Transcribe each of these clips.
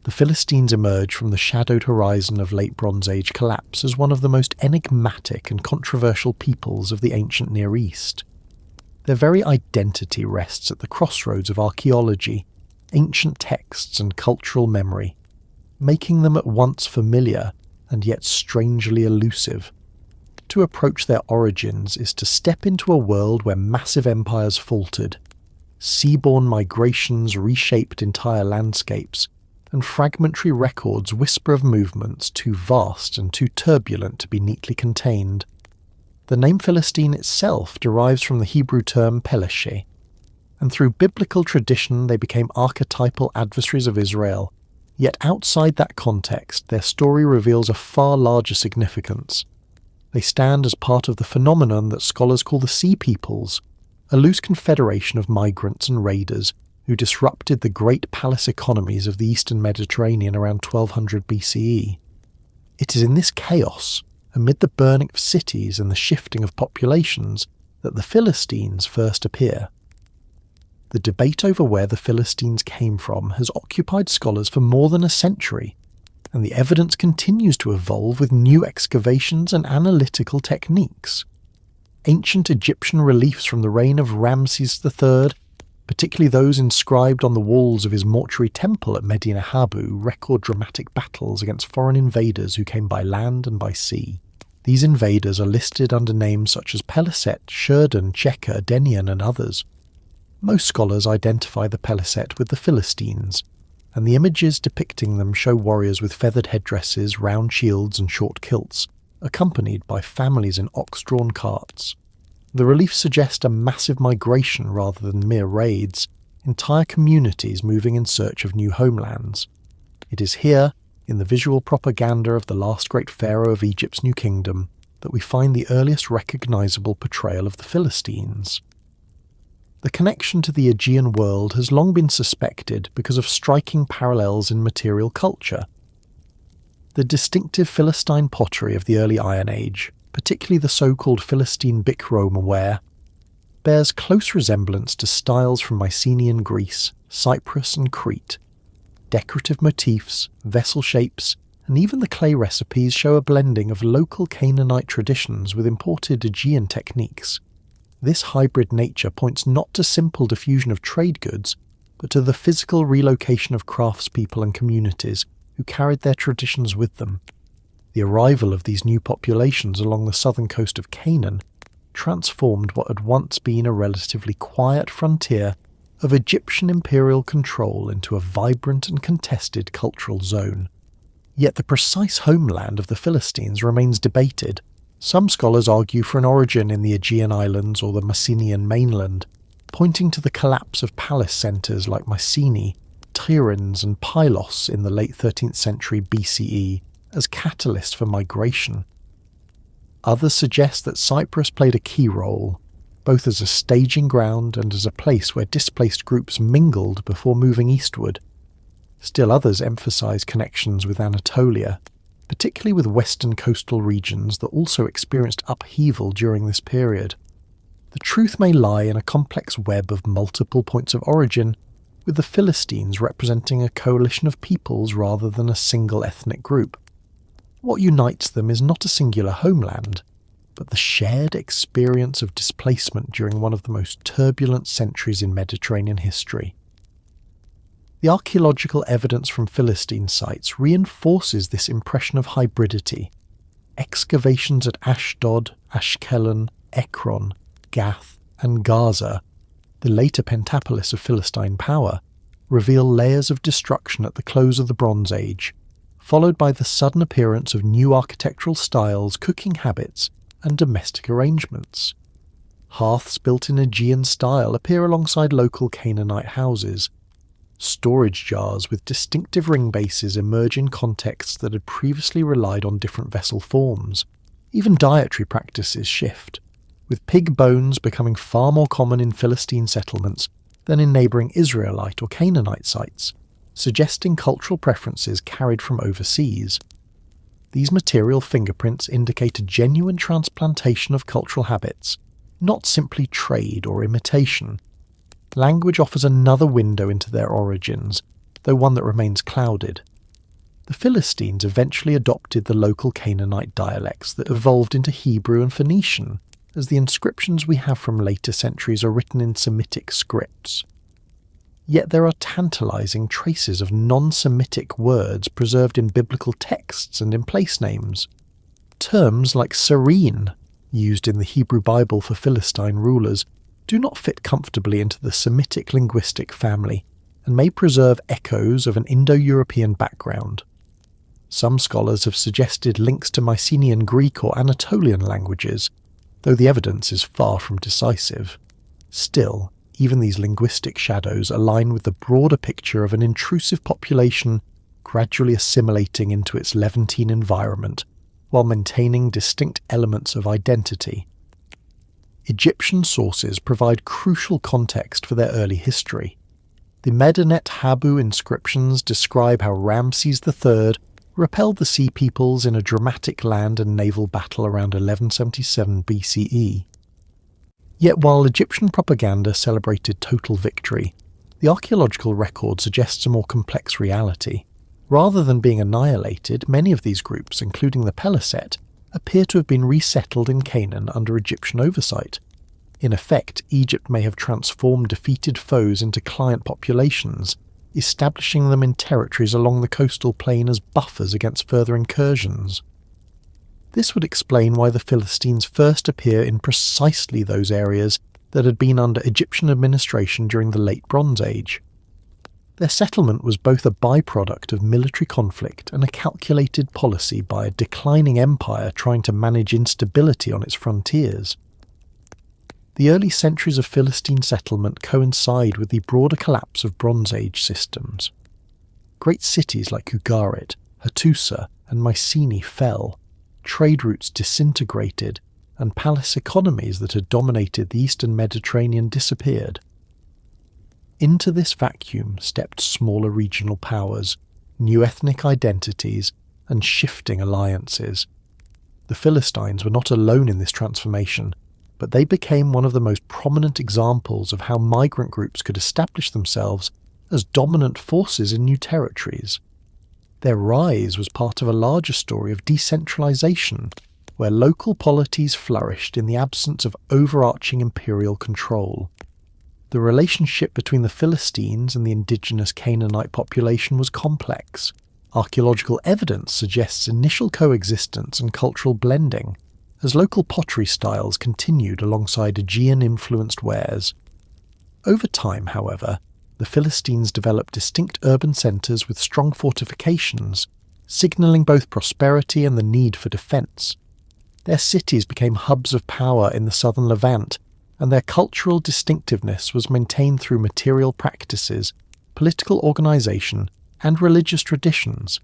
the Philistines emerge from the shadowed horizon of late Bronze Age collapse as one of the most enigmatic and controversial peoples of the ancient Near East. Their very identity rests at the crossroads of archaeology, ancient texts and cultural memory, making them at once familiar and yet strangely elusive. To approach their origins is to step into a world where massive empires faltered, seaborne migrations reshaped entire landscapes, and fragmentary records whisper of movements too vast and too turbulent to be neatly contained. The name Philistine itself derives from the Hebrew term Pelesheh, and through biblical tradition they became archetypal adversaries of Israel. Yet outside that context, their story reveals a far larger significance. They stand as part of the phenomenon that scholars call the Sea Peoples, a loose confederation of migrants and raiders who disrupted the great palace economies of the eastern Mediterranean around 1200 BCE. It is in this chaos, amid the burning of cities and the shifting of populations, that the Philistines first appear. The debate over where the Philistines came from has occupied scholars for more than a century, and the evidence continues to evolve with new excavations and analytical techniques. Ancient Egyptian reliefs from the reign of Ramses III, particularly those inscribed on the walls of his mortuary temple at Medina Habu, record dramatic battles against foreign invaders who came by land and by sea. These invaders are listed under names such as Peliset, Shurdan, Checker, Denian and others. Most scholars identify the Peliset with the Philistines, and the images depicting them show warriors with feathered headdresses, round shields and short kilts, accompanied by families in ox-drawn carts. The reliefs suggest a massive migration rather than mere raids, entire communities moving in search of new homelands. It is here, in the visual propaganda of the last great pharaoh of Egypt's new kingdom, that we find the earliest recognizable portrayal of the Philistines. The connection to the Aegean world has long been suspected because of striking parallels in material culture. The distinctive Philistine pottery of the early Iron Age, particularly the so-called Philistine bichrome ware, bears close resemblance to styles from Mycenaean Greece, Cyprus and Crete. Decorative motifs, vessel shapes, and even the clay recipes show a blending of local Canaanite traditions with imported Aegean techniques. This hybrid nature points not to simple diffusion of trade goods, but to the physical relocation of craftspeople and communities who carried their traditions with them. The arrival of these new populations along the southern coast of Canaan transformed what had once been a relatively quiet frontier of Egyptian imperial control into a vibrant and contested cultural zone. Yet the precise homeland of the Philistines remains debated. Some scholars argue for an origin in the Aegean Islands or the Mycenaean mainland, pointing to the collapse of palace centres like Mycenae, Tiryns and Pylos in the late 13th century BCE as catalyst for migration. Others suggest that Cyprus played a key role, both as a staging ground and as a place where displaced groups mingled before moving eastward. Still others emphasise connections with Anatolia, particularly with western coastal regions that also experienced upheaval during this period. The truth may lie in a complex web of multiple points of origin, with the Philistines representing a coalition of peoples rather than a single ethnic group. What unites them is not a singular homeland, but the shared experience of displacement during one of the most turbulent centuries in Mediterranean history. The archaeological evidence from Philistine sites reinforces this impression of hybridity. Excavations at Ashdod, Ashkelon, Ekron, Gath, and Gaza, the later pentapolis of Philistine power, reveal layers of destruction at the close of the Bronze Age, followed by the sudden appearance of new architectural styles, cooking habits, and domestic arrangements. Hearths built in Aegean style appear alongside local Canaanite houses. Storage jars with distinctive ring bases emerge in contexts that had previously relied on different vessel forms. Even dietary practices shift, with pig bones becoming far more common in Philistine settlements than in neighbouring Israelite or Canaanite sites, suggesting cultural preferences carried from overseas. These material fingerprints indicate a genuine transplantation of cultural habits, not simply trade or imitation. Language offers another window into their origins, though one that remains clouded. The Philistines eventually adopted the local Canaanite dialects that evolved into Hebrew and Phoenician, as the inscriptions we have from later centuries are written in Semitic scripts. Yet there are tantalizing traces of non-Semitic words preserved in biblical texts and in place names. Terms like serene, used in the Hebrew Bible for Philistine rulers, do not fit comfortably into the Semitic linguistic family and may preserve echoes of an Indo-European background. Some scholars have suggested links to Mycenaean Greek or Anatolian languages, though the evidence is far from decisive. Still, even these linguistic shadows align with the broader picture of an intrusive population gradually assimilating into its Levantine environment while maintaining distinct elements of identity. Egyptian sources provide crucial context for their early history. The Medinet Habu inscriptions describe how Ramses III repelled the Sea Peoples in a dramatic land and naval battle around 1177 BCE. Yet while Egyptian propaganda celebrated total victory, the archaeological record suggests a more complex reality. Rather than being annihilated, many of these groups, including the Peliset, appear to have been resettled in Canaan under Egyptian oversight. In effect, Egypt may have transformed defeated foes into client populations, establishing them in territories along the coastal plain as buffers against further incursions. This would explain why the Philistines first appear in precisely those areas that had been under Egyptian administration during the Late Bronze Age. Their settlement was both a byproduct of military conflict and a calculated policy by a declining empire trying to manage instability on its frontiers. The early centuries of Philistine settlement coincide with the broader collapse of Bronze Age systems. Great cities like Ugarit, Hattusa, and Mycenae fell, trade routes disintegrated, and palace economies that had dominated the eastern Mediterranean disappeared. Into this vacuum stepped smaller regional powers, new ethnic identities, and shifting alliances. The Philistines were not alone in this transformation, but they became one of the most prominent examples of how migrant groups could establish themselves as dominant forces in new territories. Their rise was part of a larger story of decentralization, where local polities flourished in the absence of overarching imperial control. The relationship between the Philistines and the indigenous Canaanite population was complex. Archaeological evidence suggests initial coexistence and cultural blending, as local pottery styles continued alongside Aegean-influenced wares. Over time, however, the Philistines developed distinct urban centres with strong fortifications, signalling both prosperity and the need for defence. Their cities became hubs of power in the southern Levant, and their cultural distinctiveness was maintained through material practices, political organisation, and religious traditions.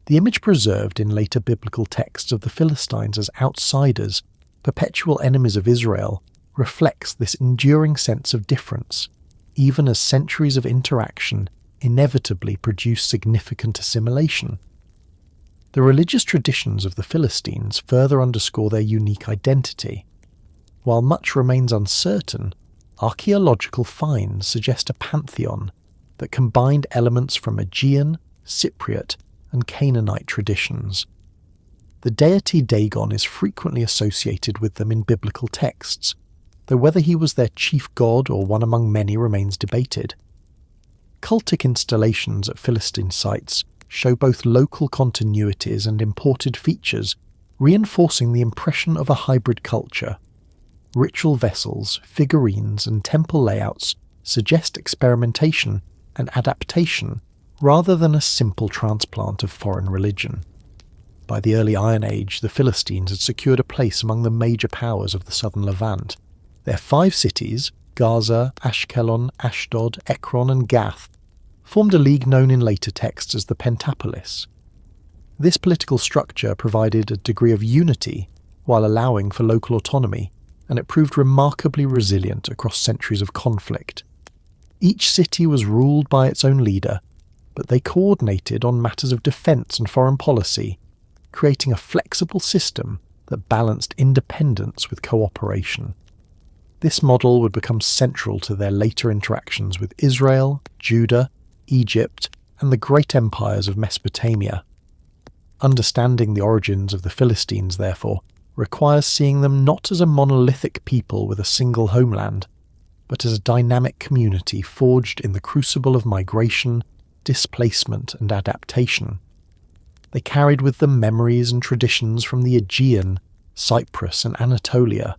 The image preserved in later biblical texts of the Philistines as outsiders, perpetual enemies of Israel, reflects this enduring sense of difference, even as centuries of interaction inevitably produce significant assimilation. The religious traditions of the Philistines further underscore their unique identity. While much remains uncertain, archaeological finds suggest a pantheon that combined elements from Aegean, Cypriot, and Canaanite traditions. The deity Dagon is frequently associated with them in biblical texts, though whether he was their chief god or one among many remains debated. Cultic installations at Philistine sites show both local continuities and imported features, reinforcing the impression of a hybrid culture. Ritual vessels, figurines, and temple layouts suggest experimentation and adaptation rather than a simple transplant of foreign religion. By the early Iron Age, the Philistines had secured a place among the major powers of the southern Levant. Their 5 cities, Gaza, Ashkelon, Ashdod, Ekron, and Gath, formed a league known in later texts as the Pentapolis. This political structure provided a degree of unity while allowing for local autonomy, and it proved remarkably resilient across centuries of conflict. Each city was ruled by its own leader, but they coordinated on matters of defence and foreign policy, creating a flexible system that balanced independence with cooperation. This model would become central to their later interactions with Israel, Judah, Egypt, and the great empires of Mesopotamia. Understanding the origins of the Philistines, therefore, requires seeing them not as a monolithic people with a single homeland, but as a dynamic community forged in the crucible of migration, displacement, and adaptation. They carried with them memories and traditions from the Aegean, Cyprus, and Anatolia,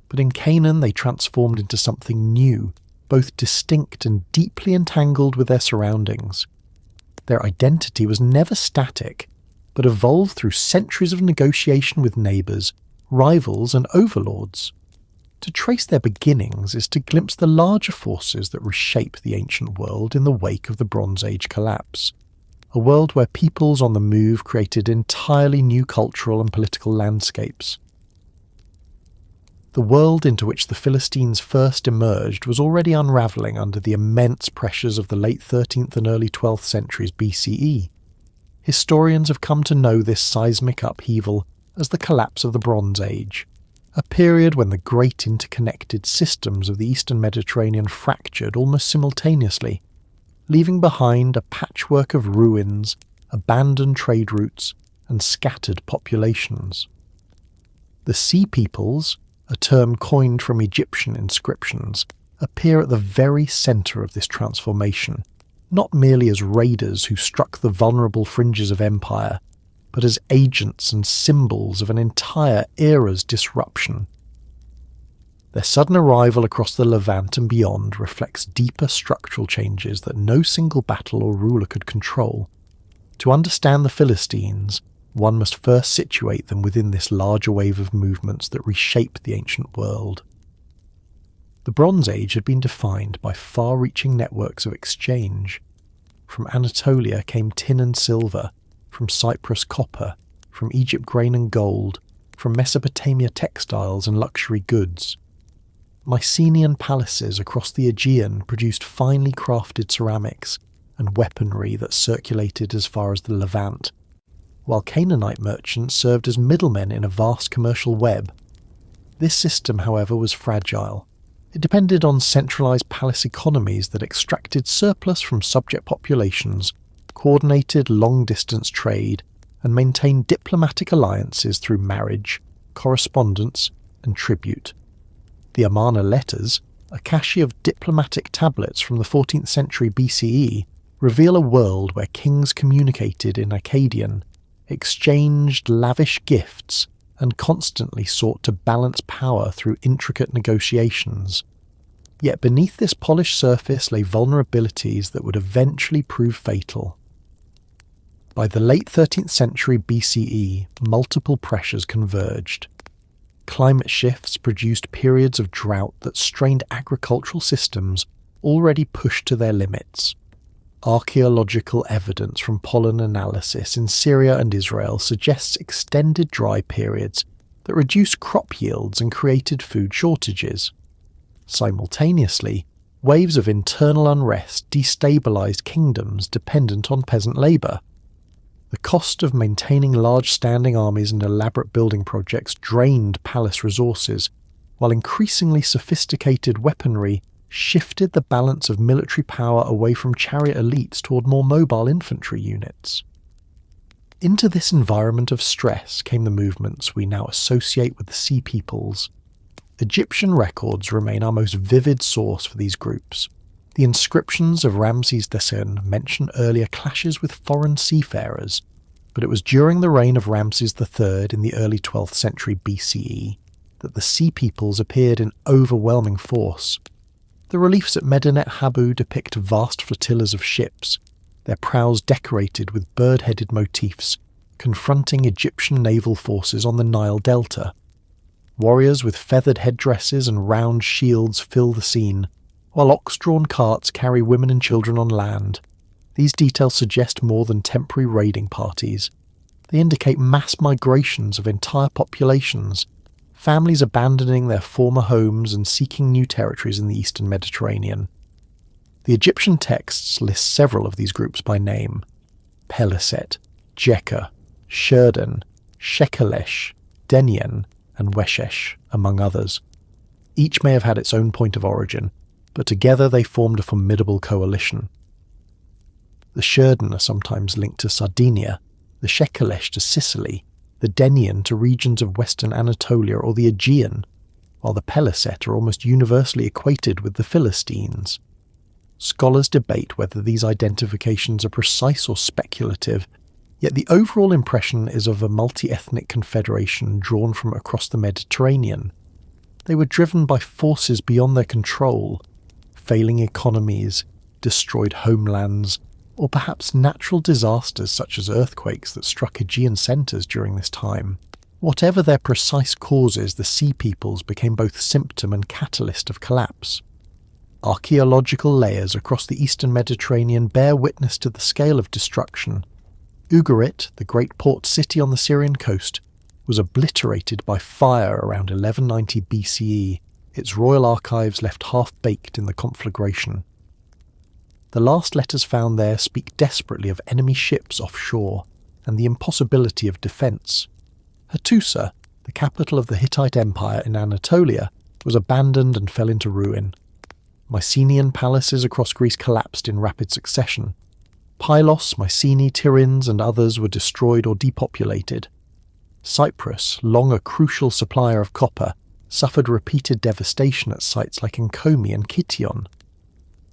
but in Canaan they transformed into something new, both distinct and deeply entangled with their surroundings. Their identity was never static, but evolved through centuries of negotiation with neighbours, rivals, and overlords. To trace their beginnings is to glimpse the larger forces that reshape the ancient world in the wake of the Bronze Age collapse, a world where peoples on the move created entirely new cultural and political landscapes. The world into which the Philistines first emerged was already unravelling under the immense pressures of the late 13th and early 12th centuries BCE. Historians have come to know this seismic upheaval as the collapse of the Bronze Age, a period when the great interconnected systems of the Eastern Mediterranean fractured almost simultaneously, leaving behind a patchwork of ruins, abandoned trade routes, and scattered populations. The Sea Peoples, a term coined from Egyptian inscriptions, appear at the very centre of this transformation, not merely as raiders who struck the vulnerable fringes of empire, but as agents and symbols of an entire era's disruption. Their sudden arrival across the Levant and beyond reflects deeper structural changes that no single battle or ruler could control. To understand the Philistines, one must first situate them within this larger wave of movements that reshape the ancient world. The Bronze Age had been defined by far-reaching networks of exchange. From Anatolia came tin and silver, from Cyprus copper, from Egypt grain and gold, from Mesopotamia textiles and luxury goods. Mycenaean palaces across the Aegean produced finely crafted ceramics and weaponry that circulated as far as the Levant, while Canaanite merchants served as middlemen in a vast commercial web. This system, however, was fragile. It depended on centralised palace economies that extracted surplus from subject populations, coordinated long-distance trade, and maintained diplomatic alliances through marriage, correspondence, and tribute. The Amarna letters, a cache of diplomatic tablets from the 14th century BCE, reveal a world where kings communicated in Akkadian, exchanged lavish gifts, and constantly sought to balance power through intricate negotiations. Yet beneath this polished surface lay vulnerabilities that would eventually prove fatal. By the late 13th century BCE, multiple pressures converged. Climate shifts produced periods of drought that strained agricultural systems already pushed to their limits. Archaeological evidence from pollen analysis in Syria and Israel suggests extended dry periods that reduced crop yields and created food shortages. Simultaneously, waves of internal unrest destabilized kingdoms dependent on peasant labor. The cost of maintaining large standing armies and elaborate building projects drained palace resources, while increasingly sophisticated weaponry shifted the balance of military power away from chariot elites toward more mobile infantry units. Into this environment of stress came the movements we now associate with the Sea Peoples. Egyptian records remain our most vivid source for these groups. The inscriptions of Ramses II mention earlier clashes with foreign seafarers, but it was during the reign of Ramses III in the early 12th century BCE that the Sea Peoples appeared in overwhelming force. The reliefs at Medinet Habu depict vast flotillas of ships, their prows decorated with bird-headed motifs, confronting Egyptian naval forces on the Nile Delta. Warriors with feathered headdresses and round shields fill the scene, while ox-drawn carts carry women and children on land. These details suggest more than temporary raiding parties. They indicate mass migrations of entire populations, families abandoning their former homes and seeking new territories in the Eastern Mediterranean. The Egyptian texts list several of these groups by name: Peliset, Jekka, Shurdan, Shekelesh, Denyen, and Weshesh, among others. Each may have had its own point of origin, but together they formed a formidable coalition. The Sherden are sometimes linked to Sardinia, the Shekelesh to Sicily, the Denian to regions of western Anatolia or the Aegean, while the Peliset are almost universally equated with the Philistines. Scholars debate whether these identifications are precise or speculative, yet the overall impression is of a multi-ethnic confederation drawn from across the Mediterranean. They were driven by forces beyond their control, failing economies, destroyed homelands, or perhaps natural disasters such as earthquakes that struck Aegean centres during this time. Whatever their precise causes, the Sea Peoples became both symptom and catalyst of collapse. Archaeological layers across the eastern Mediterranean bear witness to the scale of destruction. Ugarit, the great port city on the Syrian coast, was obliterated by fire around 1190 BCE, its royal archives left half-baked in the conflagration. The last letters found there speak desperately of enemy ships offshore and the impossibility of defence. Hattusa, the capital of the Hittite Empire in Anatolia, was abandoned and fell into ruin. Mycenaean palaces across Greece collapsed in rapid succession. Pylos, Mycenae, Tiryns and others were destroyed or depopulated. Cyprus, long a crucial supplier of copper, suffered repeated devastation at sites like Enkomi and Kition.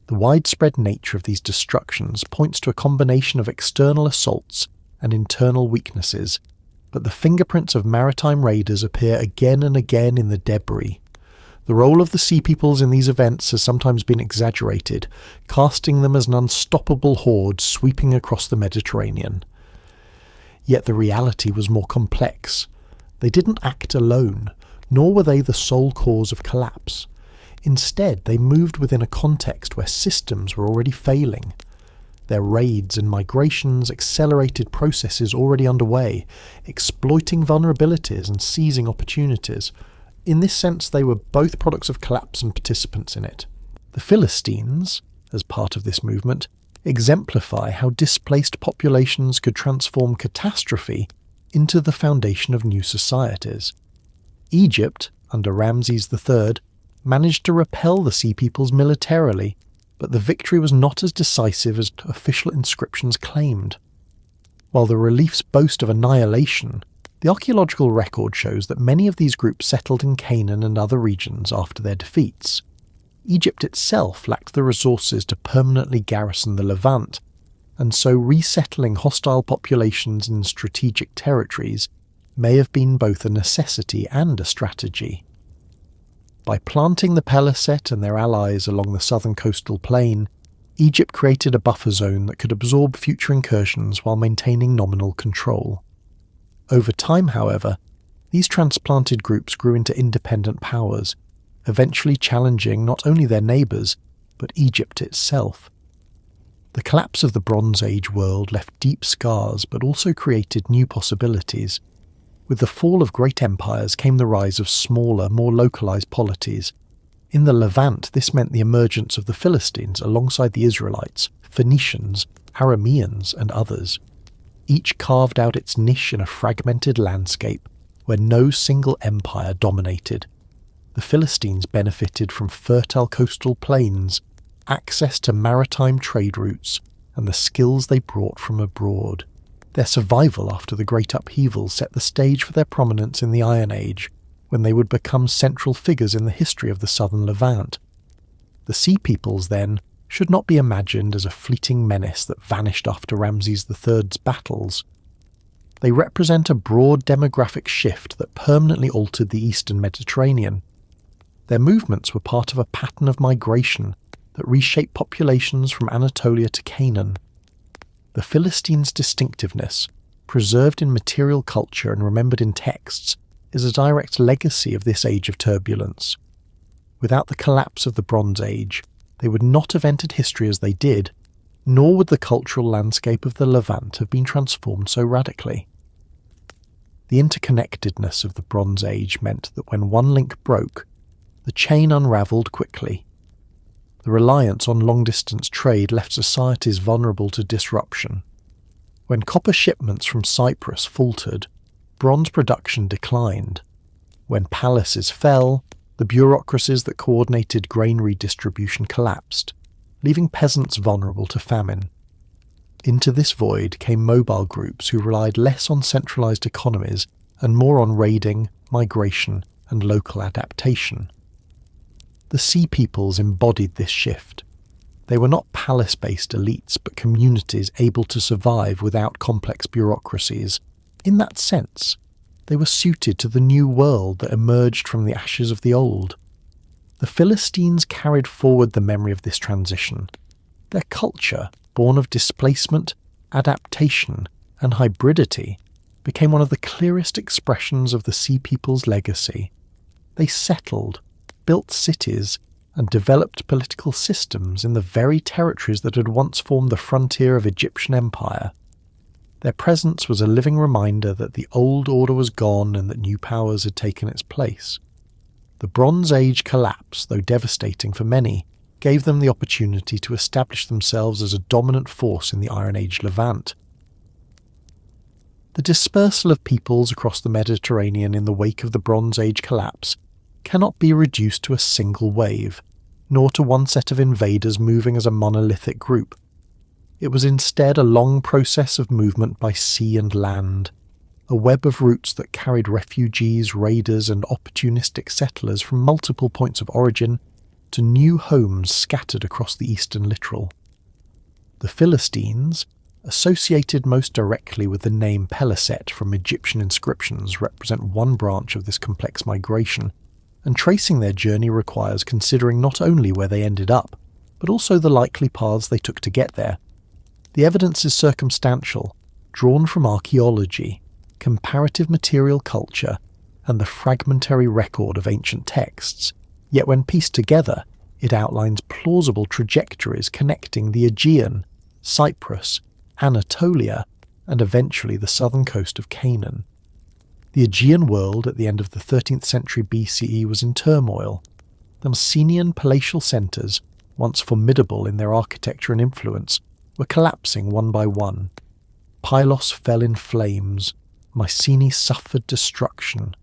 The widespread nature of these destructions points to a combination of external assaults and internal weaknesses, but the fingerprints of maritime raiders appear again and again in the debris. The role of the Sea Peoples in these events has sometimes been exaggerated, casting them as an unstoppable horde sweeping across the Mediterranean. Yet the reality was more complex. They didn't act alone, nor were they the sole cause of collapse. Instead, they moved within a context where systems were already failing. Their raids and migrations accelerated processes already underway, exploiting vulnerabilities and seizing opportunities. In this sense, they were both products of collapse and participants in it. The Philistines, as part of this movement, exemplify how displaced populations could transform catastrophe into the foundation of new societies. Egypt, under Ramses III, managed to repel the Sea Peoples militarily, but the victory was not as decisive as official inscriptions claimed. While the reliefs boast of annihilation, the archaeological record shows that many of these groups settled in Canaan and other regions after their defeats. Egypt itself lacked the resources to permanently garrison the Levant, and so resettling hostile populations in strategic territories may have been both a necessity and a strategy. By planting the Peliset and their allies along the southern coastal plain, Egypt created a buffer zone that could absorb future incursions while maintaining nominal control. Over time, however, these transplanted groups grew into independent powers, eventually challenging not only their neighbours, but Egypt itself. The collapse of the Bronze Age world left deep scars but also created new possibilities. With the fall of great empires came the rise of smaller, more localised polities. In the Levant, this meant the emergence of the Philistines alongside the Israelites, Phoenicians, Arameans and others. Each carved out its niche in a fragmented landscape where no single empire dominated. The Philistines benefited from fertile coastal plains, access to maritime trade routes, and the skills they brought from abroad. Their survival after the great upheaval set the stage for their prominence in the Iron Age, when they would become central figures in the history of the southern Levant. The Sea Peoples, then, should not be imagined as a fleeting menace that vanished after Ramses III's battles. They represent a broad demographic shift that permanently altered the eastern Mediterranean. Their movements were part of a pattern of migration that reshaped populations from Anatolia to Canaan. The Philistines' distinctiveness, preserved in material culture and remembered in texts, is a direct legacy of this age of turbulence. Without the collapse of the Bronze Age, they would not have entered history as they did, nor would the cultural landscape of the Levant have been transformed so radically. The interconnectedness of the Bronze Age meant that when one link broke, the chain unravelled quickly. The reliance on long-distance trade left societies vulnerable to disruption. When copper shipments from Cyprus faltered, bronze production declined. When palaces fell, the bureaucracies that coordinated grain redistribution collapsed, leaving peasants vulnerable to famine. into this void came mobile groups who relied less on centralized economies and more on raiding, migration, and local adaptation. The Sea Peoples embodied this shift. They were not palace-based elites, but communities able to survive without complex bureaucracies. In that sense, they were suited to the new world that emerged from the ashes of the old. The Philistines carried forward the memory of this transition. Their culture, born of displacement, adaptation, and hybridity, became one of the clearest expressions of the Sea People's legacy. They settled, built cities, and developed political systems in the very territories that had once formed the frontier of Egyptian empire. Their presence was a living reminder that the old order was gone and that new powers had taken its place. The Bronze Age collapse, though devastating for many, gave them the opportunity to establish themselves as a dominant force in the Iron Age Levant. The dispersal of peoples across the Mediterranean in the wake of the Bronze Age collapse cannot be reduced to a single wave, nor to one set of invaders moving as a monolithic group. It was instead a long process of movement by sea and land, a web of routes that carried refugees, raiders, and opportunistic settlers from multiple points of origin to new homes scattered across the eastern littoral. The Philistines, associated most directly with the name Peliset from Egyptian inscriptions, represent one branch of this complex migration, and tracing their journey requires considering not only where they ended up, but also the likely paths they took to get there. The evidence is circumstantial, drawn from archaeology, comparative material culture, and the fragmentary record of ancient texts, yet when pieced together, it outlines plausible trajectories connecting the Aegean, Cyprus, Anatolia, and eventually the southern coast of Canaan. The Aegean world at the end of the 13th century BCE was in turmoil. The Mycenaean palatial centres, once formidable in their architecture and influence, were collapsing one by one. Pylos fell in flames, Mycenae suffered destruction,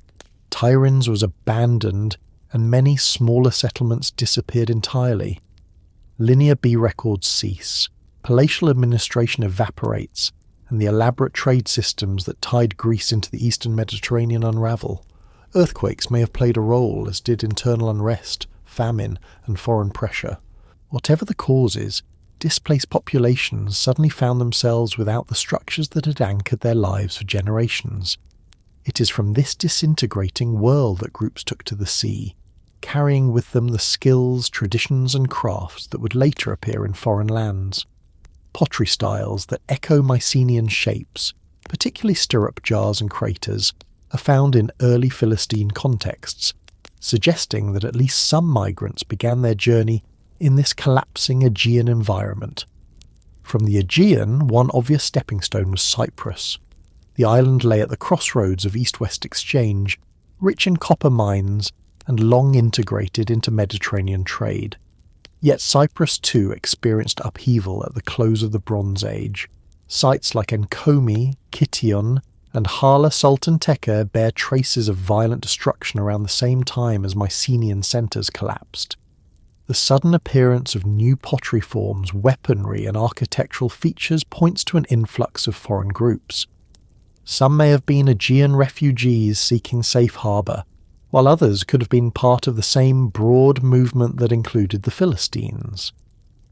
Tiryns was abandoned, and many smaller settlements disappeared entirely. Linear B records cease, palatial administration evaporates, and the elaborate trade systems that tied Greece into the eastern Mediterranean unravel. Earthquakes may have played a role, as did internal unrest, famine, and foreign pressure. Whatever the causes, displaced populations suddenly found themselves without the structures that had anchored their lives for generations. It is from this disintegrating world that groups took to the sea, carrying with them the skills, traditions, and crafts that would later appear in foreign lands. Pottery styles that echo Mycenaean shapes, particularly stirrup jars and craters, are found in early Philistine contexts, suggesting that at least some migrants began their journey in this collapsing Aegean environment. From the Aegean, one obvious stepping stone was Cyprus. The island lay at the crossroads of east-west exchange, rich in copper mines and long integrated into Mediterranean trade. Yet Cyprus too experienced upheaval at the close of the Bronze Age. Sites like Enkomi, Kition, and Hala Sultan Tekke bear traces of violent destruction around the same time as Mycenaean centres collapsed. The sudden appearance of new pottery forms, weaponry, and architectural features points to an influx of foreign groups. Some may have been Aegean refugees seeking safe harbour, while others could have been part of the same broad movement that included the Philistines.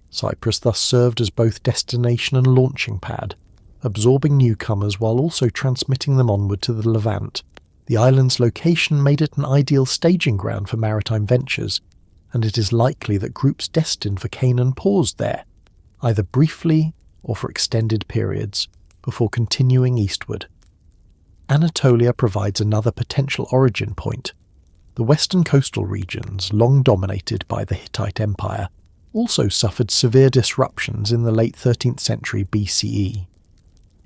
Cyprus thus served as both destination and launching pad, absorbing newcomers while also transmitting them onward to the Levant. The island's location made it an ideal staging ground for maritime ventures, and it is likely that groups destined for Canaan paused there, either briefly or for extended periods, before continuing eastward. Anatolia provides another potential origin point. The western coastal regions, long dominated by the Hittite Empire, also suffered severe disruptions in the late 13th century BCE.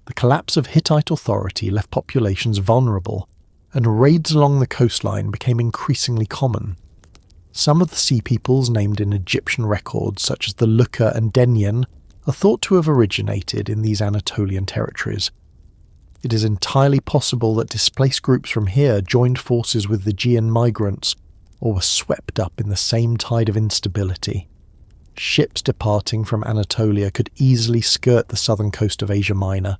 The collapse of Hittite authority left populations vulnerable, and raids along the coastline became increasingly common. Some of the sea peoples named in Egyptian records, such as the Lucca and Denyen, are thought to have originated in these Anatolian territories. It is entirely possible that displaced groups from here joined forces with the Aegean migrants, or were swept up in the same tide of instability. ships departing from Anatolia could easily skirt the southern coast of Asia Minor,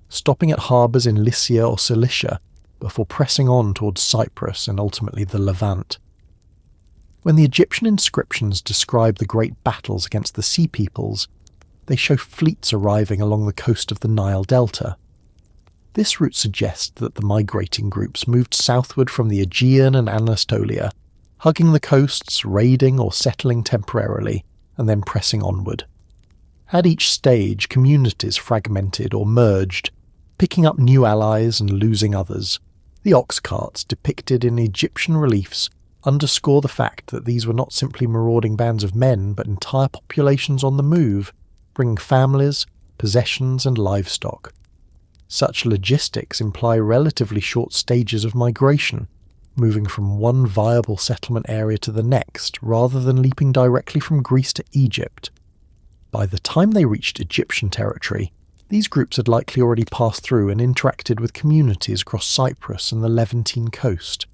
stopping at harbours in Lycia or Cilicia before pressing on towards Cyprus and ultimately the Levant. When the Egyptian inscriptions describe the great battles against the Sea Peoples, they show fleets arriving along the coast of the Nile Delta. This route suggests that the migrating groups moved southward from the Aegean and Anatolia, hugging the coasts, raiding or settling temporarily, and then pressing onward. At each stage, communities fragmented or merged, picking up new allies and losing others. The ox carts depicted in Egyptian reliefs underscore the fact that these were not simply marauding bands of men, but entire populations on the move, bringing families, possessions and livestock. Such logistics imply relatively short stages of migration, moving from one viable settlement area to the next, rather than leaping directly from Greece to Egypt. By the time they reached Egyptian territory, these groups had likely already passed through and interacted with communities across Cyprus and the Levantine coast.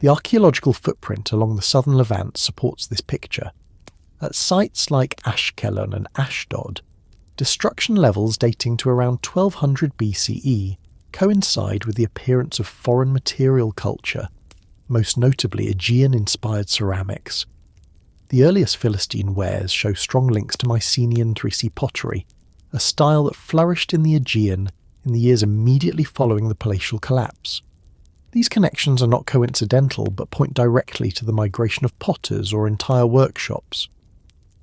The archaeological footprint along the southern Levant supports this picture. At sites like Ashkelon and Ashdod, destruction levels dating to around 1200 BCE coincide with the appearance of foreign material culture, most notably Aegean-inspired ceramics. The earliest Philistine wares show strong links to Mycenaean 3C pottery, a style that flourished in the Aegean in the years immediately following the palatial collapse. These connections are not coincidental but point directly to the migration of potters or entire workshops.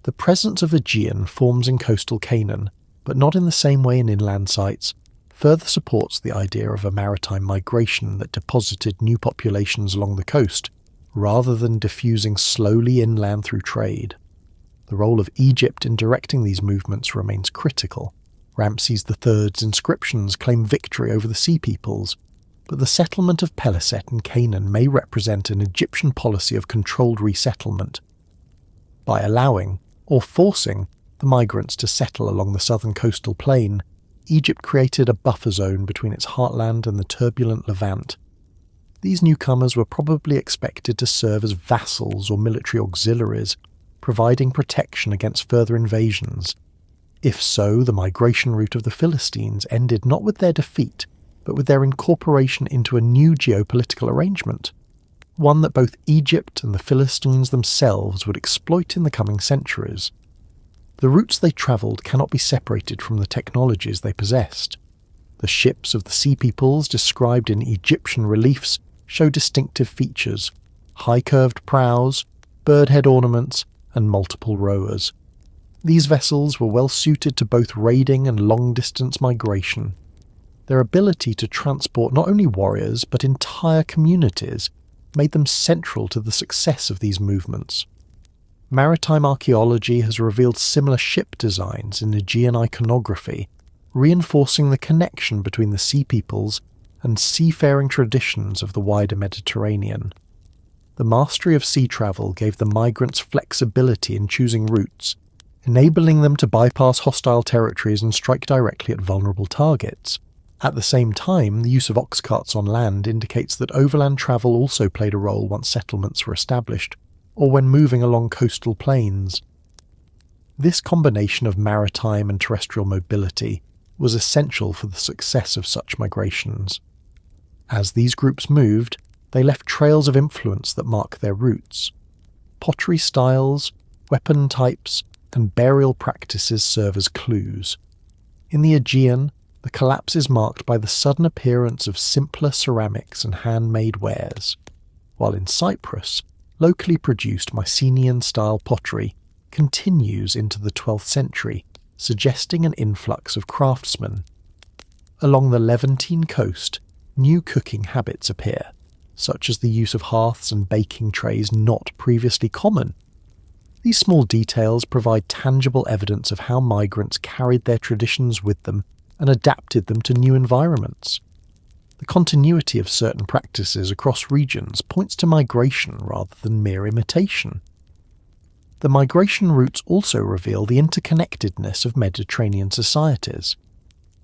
The presence of Aegean forms in coastal Canaan, but not in the same way in inland sites, further supports the idea of a maritime migration that deposited new populations along the coast, rather than diffusing slowly inland through trade. The role of Egypt in directing these movements remains critical. Ramses III's inscriptions claim victory over the Sea Peoples, but the settlement of Peliset in Canaan may represent an Egyptian policy of controlled resettlement. By allowing, or forcing, the migrants to settle along the southern coastal plain, Egypt created a buffer zone between its heartland and the turbulent Levant. These newcomers were probably expected to serve as vassals or military auxiliaries, providing protection against further invasions. If so, the migration route of the Philistines ended not with their defeat, but with their incorporation into a new geopolitical arrangement, one that both Egypt and the Philistines themselves would exploit in the coming centuries. The routes they travelled cannot be separated from the technologies they possessed. The ships of the Sea Peoples described in Egyptian reliefs show distinctive features: high-curved prows, bird-head ornaments, and multiple rowers. These vessels were well suited to both raiding and long-distance migration. Their ability to transport not only warriors but entire communities made them central to the success of these movements. Maritime archaeology has revealed similar ship designs in Aegean iconography, reinforcing the connection between the Sea Peoples and seafaring traditions of the wider Mediterranean. The mastery of sea travel gave the migrants flexibility in choosing routes, enabling them to bypass hostile territories and strike directly at vulnerable targets. At the same time, the use of ox carts on land indicates that overland travel also played a role once settlements were established, or when moving along coastal plains. This combination of maritime and terrestrial mobility was essential for the success of such migrations. As these groups moved, they left trails of influence that mark their routes. Pottery styles, weapon types, and burial practices serve as clues. In the Aegean, the collapse is marked by the sudden appearance of simpler ceramics and handmade wares, while in Cyprus, locally produced Mycenaean-style pottery continues into the 12th century, suggesting an influx of craftsmen. Along the Levantine coast, new cooking habits appear, such as the use of hearths and baking trays not previously common. These small details provide tangible evidence of how migrants carried their traditions with them and adapted them to new environments. The continuity of certain practices across regions points to migration rather than mere imitation. The migration routes also reveal the interconnectedness of Mediterranean societies.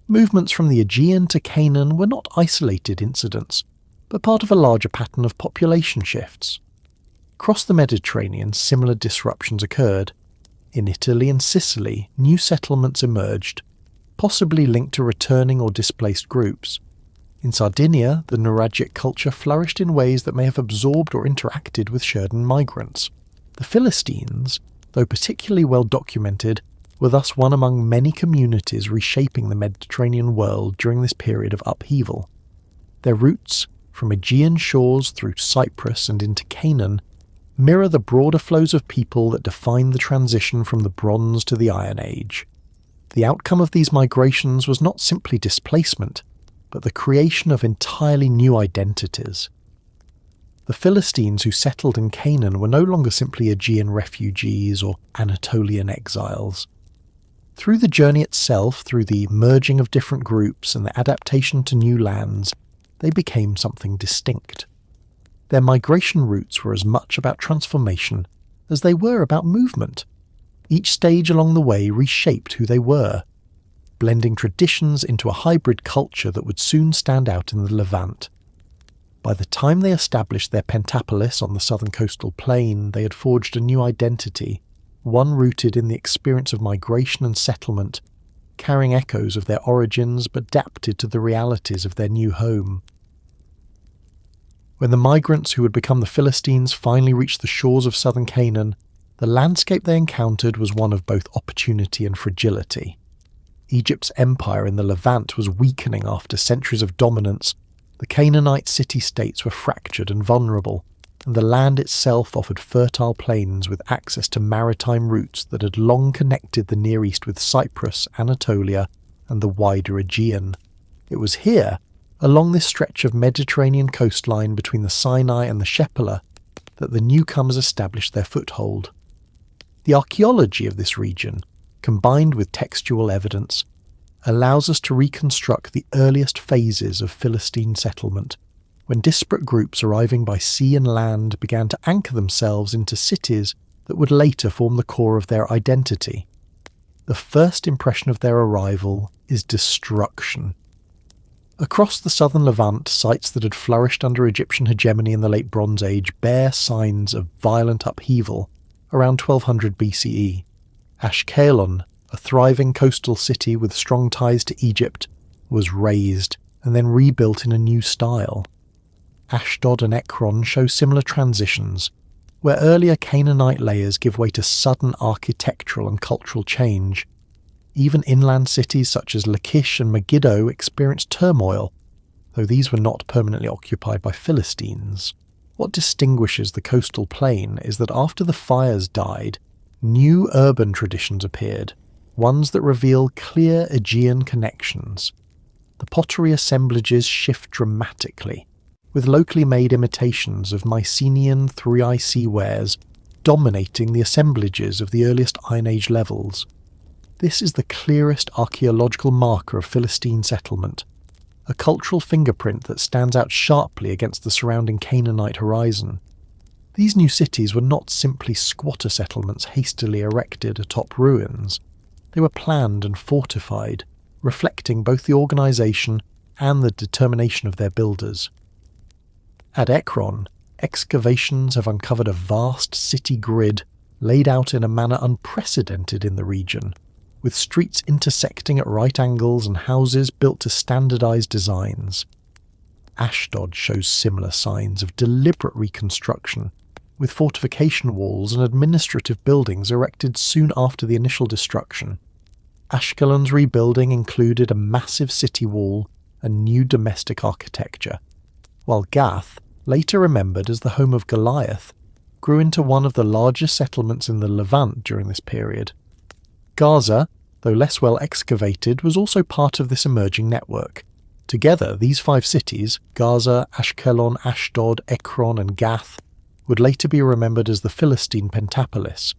Movements from the Aegean to Canaan were not isolated incidents, but part of a larger pattern of population shifts. Across the Mediterranean, similar disruptions occurred. In Italy and Sicily, new settlements emerged, possibly linked to returning or displaced groups. In Sardinia, the Nuragic culture flourished in ways that may have absorbed or interacted with Sherden migrants. The Philistines, though particularly well documented, were thus one among many communities reshaping the Mediterranean world during this period of upheaval. Their roots, from Aegean shores through Cyprus and into Canaan, mirror the broader flows of people that defined the transition from the Bronze to the Iron Age. The outcome of these migrations was not simply displacement, but the creation of entirely new identities. The Philistines who settled in Canaan were no longer simply Aegean refugees or Anatolian exiles. Through the journey itself, through the merging of different groups and the adaptation to new lands, they became something distinct. Their migration routes were as much about transformation as they were about movement. Each stage along the way reshaped who they were, blending traditions into a hybrid culture that would soon stand out in the Levant. By the time they established their pentapolis on the southern coastal plain, they had forged a new identity, one rooted in the experience of migration and settlement, carrying echoes of their origins but adapted to the realities of their new home. When the migrants who would become the Philistines finally reached the shores of southern Canaan, the landscape they encountered was one of both opportunity and fragility. Egypt's empire in the Levant was weakening after centuries of dominance. The Canaanite city-states were fractured and vulnerable, and the land itself offered fertile plains with access to maritime routes that had long connected the Near East with Cyprus, Anatolia, and the wider Aegean. It was here, along this stretch of Mediterranean coastline between the Sinai and the Shephelah, that the newcomers established their foothold. The archaeology of this region, combined with textual evidence, allows us to reconstruct the earliest phases of Philistine settlement, when disparate groups arriving by sea and land began to anchor themselves into cities that would later form the core of their identity. The first impression of their arrival is destruction. Across the southern Levant, sites that had flourished under Egyptian hegemony in the late Bronze Age bear signs of violent upheaval around 1200 BCE. Ashkelon, a thriving coastal city with strong ties to Egypt, was razed and then rebuilt in a new style. Ashdod and Ekron show similar transitions, where earlier Canaanite layers give way to sudden architectural and cultural change. Even inland cities such as Lachish and Megiddo experienced turmoil, though these were not permanently occupied by Philistines. What distinguishes the coastal plain is that after the fires died, new urban traditions appeared, ones that reveal clear Aegean connections. The pottery assemblages shift dramatically, with locally made imitations of Mycenaean 3IC wares dominating the assemblages of the earliest Iron Age levels. This is the clearest archaeological marker of Philistine settlement, a cultural fingerprint that stands out sharply against the surrounding Canaanite horizon. These new cities were not simply squatter settlements hastily erected atop ruins. They were planned and fortified, reflecting both the organisation and the determination of their builders. At Ekron, excavations have uncovered a vast city grid laid out in a manner unprecedented in the region, with streets intersecting at right angles and houses built to standardised designs. Ashdod shows similar signs of deliberate reconstruction, with fortification walls and administrative buildings erected soon after the initial destruction. Ashkelon's rebuilding included a massive city wall and new domestic architecture, while Gath, later remembered as the home of Goliath, grew into one of the largest settlements in the Levant during this period. Gaza, though less well excavated, was also part of this emerging network. Together, these 5 cities, Gaza, Ashkelon, Ashdod, Ekron and Gath, would later be remembered as the Philistine Pentapolis,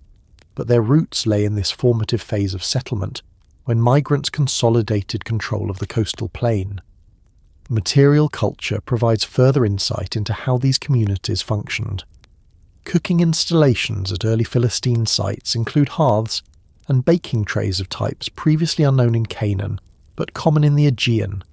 but their roots lay in this formative phase of settlement, when migrants consolidated control of the coastal plain. Material culture provides further insight into how these communities functioned. Cooking installations at early Philistine sites include hearths and baking trays of types previously unknown in Canaan, but common in the Aegean.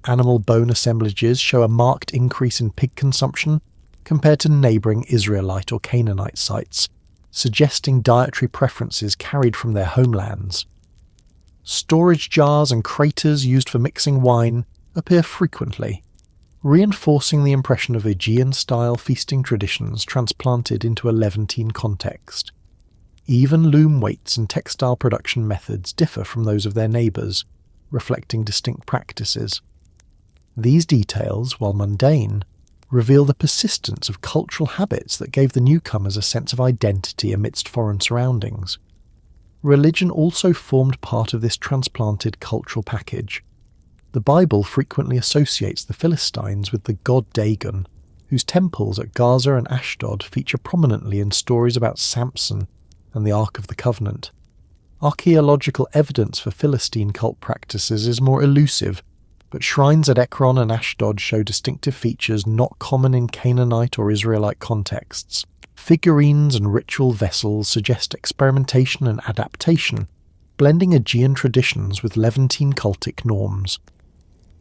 Animal bone assemblages show a marked increase in pig consumption compared to neighbouring Israelite or Canaanite sites, suggesting dietary preferences carried from their homelands. Storage jars and craters used for mixing wine appear frequently, reinforcing the impression of Aegean-style feasting traditions transplanted into a Levantine context. Even loom weights and textile production methods differ from those of their neighbours, reflecting distinct practices. These details, while mundane, reveal the persistence of cultural habits that gave the newcomers a sense of identity amidst foreign surroundings. Religion also formed part of this transplanted cultural package. The Bible frequently associates the Philistines with the god Dagon, whose temples at Gaza and Ashdod feature prominently in stories about Samson and the Ark of the Covenant. Archaeological evidence for Philistine cult practices is more elusive, but shrines at Ekron and Ashdod show distinctive features not common in Canaanite or Israelite contexts. Figurines and ritual vessels suggest experimentation and adaptation, blending Aegean traditions with Levantine cultic norms.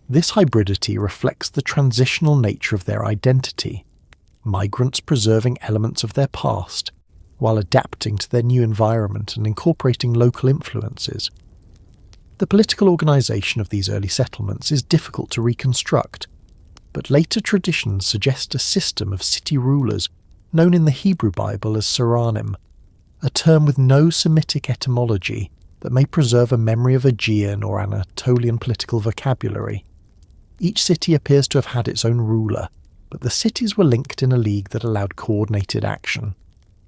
This hybridity reflects the transitional nature of their identity, migrants preserving elements of their past, while adapting to their new environment and incorporating local influences. The political organisation of these early settlements is difficult to reconstruct, but later traditions suggest a system of city rulers known in the Hebrew Bible as Seranim, a term with no Semitic etymology that may preserve a memory of Aegean or Anatolian political vocabulary. Each city appears to have had its own ruler, but the cities were linked in a league that allowed coordinated action.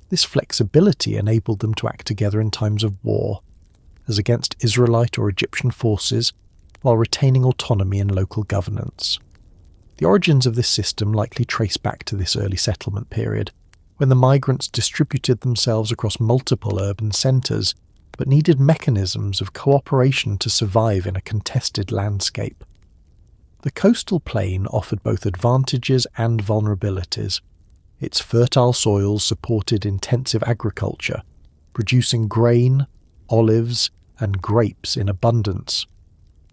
This flexibility enabled them to act together in times of war, as against Israelite or Egyptian forces, while retaining autonomy and local governance. The origins of this system likely trace back to this early settlement period, when the migrants distributed themselves across multiple urban centres, but needed mechanisms of cooperation to survive in a contested landscape. The coastal plain offered both advantages and vulnerabilities. Its fertile soils supported intensive agriculture, producing grain, olives, and grapes in abundance.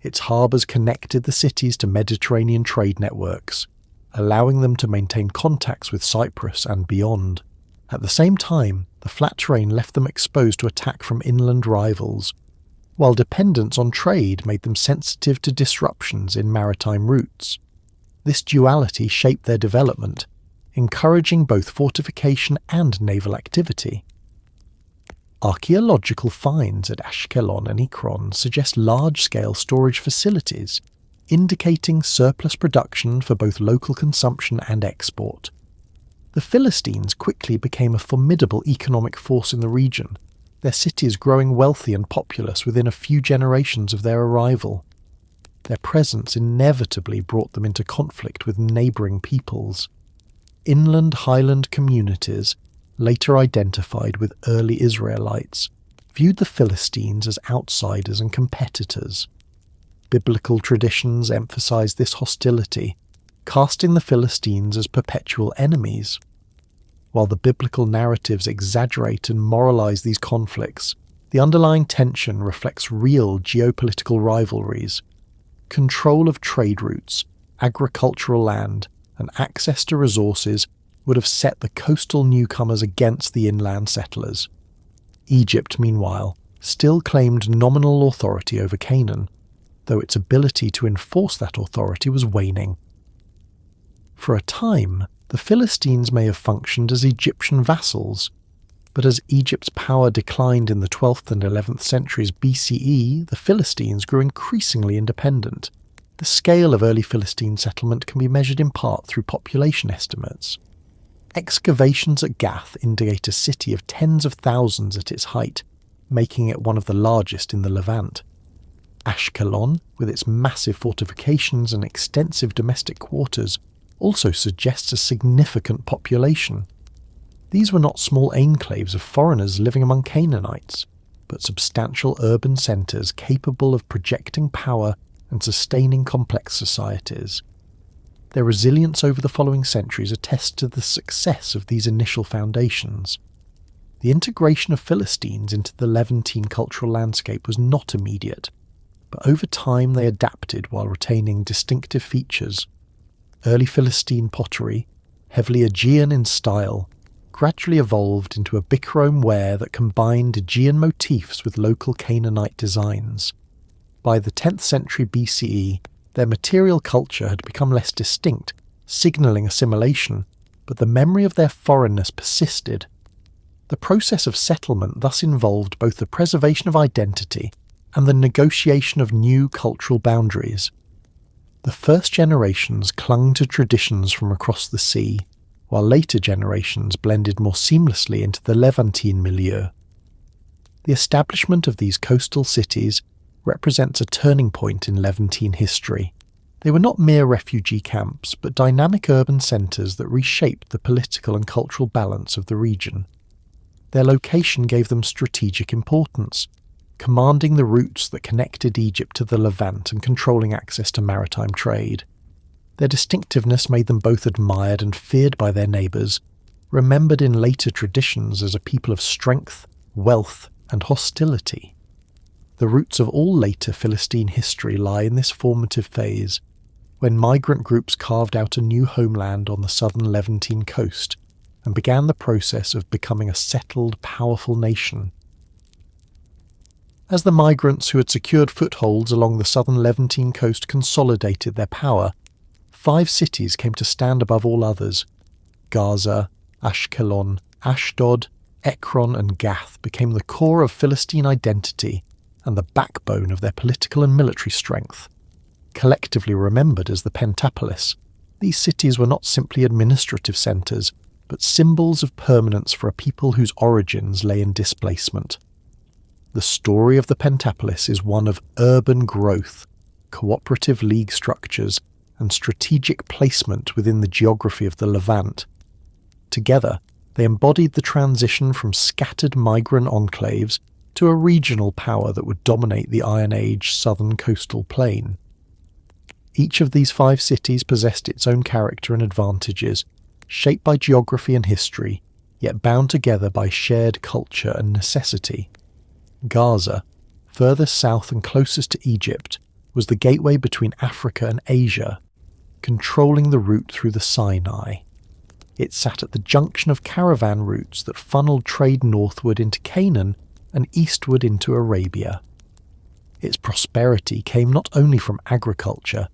Its harbours connected the cities to Mediterranean trade networks, allowing them to maintain contacts with Cyprus and beyond. At the same time, the flat terrain left them exposed to attack from inland rivals, while dependence on trade made them sensitive to disruptions in maritime routes. This duality shaped their development, encouraging both fortification and naval activity. Archaeological finds at Ashkelon and Ekron suggest large-scale storage facilities, indicating surplus production for both local consumption and export. The Philistines quickly became a formidable economic force in the region, their cities growing wealthy and populous within a few generations of their arrival. Their presence inevitably brought them into conflict with neighbouring peoples. Inland highland communities, later identified with early Israelites, viewed the Philistines as outsiders and competitors. Biblical traditions emphasized this hostility, casting the Philistines as perpetual enemies. While the biblical narratives exaggerate and moralize these conflicts, the underlying tension reflects real geopolitical rivalries. Control of trade routes, agricultural land, and access to resources would have set the coastal newcomers against the inland settlers. Egypt, meanwhile, still claimed nominal authority over Canaan, though its ability to enforce that authority was waning. For a time, the Philistines may have functioned as Egyptian vassals, but as Egypt's power declined in the 12th and 11th centuries BCE, the Philistines grew increasingly independent. The scale of early Philistine settlement can be measured in part through population estimates. Excavations at Gath indicate a city of tens of thousands at its height, making it one of the largest in the Levant. Ashkelon, with its massive fortifications and extensive domestic quarters, also suggests a significant population. These were not small enclaves of foreigners living among Canaanites, but substantial urban centres capable of projecting power and sustaining complex societies. Their resilience over the following centuries attests to the success of these initial foundations. The integration of Philistines into the Levantine cultural landscape was not immediate, but over time they adapted while retaining distinctive features. Early Philistine pottery, heavily Aegean in style, gradually evolved into a bichrome ware that combined Aegean motifs with local Canaanite designs. By the 10th century BCE, their material culture had become less distinct, signalling assimilation, but the memory of their foreignness persisted. The process of settlement thus involved both the preservation of identity and the negotiation of new cultural boundaries. The first generations clung to traditions from across the sea, while later generations blended more seamlessly into the Levantine milieu. The establishment of these coastal cities represents a turning point in Levantine history. They were not mere refugee camps, but dynamic urban centres that reshaped the political and cultural balance of the region. Their location gave them strategic importance, commanding the routes that connected Egypt to the Levant and controlling access to maritime trade. Their distinctiveness made them both admired and feared by their neighbours, remembered in later traditions as a people of strength, wealth, and hostility. The roots of all later Philistine history lie in this formative phase, when migrant groups carved out a new homeland on the southern Levantine coast and began the process of becoming a settled, powerful nation. As the migrants who had secured footholds along the southern Levantine coast consolidated their power, 5 cities came to stand above all others. Gaza, Ashkelon, Ashdod, Ekron and Gath became the core of Philistine identity and the backbone of their political and military strength. Collectively remembered as the Pentapolis, these cities were not simply administrative centres, but symbols of permanence for a people whose origins lay in displacement. The story of the Pentapolis is one of urban growth, cooperative league structures, and strategic placement within the geography of the Levant. Together, they embodied the transition from scattered migrant enclaves to a regional power that would dominate the Iron Age southern coastal plain. Each of these 5 cities possessed its own character and advantages, shaped by geography and history, yet bound together by shared culture and necessity. Gaza, furthest south and closest to Egypt, was the gateway between Africa and Asia, controlling the route through the Sinai. It sat at the junction of caravan routes that funneled trade northward into Canaan and eastward into Arabia. Its prosperity came not only from agriculture,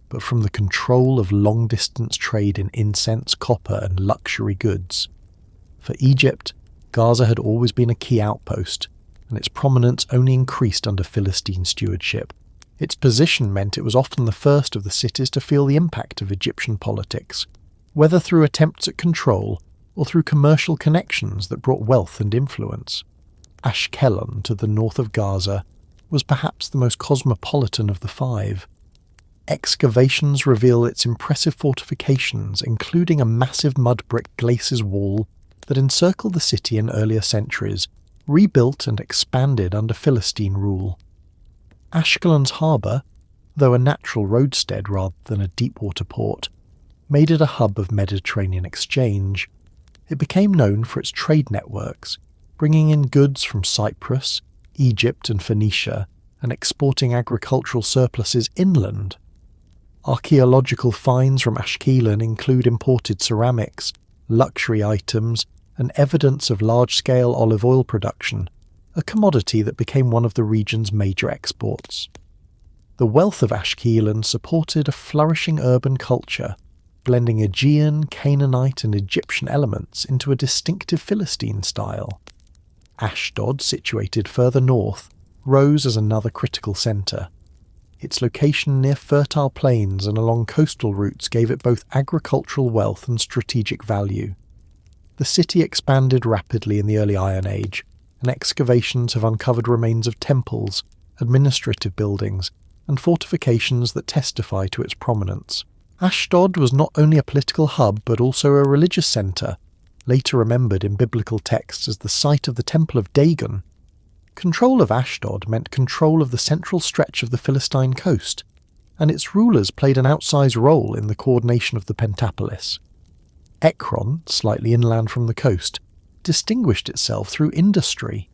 but from the control of long-distance trade in incense, copper, and luxury goods. For Egypt, Gaza had always been a key outpost, and its prominence only increased under Philistine stewardship. Its position meant it was often the first of the cities to feel the impact of Egyptian politics, whether through attempts at control or through commercial connections that brought wealth and influence. Ashkelon, to the north of Gaza, was perhaps the most cosmopolitan of the 5. Excavations reveal its impressive fortifications, including a massive mud brick glacis wall that encircled the city in earlier centuries, rebuilt and expanded under Philistine rule. Ashkelon's harbour, though a natural roadstead rather than a deep-water port, made it a hub of Mediterranean exchange. It became known for its trade networks, bringing in goods from Cyprus, Egypt and Phoenicia, and exporting agricultural surpluses inland. Archaeological finds from Ashkelon include imported ceramics, luxury items, and evidence of large-scale olive oil production, a commodity that became one of the region's major exports. The wealth of Ashkelon supported a flourishing urban culture, blending Aegean, Canaanite and Egyptian elements into a distinctive Philistine style. Ashdod, situated further north, rose as another critical centre. Its location near fertile plains and along coastal routes gave it both agricultural wealth and strategic value. The city expanded rapidly in the early Iron Age, and excavations have uncovered remains of temples, administrative buildings, and fortifications that testify to its prominence. Ashdod was not only a political hub but also a religious centre, later remembered in biblical texts as the site of the Temple of Dagon. Control of Ashdod meant control of the central stretch of the Philistine coast, and its rulers played an outsized role in the coordination of the Pentapolis. Ekron, slightly inland from the coast, distinguished itself through industry.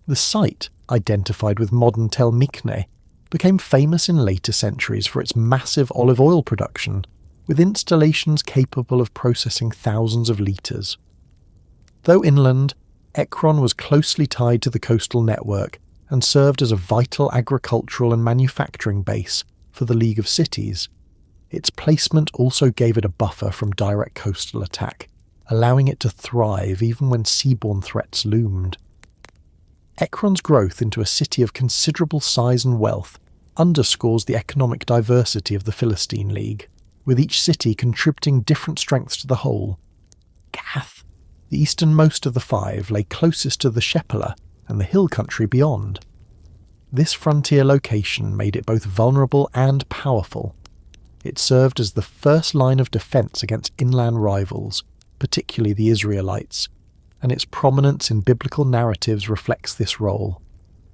The site, identified with modern Tel Mikne, became famous in later centuries for its massive olive oil production, with installations capable of processing thousands of litres. Though inland, Ekron was closely tied to the coastal network and served as a vital agricultural and manufacturing base for the League of Cities. Its placement also gave it a buffer from direct coastal attack, allowing it to thrive even when seaborne threats loomed. Ekron's growth into a city of considerable size and wealth underscores the economic diversity of the Philistine League, with each city contributing different strengths to the whole. Gath, the easternmost of the five, lay closest to the Shephelah and the hill country beyond. This frontier location made it both vulnerable and powerful. It served as the first line of defense against inland rivals, particularly the Israelites, and its prominence in biblical narratives reflects this role.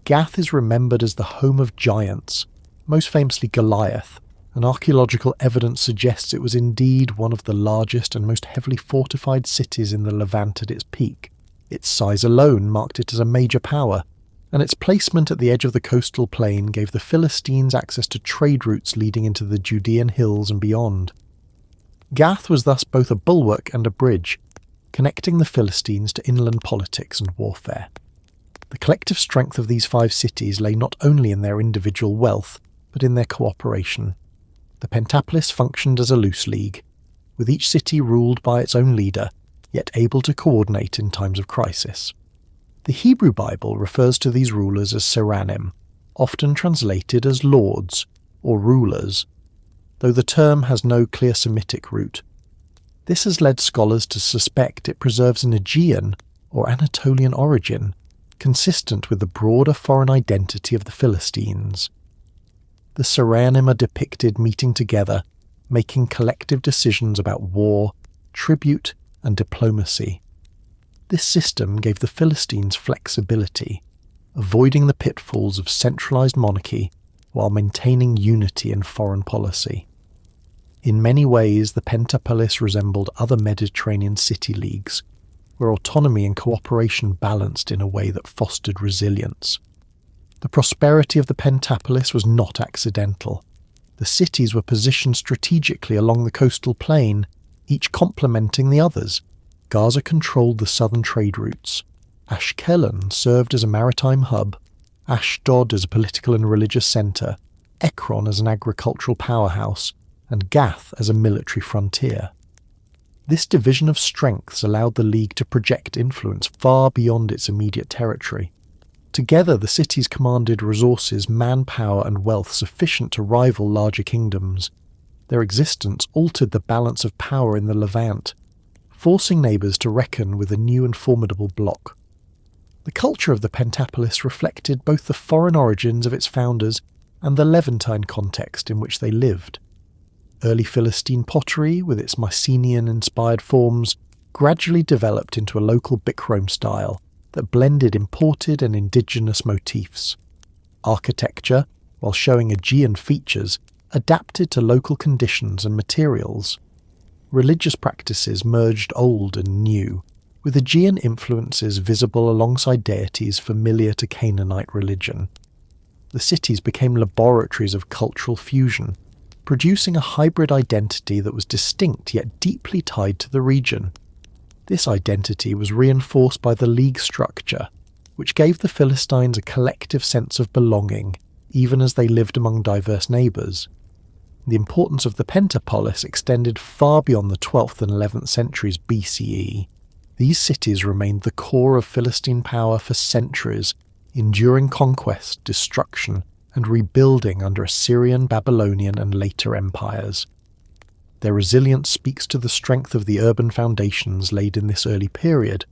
Gath is remembered as the home of giants, most famously Goliath, and archaeological evidence suggests it was indeed one of the largest and most heavily fortified cities in the Levant at its peak. Its size alone marked it as a major power, and its placement at the edge of the coastal plain gave the Philistines access to trade routes leading into the Judean hills and beyond. Gath was thus both a bulwark and a bridge, connecting the Philistines to inland politics and warfare. The collective strength of these five cities lay not only in their individual wealth, but in their cooperation. The Pentapolis functioned as a loose league, with each city ruled by its own leader, yet able to coordinate in times of crisis. The Hebrew Bible refers to these rulers as seranim, often translated as lords or rulers, though the term has no clear Semitic root. This has led scholars to suspect it preserves an Aegean or Anatolian origin, consistent with the broader foreign identity of the Philistines. The seranim are depicted meeting together, making collective decisions about war, tribute, and diplomacy. This system gave the Philistines flexibility, avoiding the pitfalls of centralized monarchy while maintaining unity in foreign policy. In many ways, the Pentapolis resembled other Mediterranean city leagues, where autonomy and cooperation balanced in a way that fostered resilience. The prosperity of the Pentapolis was not accidental. The cities were positioned strategically along the coastal plain, each complementing the others. Gaza controlled the southern trade routes. Ashkelon served as a maritime hub, Ashdod as a political and religious centre, Ekron as an agricultural powerhouse, and Gath as a military frontier. This division of strengths allowed the League to project influence far beyond its immediate territory. Together, the cities commanded resources, manpower, and wealth sufficient to rival larger kingdoms. Their existence altered the balance of power in the Levant, forcing neighbours to reckon with a new and formidable bloc. The culture of the Pentapolis reflected both the foreign origins of its founders and the Levantine context in which they lived. Early Philistine pottery, with its Mycenaean-inspired forms, gradually developed into a local Bichrome style that blended imported and indigenous motifs. Architecture, while showing Aegean features, adapted to local conditions and materials. Religious practices merged old and new, with Aegean influences visible alongside deities familiar to Canaanite religion. The cities became laboratories of cultural fusion, producing a hybrid identity that was distinct yet deeply tied to the region. This identity was reinforced by the League structure, which gave the Philistines a collective sense of belonging, even as they lived among diverse neighbours. The importance of the Pentapolis extended far beyond the 12th and 11th centuries BCE. These cities remained the core of Philistine power for centuries, enduring conquest, destruction, and rebuilding under Assyrian, Babylonian, and later empires. Their resilience speaks to the strength of the urban foundations laid in this early period.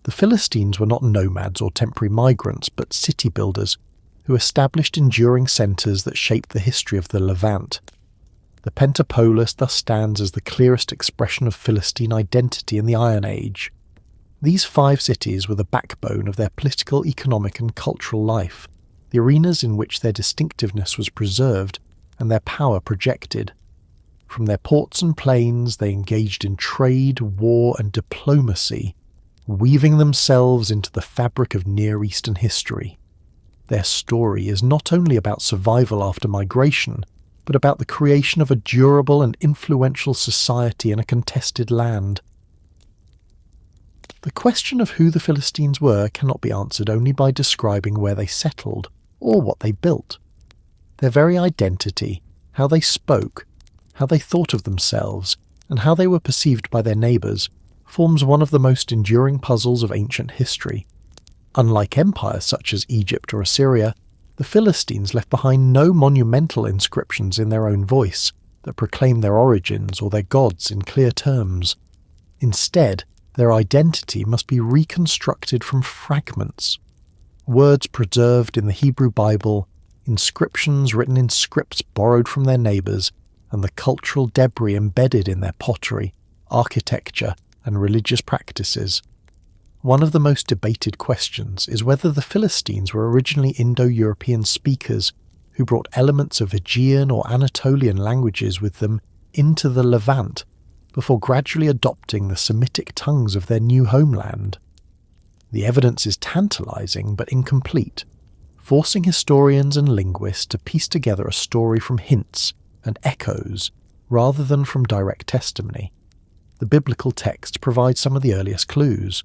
The Philistines were not nomads or temporary migrants, but city builders who established enduring centres that shaped the history of the Levant. The Pentapolis thus stands as the clearest expression of Philistine identity in the Iron Age. These five cities were the backbone of their political, economic, and cultural life, the arenas in which their distinctiveness was preserved and their power projected. From their ports and plains, they engaged in trade, war, and diplomacy, weaving themselves into the fabric of Near Eastern history. Their story is not only about survival after migration, but about the creation of a durable and influential society in a contested land. The question of who the Philistines were cannot be answered only by describing where they settled or what they built. Their very identity, how they spoke, how they thought of themselves, and how they were perceived by their neighbours, forms one of the most enduring puzzles of ancient history. Unlike empires such as Egypt or Assyria, the Philistines left behind no monumental inscriptions in their own voice that proclaim their origins or their gods in clear terms. Instead, their identity must be reconstructed from fragments. Words preserved in the Hebrew Bible, inscriptions written in scripts borrowed from their neighbours, and the cultural debris embedded in their pottery, architecture, and religious practices. One of the most debated questions is whether the Philistines were originally Indo-European speakers who brought elements of Aegean or Anatolian languages with them into the Levant before gradually adopting the Semitic tongues of their new homeland. The evidence is tantalizing but incomplete, forcing historians and linguists to piece together a story from hints and echoes rather than from direct testimony. The biblical text provides some of the earliest clues.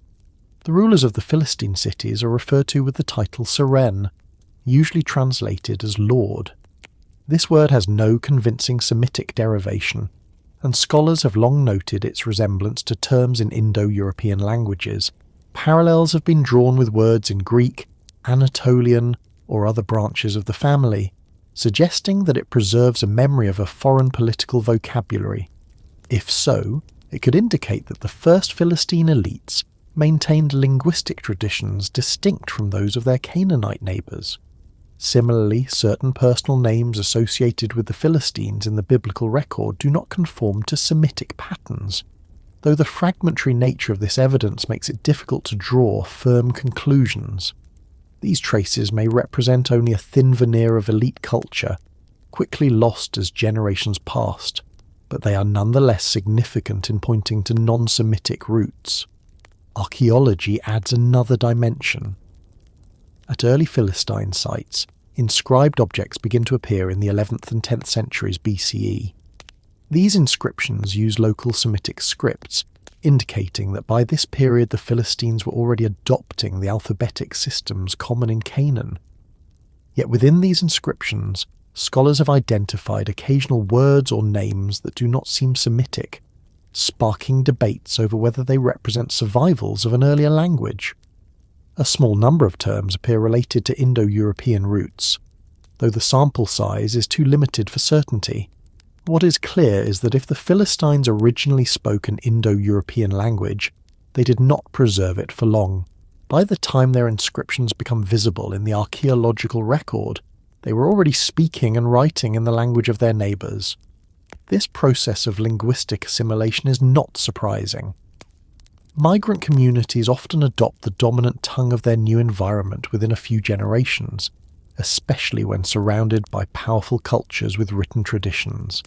The rulers of the Philistine cities are referred to with the title Seren, usually translated as Lord. This word has no convincing Semitic derivation, and scholars have long noted its resemblance to terms in Indo-European languages. Parallels have been drawn with words in Greek, Anatolian, or other branches of the family, suggesting that it preserves a memory of a foreign political vocabulary. If so, it could indicate that the first Philistine elites maintained linguistic traditions distinct from those of their Canaanite neighbours. Similarly, certain personal names associated with the Philistines in the biblical record do not conform to Semitic patterns, though the fragmentary nature of this evidence makes it difficult to draw firm conclusions. These traces may represent only a thin veneer of elite culture, quickly lost as generations passed, but they are nonetheless significant in pointing to non-Semitic roots. Archaeology adds another dimension. At early Philistine sites, inscribed objects begin to appear in the 11th and 10th centuries BCE. These inscriptions use local Semitic scripts, indicating that by this period the Philistines were already adopting the alphabetic systems common in Canaan. Yet within these inscriptions, scholars have identified occasional words or names that do not seem Semitic, sparking debates over whether they represent survivals of an earlier language. A small number of terms appear related to Indo-European roots, though the sample size is too limited for certainty. What is clear is that if the Philistines originally spoke an Indo-European language, they did not preserve it for long. By the time their inscriptions become visible in the archaeological record, they were already speaking and writing in the language of their neighbours. This process of linguistic assimilation is not surprising. Migrant communities often adopt the dominant tongue of their new environment within a few generations, especially when surrounded by powerful cultures with written traditions.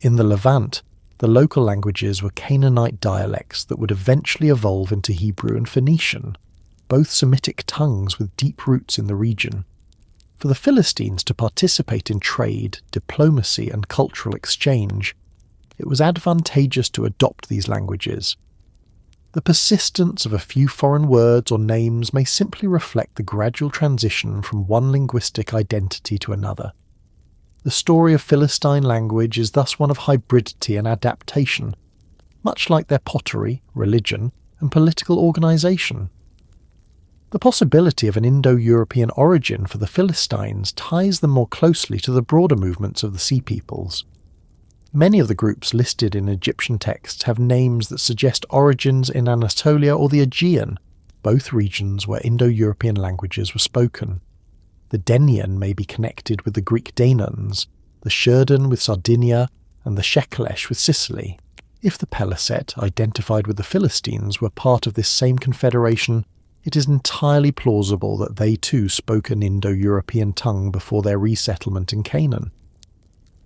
In the Levant, the local languages were Canaanite dialects that would eventually evolve into Hebrew and Phoenician, both Semitic tongues with deep roots in the region. For the Philistines to participate in trade, diplomacy, and cultural exchange, it was advantageous to adopt these languages. The persistence of a few foreign words or names may simply reflect the gradual transition from one linguistic identity to another. The story of Philistine language is thus one of hybridity and adaptation, much like their pottery, religion, and political organisation. The possibility of an Indo-European origin for the Philistines ties them more closely to the broader movements of the Sea Peoples. Many of the groups listed in Egyptian texts have names that suggest origins in Anatolia or the Aegean, both regions where Indo-European languages were spoken. The Denian may be connected with the Greek Danons, the Sherdan with Sardinia, and the Shekelesh with Sicily. If the Peliset, identified with the Philistines, were part of this same confederation, it is entirely plausible that they too spoke an Indo-European tongue before their resettlement in Canaan.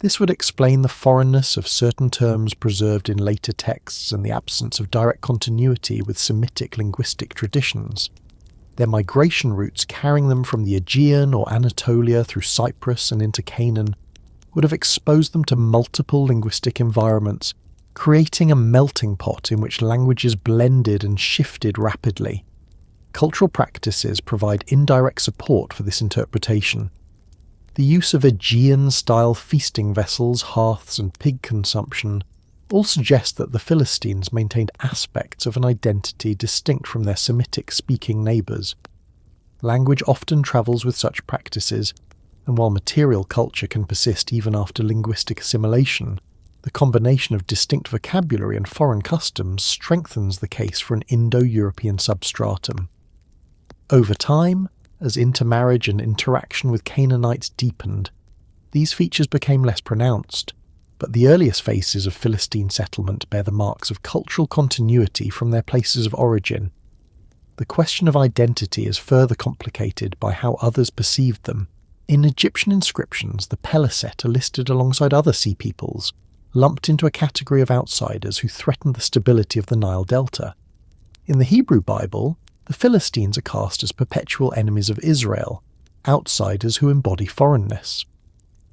This would explain the foreignness of certain terms preserved in later texts and the absence of direct continuity with Semitic linguistic traditions. Their migration routes carrying them from the Aegean or Anatolia through Cyprus and into Canaan would have exposed them to multiple linguistic environments creating a melting pot in which languages blended and shifted rapidly. Cultural practices provide indirect support for this interpretation. The use of Aegean-style feasting vessels, hearths, and pig consumption all suggest that the Philistines maintained aspects of an identity distinct from their Semitic-speaking neighbours. Language often travels with such practices, and while material culture can persist even after linguistic assimilation, the combination of distinct vocabulary and foreign customs strengthens the case for an Indo-European substratum. Over time, as intermarriage and interaction with Canaanites deepened, these features became less pronounced, but the earliest phases of Philistine settlement bear the marks of cultural continuity from their places of origin. The question of identity is further complicated by how others perceived them. In Egyptian inscriptions, the Peliset are listed alongside other sea peoples, lumped into a category of outsiders who threatened the stability of the Nile Delta. In the Hebrew Bible, the Philistines are cast as perpetual enemies of Israel, outsiders who embody foreignness.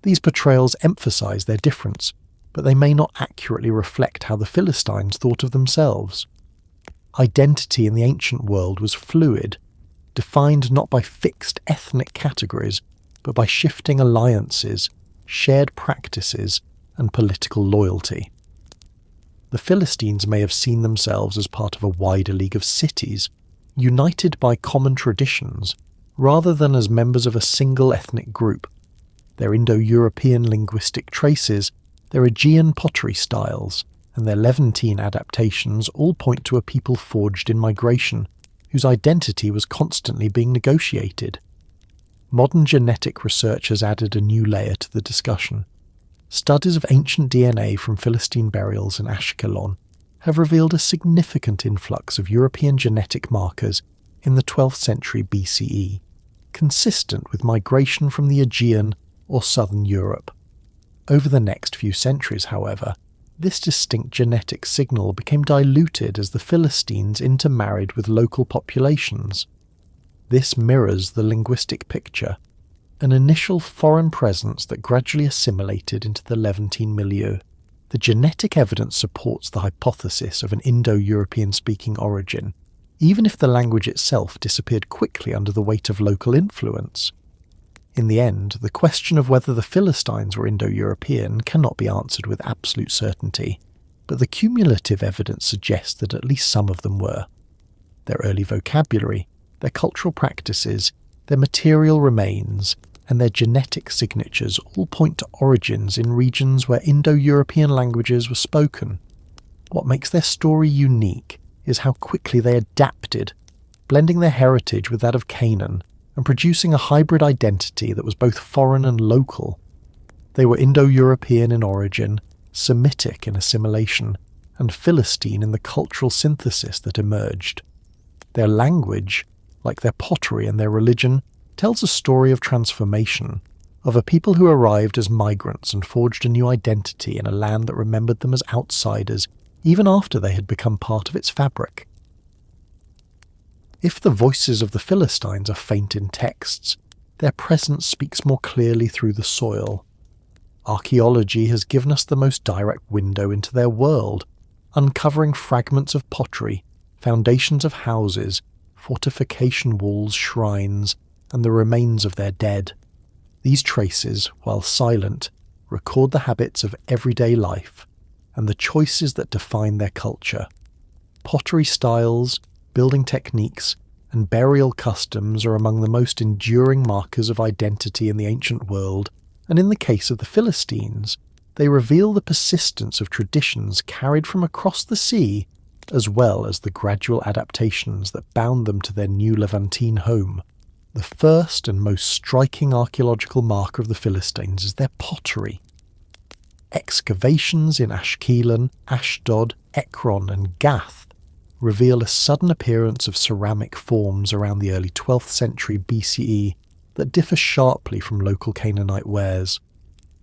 These portrayals emphasize their difference, but they may not accurately reflect how the Philistines thought of themselves. Identity in the ancient world was fluid, defined not by fixed ethnic categories, but by shifting alliances, shared practices, and political loyalty. The Philistines may have seen themselves as part of a wider league of cities, united by common traditions, rather than as members of a single ethnic group. Their Indo-European linguistic traces, their Aegean pottery styles, and their Levantine adaptations all point to a people forged in migration, whose identity was constantly being negotiated. Modern genetic research has added a new layer to the discussion. Studies of ancient DNA from Philistine burials in Ashkelon have revealed a significant influx of European genetic markers in the 12th century BCE, consistent with migration from the Aegean or southern Europe. Over the next few centuries, however, this distinct genetic signal became diluted as the Philistines intermarried with local populations. This mirrors the linguistic picture, an initial foreign presence that gradually assimilated into the Levantine milieu. The genetic evidence supports the hypothesis of an Indo-European speaking origin, even if the language itself disappeared quickly under the weight of local influence. In the end, the question of whether the Philistines were Indo-European cannot be answered with absolute certainty, but the cumulative evidence suggests that at least some of them were. Their early vocabulary, their cultural practices, their material remains, and their genetic signatures all point to origins in regions where Indo-European languages were spoken. What makes their story unique is how quickly they adapted, blending their heritage with that of Canaan and producing a hybrid identity that was both foreign and local. They were Indo-European in origin, Semitic in assimilation, and Philistine in the cultural synthesis that emerged. Their language, like their pottery and their religion, tells a story of transformation, of a people who arrived as migrants and forged a new identity in a land that remembered them as outsiders even after they had become part of its fabric. If the voices of the Philistines are faint in texts, their presence speaks more clearly through the soil. Archaeology has given us the most direct window into their world, uncovering fragments of pottery, foundations of houses, fortification walls, shrines, and the remains of their dead. These traces, while silent, record the habits of everyday life and the choices that define their culture. Pottery styles, building techniques, and burial customs are among the most enduring markers of identity in the ancient world, and in the case of the Philistines, they reveal the persistence of traditions carried from across the sea, as well as the gradual adaptations that bound them to their new Levantine home. The first and most striking archaeological marker of the Philistines is their pottery. Excavations in Ashkelon, Ashdod, Ekron, and Gath reveal a sudden appearance of ceramic forms around the early 12th century BCE that differ sharply from local Canaanite wares.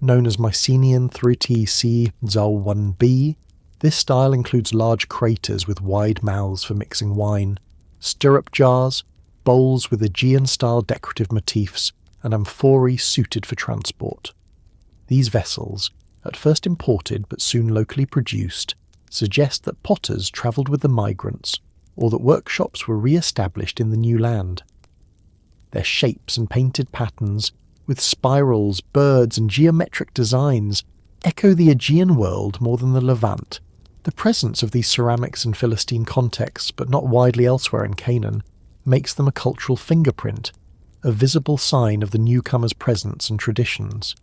Known as Mycenaean 3TC Zal 1B, this style includes large craters with wide mouths for mixing wine, stirrup jars, bowls with Aegean-style decorative motifs, and amphorae suited for transport. These vessels, at first imported but soon locally produced, suggest that potters travelled with the migrants, or that workshops were re-established in the new land. Their shapes and painted patterns, with spirals, birds and geometric designs, echo the Aegean world more than the Levant. The presence of these ceramics in Philistine contexts, but not widely elsewhere in Canaan, makes them a cultural fingerprint, a visible sign of the newcomer's presence and traditions.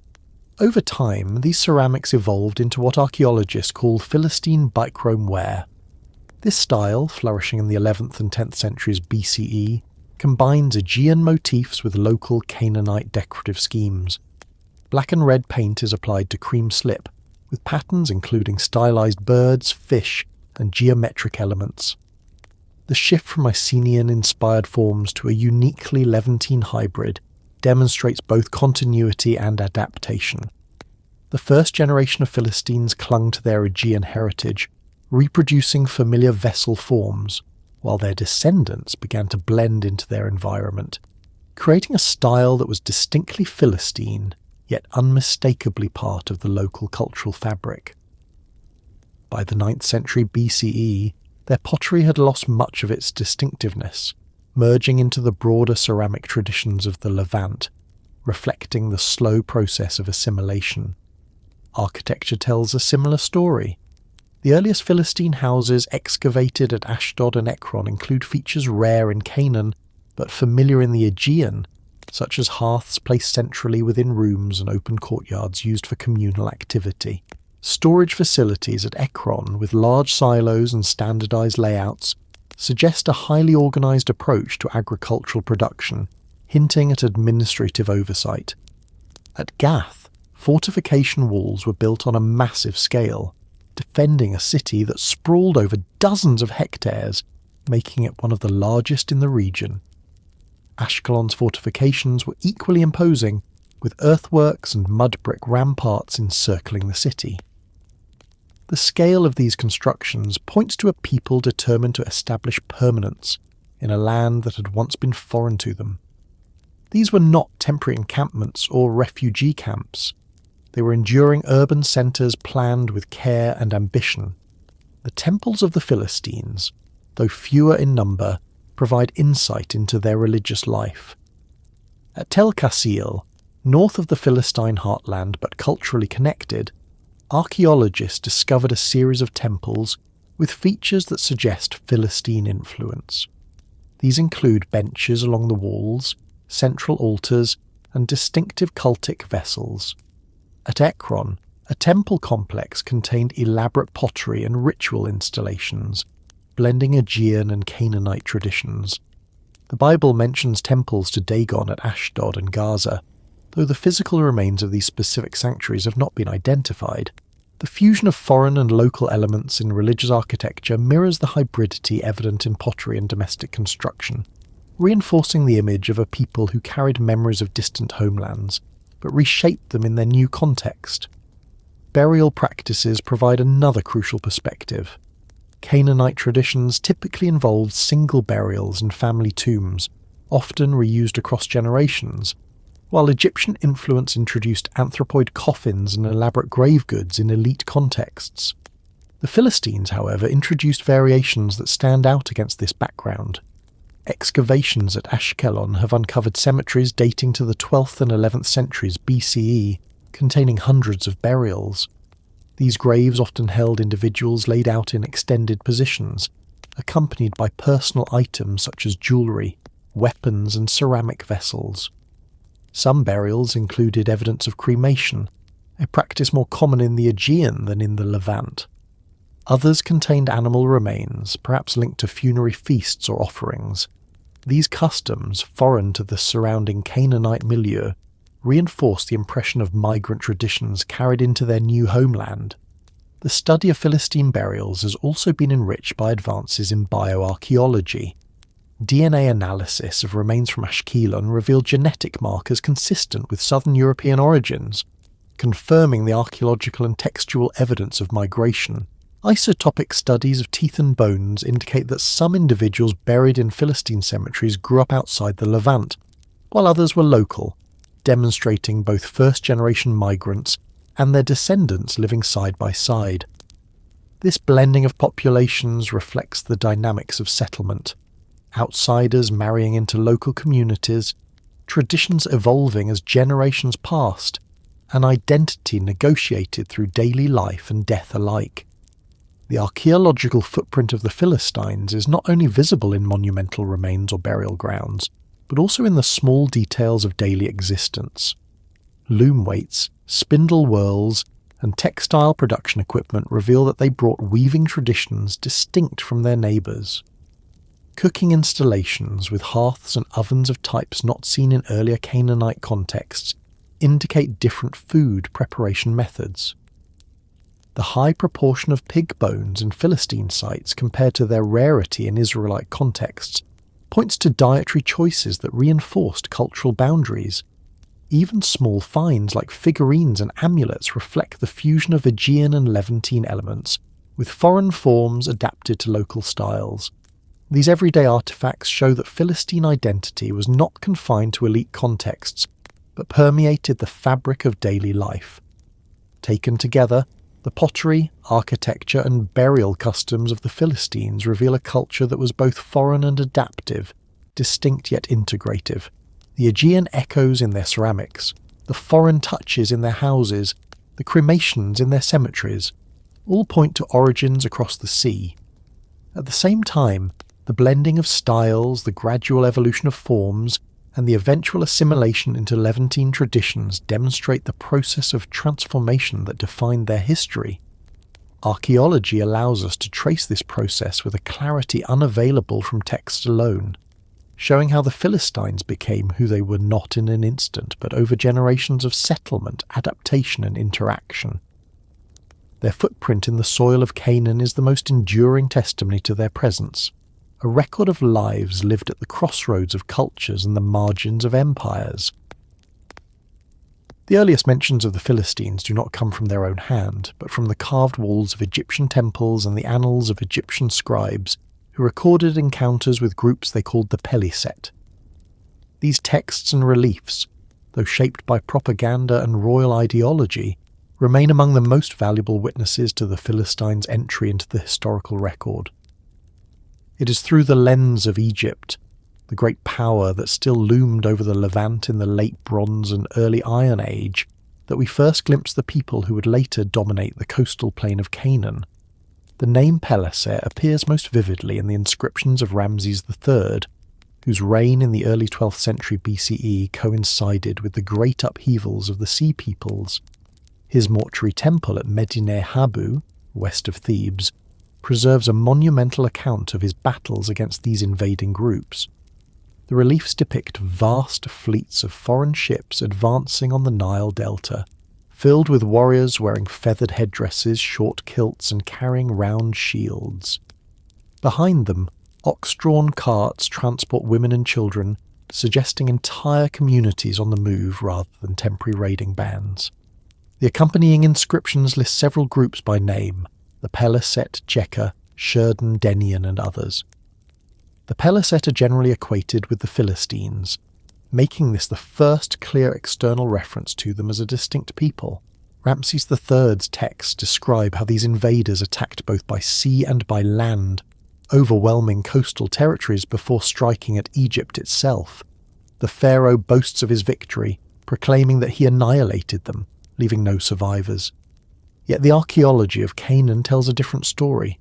Over time, these ceramics evolved into what archaeologists call Philistine bichrome ware. This style, flourishing in the 11th and 10th centuries BCE, combines Aegean motifs with local Canaanite decorative schemes. Black and red paint is applied to cream slip, with patterns including stylized birds, fish, and geometric elements. The shift from Mycenaean-inspired forms to a uniquely Levantine hybrid demonstrates both continuity and adaptation. The first generation of Philistines clung to their Aegean heritage, reproducing familiar vessel forms, while their descendants began to blend into their environment, creating a style that was distinctly Philistine, yet unmistakably part of the local cultural fabric. By the 9th century BCE, their pottery had lost much of its distinctiveness, merging into the broader ceramic traditions of the Levant, reflecting the slow process of assimilation. Architecture tells a similar story. The earliest Philistine houses excavated at Ashdod and Ekron include features rare in Canaan, but familiar in the Aegean, such as hearths placed centrally within rooms and open courtyards used for communal activity. Storage facilities at Ekron, with large silos and standardized layouts, suggest a highly organized approach to agricultural production, hinting at administrative oversight. At Gath, fortification walls were built on a massive scale, defending a city that sprawled over dozens of hectares, making it one of the largest in the region. Ashkelon's fortifications were equally imposing, with earthworks and mud brick ramparts encircling the city. The scale of these constructions points to a people determined to establish permanence in a land that had once been foreign to them. These were not temporary encampments or refugee camps. They were enduring urban centres planned with care and ambition. The temples of the Philistines, though fewer in number, provide insight into their religious life. At Tel Kassil, north of the Philistine heartland but culturally connected, archaeologists discovered a series of temples with features that suggest Philistine influence. These include benches along the walls, central altars, and distinctive cultic vessels. At Ekron, a temple complex contained elaborate pottery and ritual installations, blending Aegean and Canaanite traditions. The Bible mentions temples to Dagon at Ashdod and Gaza, though the physical remains of these specific sanctuaries have not been identified. The fusion of foreign and local elements in religious architecture mirrors the hybridity evident in pottery and domestic construction, reinforcing the image of a people who carried memories of distant homelands, but reshaped them in their new context. Burial practices provide another crucial perspective. Canaanite traditions typically involved single burials and family tombs, often reused across generations, while Egyptian influence introduced anthropoid coffins and elaborate grave goods in elite contexts. The Philistines, however, introduced variations that stand out against this background. Excavations at Ashkelon have uncovered cemeteries dating to the 12th and 11th centuries BCE, containing hundreds of burials. These graves often held individuals laid out in extended positions, accompanied by personal items such as jewellery, weapons and ceramic vessels. Some burials included evidence of cremation, a practice more common in the Aegean than in the Levant. Others contained animal remains, perhaps linked to funerary feasts or offerings. These customs, foreign to the surrounding Canaanite milieu, reinforced the impression of migrant traditions carried into their new homeland. The study of Philistine burials has also been enriched by advances in bioarchaeology. DNA analysis of remains from Ashkelon revealed genetic markers consistent with southern European origins, confirming the archaeological and textual evidence of migration. Isotopic studies of teeth and bones indicate that some individuals buried in Philistine cemeteries grew up outside the Levant, while others were local, demonstrating both first-generation migrants and their descendants living side by side. This blending of populations reflects the dynamics of settlement, outsiders marrying into local communities, traditions evolving as generations passed, an identity negotiated through daily life and death alike. The archaeological footprint of the Philistines is not only visible in monumental remains or burial grounds, but also in the small details of daily existence. Loom weights, spindle whirls, and textile production equipment reveal that they brought weaving traditions distinct from their neighbours. Cooking installations with hearths and ovens of types not seen in earlier Canaanite contexts indicate different food preparation methods. The high proportion of pig bones in Philistine sites compared to their rarity in Israelite contexts points to dietary choices that reinforced cultural boundaries. Even small finds like figurines and amulets reflect the fusion of Aegean and Levantine elements, with foreign forms adapted to local styles. These everyday artifacts show that Philistine identity was not confined to elite contexts, but permeated the fabric of daily life. Taken together, the pottery, architecture, and burial customs of the Philistines reveal a culture that was both foreign and adaptive, distinct yet integrative. The Aegean echoes in their ceramics, the foreign touches in their houses, the cremations in their cemeteries, all point to origins across the sea. At the same time, the blending of styles, the gradual evolution of forms, and the eventual assimilation into Levantine traditions demonstrate the process of transformation that defined their history. Archaeology allows us to trace this process with a clarity unavailable from text alone, showing how the Philistines became who they were not in an instant, but over generations of settlement, adaptation, and interaction. Their footprint in the soil of Canaan is the most enduring testimony to their presence, a record of lives lived at the crossroads of cultures and the margins of empires. The earliest mentions of the Philistines do not come from their own hand, but from the carved walls of Egyptian temples and the annals of Egyptian scribes, who recorded encounters with groups they called the Peliset. These texts and reliefs, though shaped by propaganda and royal ideology, remain among the most valuable witnesses to the Philistines' entry into the historical record. It is through the lens of Egypt, the great power that still loomed over the Levant in the late Bronze and early Iron Age, that we first glimpse the people who would later dominate the coastal plain of Canaan. The name Peliset appears most vividly in the inscriptions of Ramses III, whose reign in the early 12th century BCE coincided with the great upheavals of the Sea Peoples. His mortuary temple at Medinet Habu, west of Thebes, preserves a monumental account of his battles against these invading groups. The reliefs depict vast fleets of foreign ships advancing on the Nile Delta, filled with warriors wearing feathered headdresses, short kilts, and carrying round shields. Behind them, ox-drawn carts transport women and children, suggesting entire communities on the move rather than temporary raiding bands. The accompanying inscriptions list several groups by name: the Peliset, Jekka, Shurden, Denian, and others. The Peliset are generally equated with the Philistines, making this the first clear external reference to them as a distinct people. Ramses III's texts describe how these invaders attacked both by sea and by land, overwhelming coastal territories before striking at Egypt itself. The pharaoh boasts of his victory, proclaiming that he annihilated them, leaving no survivors. Yet the archaeology of Canaan tells a different story.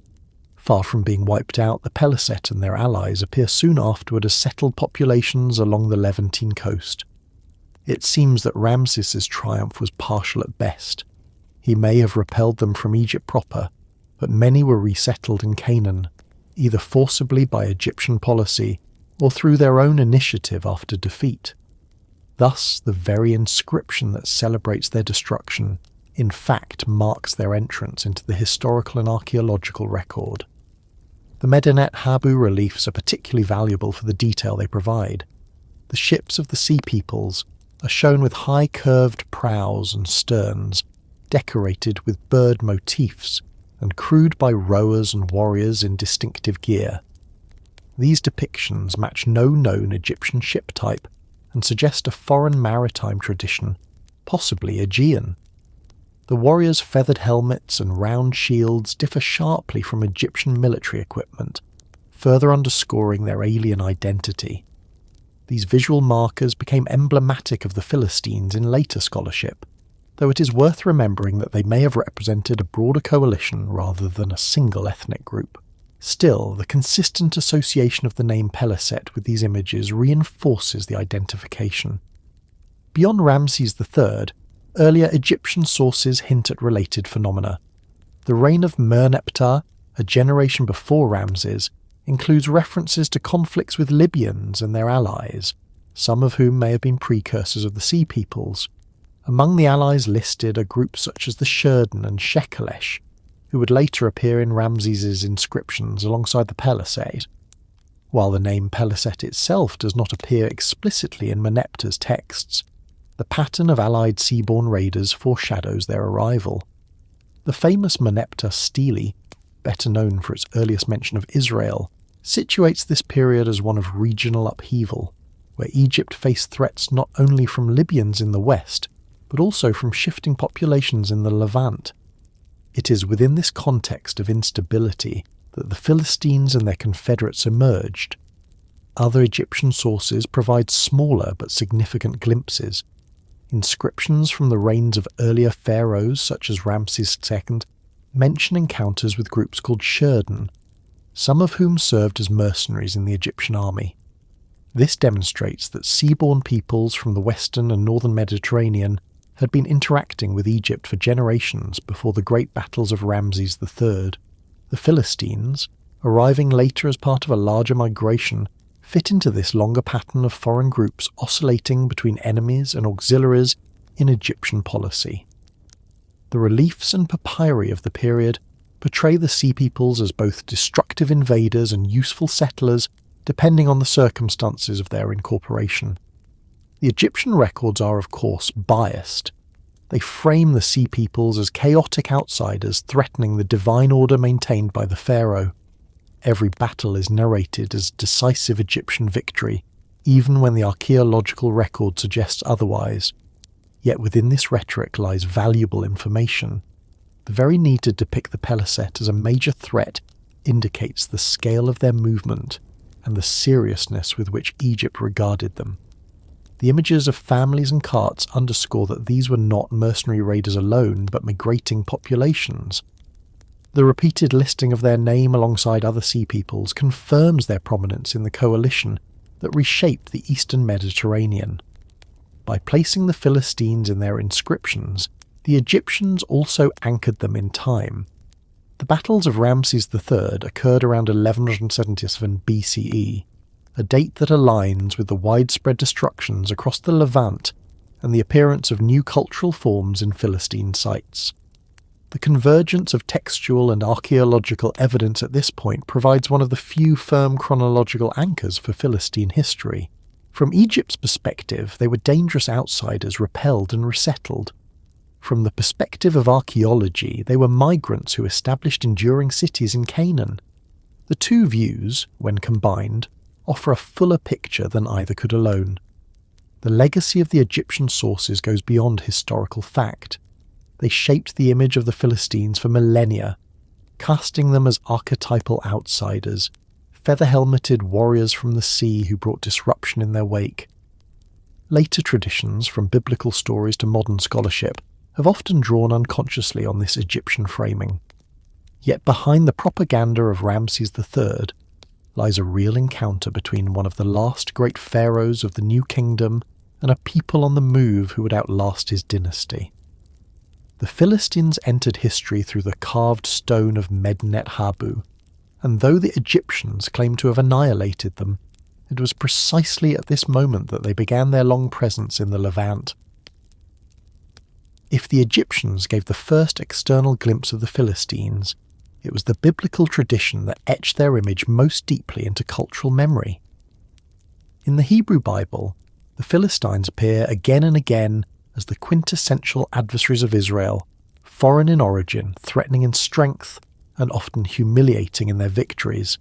Far from being wiped out, the Peliset and their allies appear soon afterward as settled populations along the Levantine coast. It seems that Ramses's triumph was partial at best. He may have repelled them from Egypt proper, but many were resettled in Canaan, either forcibly by Egyptian policy or through their own initiative after defeat. Thus, the very inscription that celebrates their destruction in fact marks their entrance into the historical and archaeological record. The Medinet Habu reliefs are particularly valuable for the detail they provide. The ships of the Sea Peoples are shown with high curved prows and sterns, decorated with bird motifs and crewed by rowers and warriors in distinctive gear. These depictions match no known Egyptian ship type and suggest a foreign maritime tradition, possibly Aegean. The warriors' feathered helmets and round shields differ sharply from Egyptian military equipment, further underscoring their alien identity. These visual markers became emblematic of the Philistines in later scholarship, though it is worth remembering that they may have represented a broader coalition rather than a single ethnic group. Still, the consistent association of the name Peliset with these images reinforces the identification. Beyond Ramses III, earlier Egyptian sources hint at related phenomena. The reign of Merneptah, a generation before Ramses, includes references to conflicts with Libyans and their allies, some of whom may have been precursors of the Sea Peoples. Among the allies listed are groups such as the Shurden and Shekelesh, who would later appear in Ramses's inscriptions alongside the Peliset. While the name Peliset itself does not appear explicitly in Merneptah's texts, the pattern of allied seaborne raiders foreshadows their arrival. The famous Merneptah stele, better known for its earliest mention of Israel, situates this period as one of regional upheaval, where Egypt faced threats not only from Libyans in the west, but also from shifting populations in the Levant. It is within this context of instability that the Philistines and their confederates emerged. Other Egyptian sources provide smaller but significant glimpses. Inscriptions from the reigns of earlier pharaohs such as Ramses II mention encounters with groups called Shurden, some of whom served as mercenaries in the Egyptian army. This demonstrates that seaborne peoples from the western and northern Mediterranean had been interacting with Egypt for generations before the great battles of Ramses III. The Philistines, arriving later as part of a larger migration, fit into this longer pattern of foreign groups oscillating between enemies and auxiliaries in Egyptian policy. The reliefs and papyri of the period portray the Sea Peoples as both destructive invaders and useful settlers, depending on the circumstances of their incorporation. The Egyptian records are, of course, biased. They frame the Sea Peoples as chaotic outsiders threatening the divine order maintained by the pharaoh. Every battle is narrated as decisive Egyptian victory, even when the archaeological record suggests otherwise. Yet within this rhetoric lies valuable information. The very need to depict the Peliset as a major threat indicates the scale of their movement and the seriousness with which Egypt regarded them. The images of families and carts underscore that these were not mercenary raiders alone, but migrating populations. The repeated listing of their name alongside other sea peoples confirms their prominence in the coalition that reshaped the eastern Mediterranean. By placing the Philistines in their inscriptions, the Egyptians also anchored them in time. The battles of Ramses III occurred around 1177 BCE, a date that aligns with the widespread destructions across the Levant and the appearance of new cultural forms in Philistine sites. The convergence of textual and archaeological evidence at this point provides one of the few firm chronological anchors for Philistine history. From Egypt's perspective, they were dangerous outsiders repelled and resettled. From the perspective of archaeology, they were migrants who established enduring cities in Canaan. The two views, when combined, offer a fuller picture than either could alone. The legacy of the Egyptian sources goes beyond historical fact. They shaped the image of the Philistines for millennia, casting them as archetypal outsiders, feather-helmeted warriors from the sea who brought disruption in their wake. Later traditions, from biblical stories to modern scholarship, have often drawn unconsciously on this Egyptian framing. Yet behind the propaganda of Ramses III lies a real encounter between one of the last great pharaohs of the New Kingdom and a people on the move who would outlast his dynasty. The Philistines entered history through the carved stone of Medinet Habu, and though the Egyptians claim to have annihilated them, it was precisely at this moment that they began their long presence in the Levant. If the Egyptians gave the first external glimpse of the Philistines, it was the biblical tradition that etched their image most deeply into cultural memory. In the Hebrew Bible, the Philistines appear again and again as the quintessential adversaries of Israel, foreign in origin, threatening in strength, and often humiliating in their victories.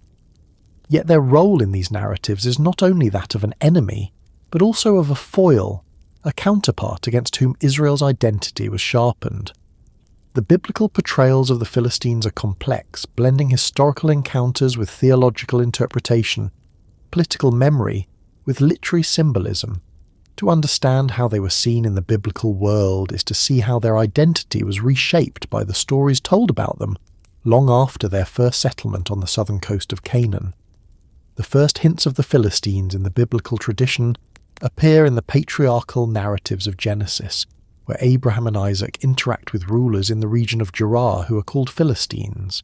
Yet their role in these narratives is not only that of an enemy, but also of a foil, a counterpart against whom Israel's identity was sharpened. The biblical portrayals of the Philistines are complex, blending historical encounters with theological interpretation, political memory with literary symbolism. To understand how they were seen in the biblical world is to see how their identity was reshaped by the stories told about them long after their first settlement on the southern coast of Canaan. The first hints of the Philistines in the biblical tradition appear in the patriarchal narratives of Genesis, where Abraham and Isaac interact with rulers in the region of Gerar who are called Philistines.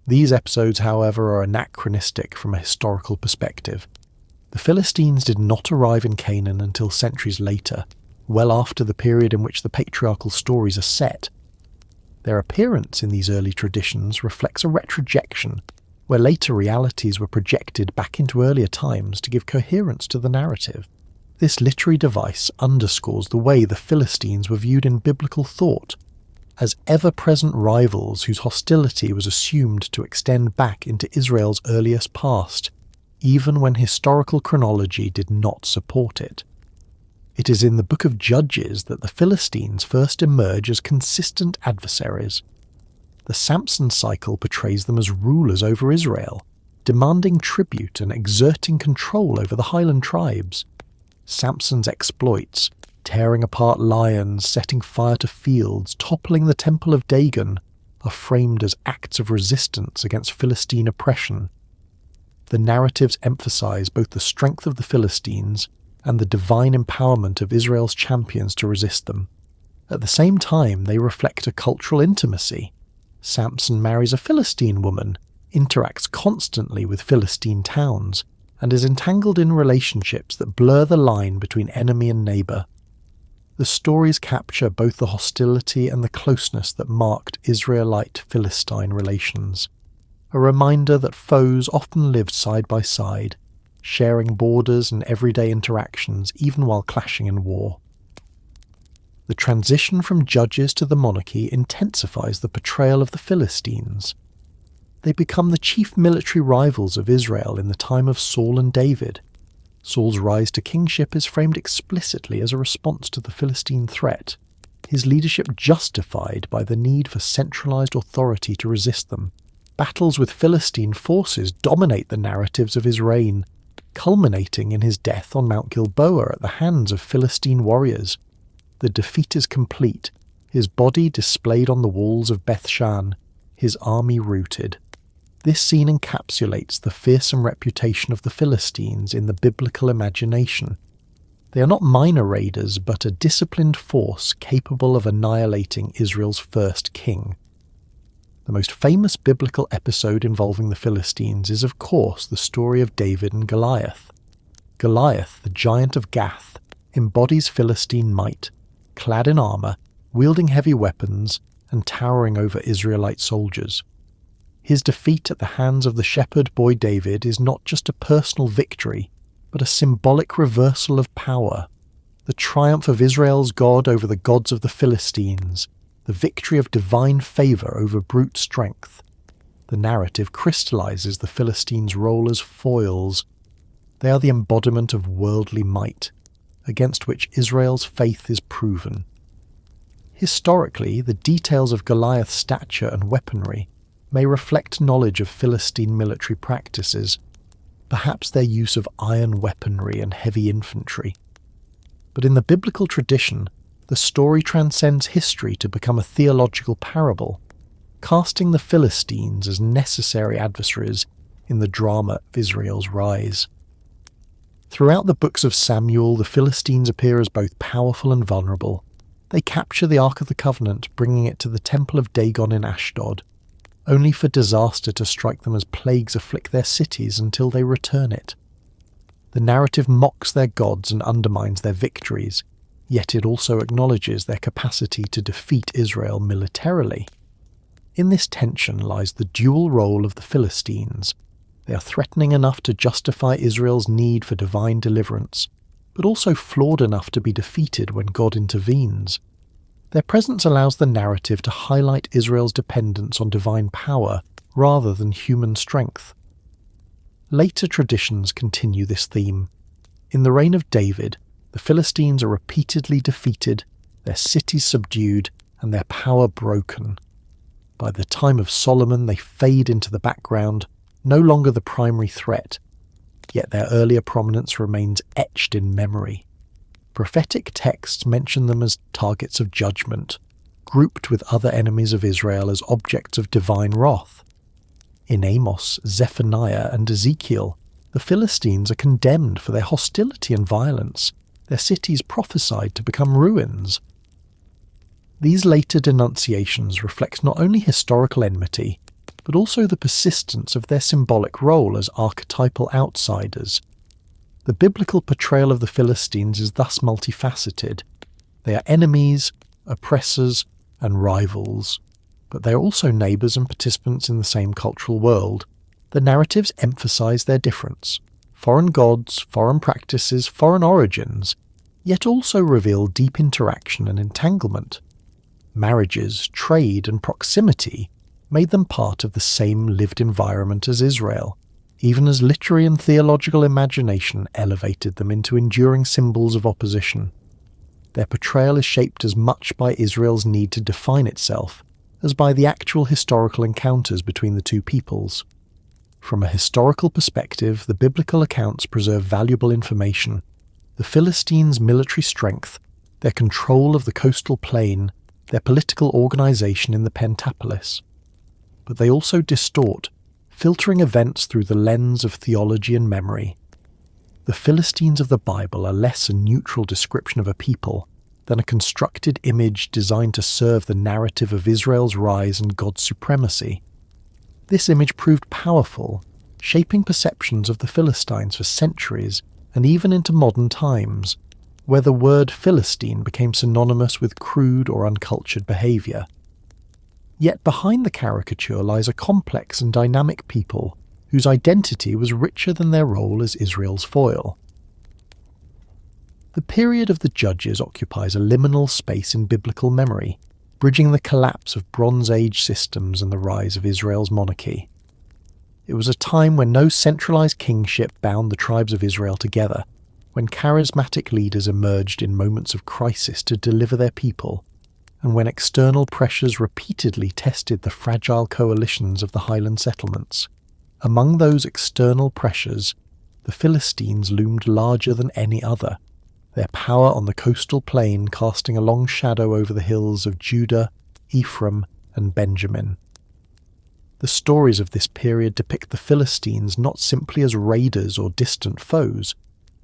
These episodes, however, are anachronistic from a historical perspective. The Philistines did not arrive in Canaan until centuries later, well after the period in which the patriarchal stories are set. Their appearance in these early traditions reflects a retrojection, where later realities were projected back into earlier times to give coherence to the narrative. This literary device underscores the way the Philistines were viewed in biblical thought, as ever-present rivals whose hostility was assumed to extend back into Israel's earliest past, even when historical chronology did not support it. It is in the book of Judges that the Philistines first emerge as consistent adversaries. The Samson cycle portrays them as rulers over Israel, demanding tribute and exerting control over the highland tribes. Samson's exploits, tearing apart lions, setting fire to fields, toppling the temple of Dagon, are framed as acts of resistance against Philistine oppression. The narratives emphasize both the strength of the Philistines and the divine empowerment of Israel's champions to resist them. At the same time, they reflect a cultural intimacy. Samson marries a Philistine woman, interacts constantly with Philistine towns, and is entangled in relationships that blur the line between enemy and neighbour. The stories capture both the hostility and the closeness that marked Israelite-Philistine relations, a reminder that foes often lived side by side, sharing borders and everyday interactions even while clashing in war. The transition from judges to the monarchy intensifies the portrayal of the Philistines. They become the chief military rivals of Israel in the time of Saul and David. Saul's rise to kingship is framed explicitly as a response to the Philistine threat, his leadership justified by the need for centralized authority to resist them. Battles with Philistine forces dominate the narratives of his reign, culminating in his death on Mount Gilboa at the hands of Philistine warriors. The defeat is complete, his body displayed on the walls of Beth-shan, his army routed. This scene encapsulates the fearsome reputation of the Philistines in the biblical imagination. They are not minor raiders, but a disciplined force capable of annihilating Israel's first king. The most famous biblical episode involving the Philistines is, of course, the story of David and Goliath. Goliath, the giant of Gath, embodies Philistine might, clad in armour, wielding heavy weapons, and towering over Israelite soldiers. His defeat at the hands of the shepherd boy David is not just a personal victory, but a symbolic reversal of power, the triumph of Israel's God over the gods of the Philistines, the victory of divine favour over brute strength. The narrative crystallizes the Philistines' role as foils. They are the embodiment of worldly might, against which Israel's faith is proven. Historically, the details of Goliath's stature and weaponry may reflect knowledge of Philistine military practices, perhaps their use of iron weaponry and heavy infantry. But in the biblical tradition, the story transcends history to become a theological parable, casting the Philistines as necessary adversaries in the drama of Israel's rise. Throughout the books of Samuel, the Philistines appear as both powerful and vulnerable. They capture the Ark of the Covenant, bringing it to the Temple of Dagon in Ashdod, only for disaster to strike them as plagues afflict their cities until they return it. The narrative mocks their gods and undermines their victories, yet it also acknowledges their capacity to defeat Israel militarily. In this tension lies the dual role of the Philistines. They are threatening enough to justify Israel's need for divine deliverance, but also flawed enough to be defeated when God intervenes. Their presence allows the narrative to highlight Israel's dependence on divine power rather than human strength. Later traditions continue this theme. In the reign of David, the Philistines are repeatedly defeated, their cities subdued, and their power broken. By the time of Solomon, they fade into the background, no longer the primary threat, yet their earlier prominence remains etched in memory. Prophetic texts mention them as targets of judgment, grouped with other enemies of Israel as objects of divine wrath. In Amos, Zephaniah, and Ezekiel, the Philistines are condemned for their hostility and violence, their cities prophesied to become ruins. These later denunciations reflect not only historical enmity, but also the persistence of their symbolic role as archetypal outsiders. The biblical portrayal of the Philistines is thus multifaceted. They are enemies, oppressors, and rivals, but they are also neighbours and participants in the same cultural world. The narratives emphasise their difference: foreign gods, foreign practices, foreign origins, yet also reveal deep interaction and entanglement. Marriages, trade, and proximity made them part of the same lived environment as Israel, even as literary and theological imagination elevated them into enduring symbols of opposition. Their portrayal is shaped as much by Israel's need to define itself as by the actual historical encounters between the two peoples. From a historical perspective, the biblical accounts preserve valuable information: the Philistines' military strength, their control of the coastal plain, their political organisation in the Pentapolis. But they also distort, filtering events through the lens of theology and memory. The Philistines of the Bible are less a neutral description of a people than a constructed image designed to serve the narrative of Israel's rise and God's supremacy. This image proved powerful, shaping perceptions of the Philistines for centuries and even into modern times, where the word Philistine became synonymous with crude or uncultured behaviour. Yet behind the caricature lies a complex and dynamic people whose identity was richer than their role as Israel's foil. The period of the Judges occupies a liminal space in biblical memory, bridging the collapse of Bronze Age systems and the rise of Israel's monarchy. It was a time when no centralized kingship bound the tribes of Israel together, when charismatic leaders emerged in moments of crisis to deliver their people, and when external pressures repeatedly tested the fragile coalitions of the highland settlements. Among those external pressures, the Philistines loomed larger than any other, their power on the coastal plain casting a long shadow over the hills of Judah, Ephraim, and Benjamin. The stories of this period depict the Philistines not simply as raiders or distant foes,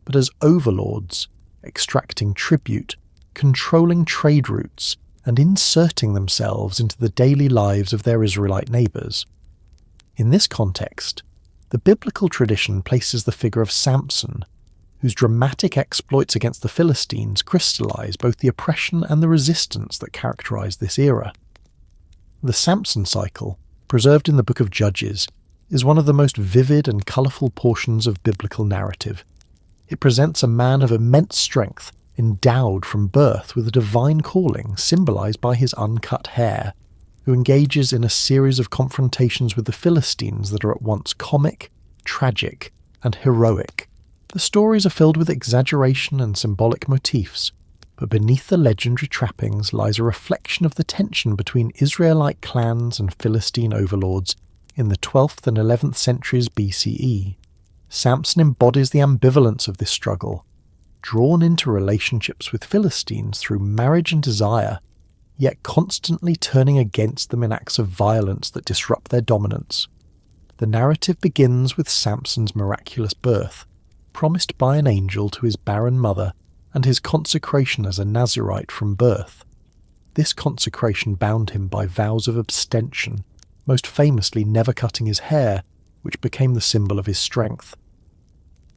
but as overlords, extracting tribute, controlling trade routes, and inserting themselves into the daily lives of their Israelite neighbours. In this context, the biblical tradition places the figure of Samson, whose dramatic exploits against the Philistines crystallise both the oppression and the resistance that characterised this era. The Samson cycle, preserved in the Book of Judges, is one of the most vivid and colourful portions of biblical narrative. It presents a man of immense strength, endowed from birth with a divine calling symbolised by his uncut hair, who engages in a series of confrontations with the Philistines that are at once comic, tragic, and heroic. The stories are filled with exaggeration and symbolic motifs, but beneath the legendary trappings lies a reflection of the tension between Israelite clans and Philistine overlords in the 12th and 11th centuries BCE. Samson embodies the ambivalence of this struggle, drawn into relationships with Philistines through marriage and desire, yet constantly turning against them in acts of violence that disrupt their dominance. The narrative begins with Samson's miraculous birth, promised by an angel to his barren mother, and his consecration as a Nazirite from birth. This consecration bound him by vows of abstention, most famously never cutting his hair, which became the symbol of his strength.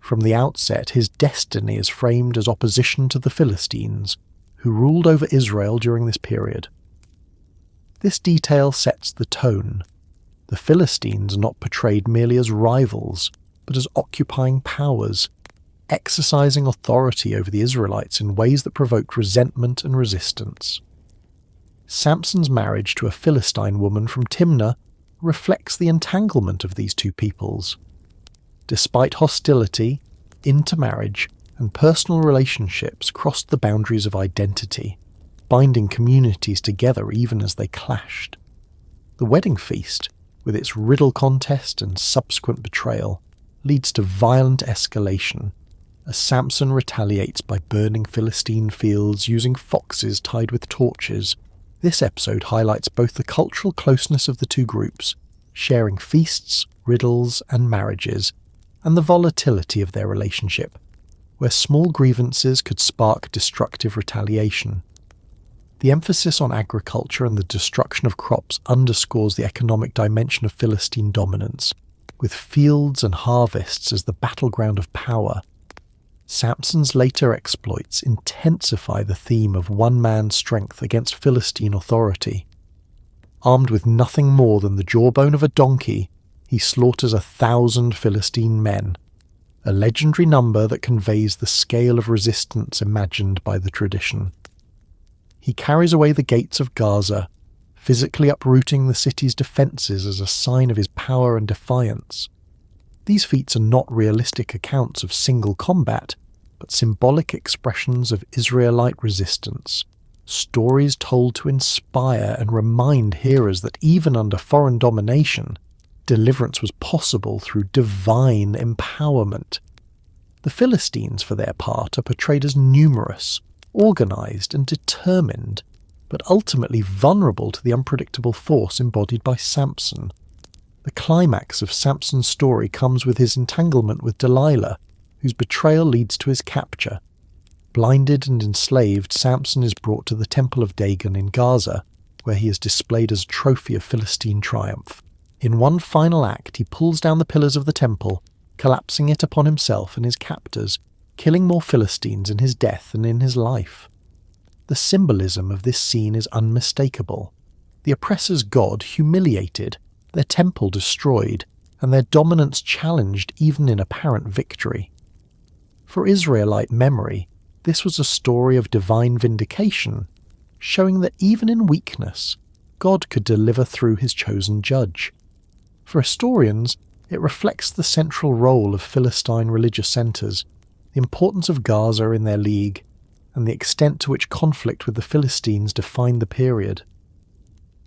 From the outset, his destiny is framed as opposition to the Philistines, who ruled over Israel during this period. This detail sets the tone. The Philistines are not portrayed merely as rivals, but as occupying powers, exercising authority over the Israelites in ways that provoked resentment and resistance. Samson's marriage to a Philistine woman from Timnah reflects the entanglement of these two peoples. Despite hostility, intermarriage, and personal relationships crossed the boundaries of identity. binding communities together even as they clashed. The wedding feast, with its riddle contest and subsequent betrayal, leads to violent escalation, as Samson retaliates by burning Philistine fields using foxes tied with torches. This episode highlights both the cultural closeness of the two groups, sharing feasts, riddles, and marriages, and the volatility of their relationship, where small grievances could spark destructive retaliation. The emphasis on agriculture and the destruction of crops underscores the economic dimension of Philistine dominance, with fields and harvests as the battleground of power. Samson's later exploits intensify the theme of one man's strength against Philistine authority. Armed with nothing more than the jawbone of a donkey, he slaughters 1,000 Philistine men, a legendary number that conveys the scale of resistance imagined by the tradition. He carries away the gates of Gaza, physically uprooting the city's defences as a sign of his power and defiance. These feats are not realistic accounts of single combat, but symbolic expressions of Israelite resistance, stories told to inspire and remind hearers that even under foreign domination, deliverance was possible through divine empowerment. The Philistines, for their part, are portrayed as numerous, organised and determined, but ultimately vulnerable to the unpredictable force embodied by Samson. The climax of Samson's story comes with his entanglement with Delilah, whose betrayal leads to his capture. Blinded and enslaved, Samson is brought to the Temple of Dagon in Gaza, where he is displayed as a trophy of Philistine triumph. In one final act, he pulls down the pillars of the temple, collapsing it upon himself and his captors, killing more Philistines in his death than in his life. The symbolism of this scene is unmistakable. The oppressor's god humiliated, their temple destroyed, and their dominance challenged even in apparent victory. For Israelite memory, this was a story of divine vindication, showing that even in weakness, God could deliver through his chosen judge. For historians, it reflects the central role of Philistine religious centres, the importance of Gaza in their league, and the extent to which conflict with the Philistines defined the period.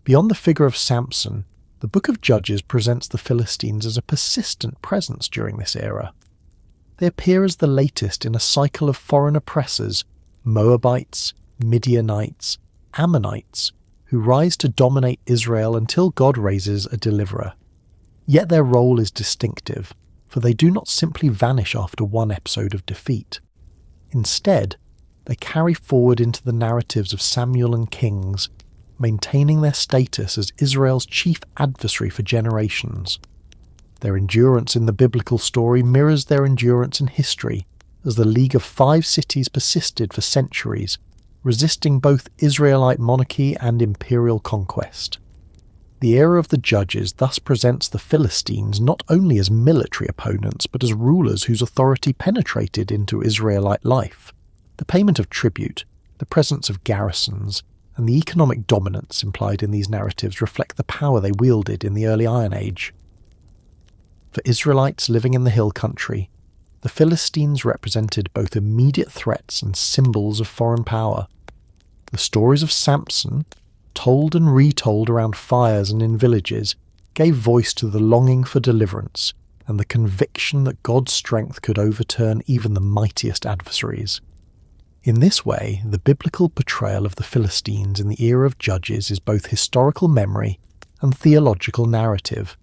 Beyond the figure of Samson, the Book of Judges presents the Philistines as a persistent presence during this era. They appear as the latest in a cycle of foreign oppressors, Moabites, Midianites, Ammonites, who rise to dominate Israel until God raises a deliverer. Yet their role is distinctive, for they do not simply vanish after one episode of defeat. Instead, they carry forward into the narratives of Samuel and Kings, maintaining their status as Israel's chief adversary for generations. Their endurance in the biblical story mirrors their endurance in history, as the League of 5 cities persisted for centuries, resisting both Israelite monarchy and imperial conquest. The era of the Judges thus presents the Philistines not only as military opponents but as rulers whose authority penetrated into Israelite life. The payment of tribute, the presence of garrisons, and the economic dominance implied in these narratives reflect the power they wielded in the early Iron Age. For Israelites living in the hill country, the Philistines represented both immediate threats and symbols of foreign power. The stories of Samson, told and retold around fires and in villages, gave voice to the longing for deliverance and the conviction that God's strength could overturn even the mightiest adversaries. In this way, the biblical portrayal of the Philistines in the era of Judges is both historical memory and theological narrative,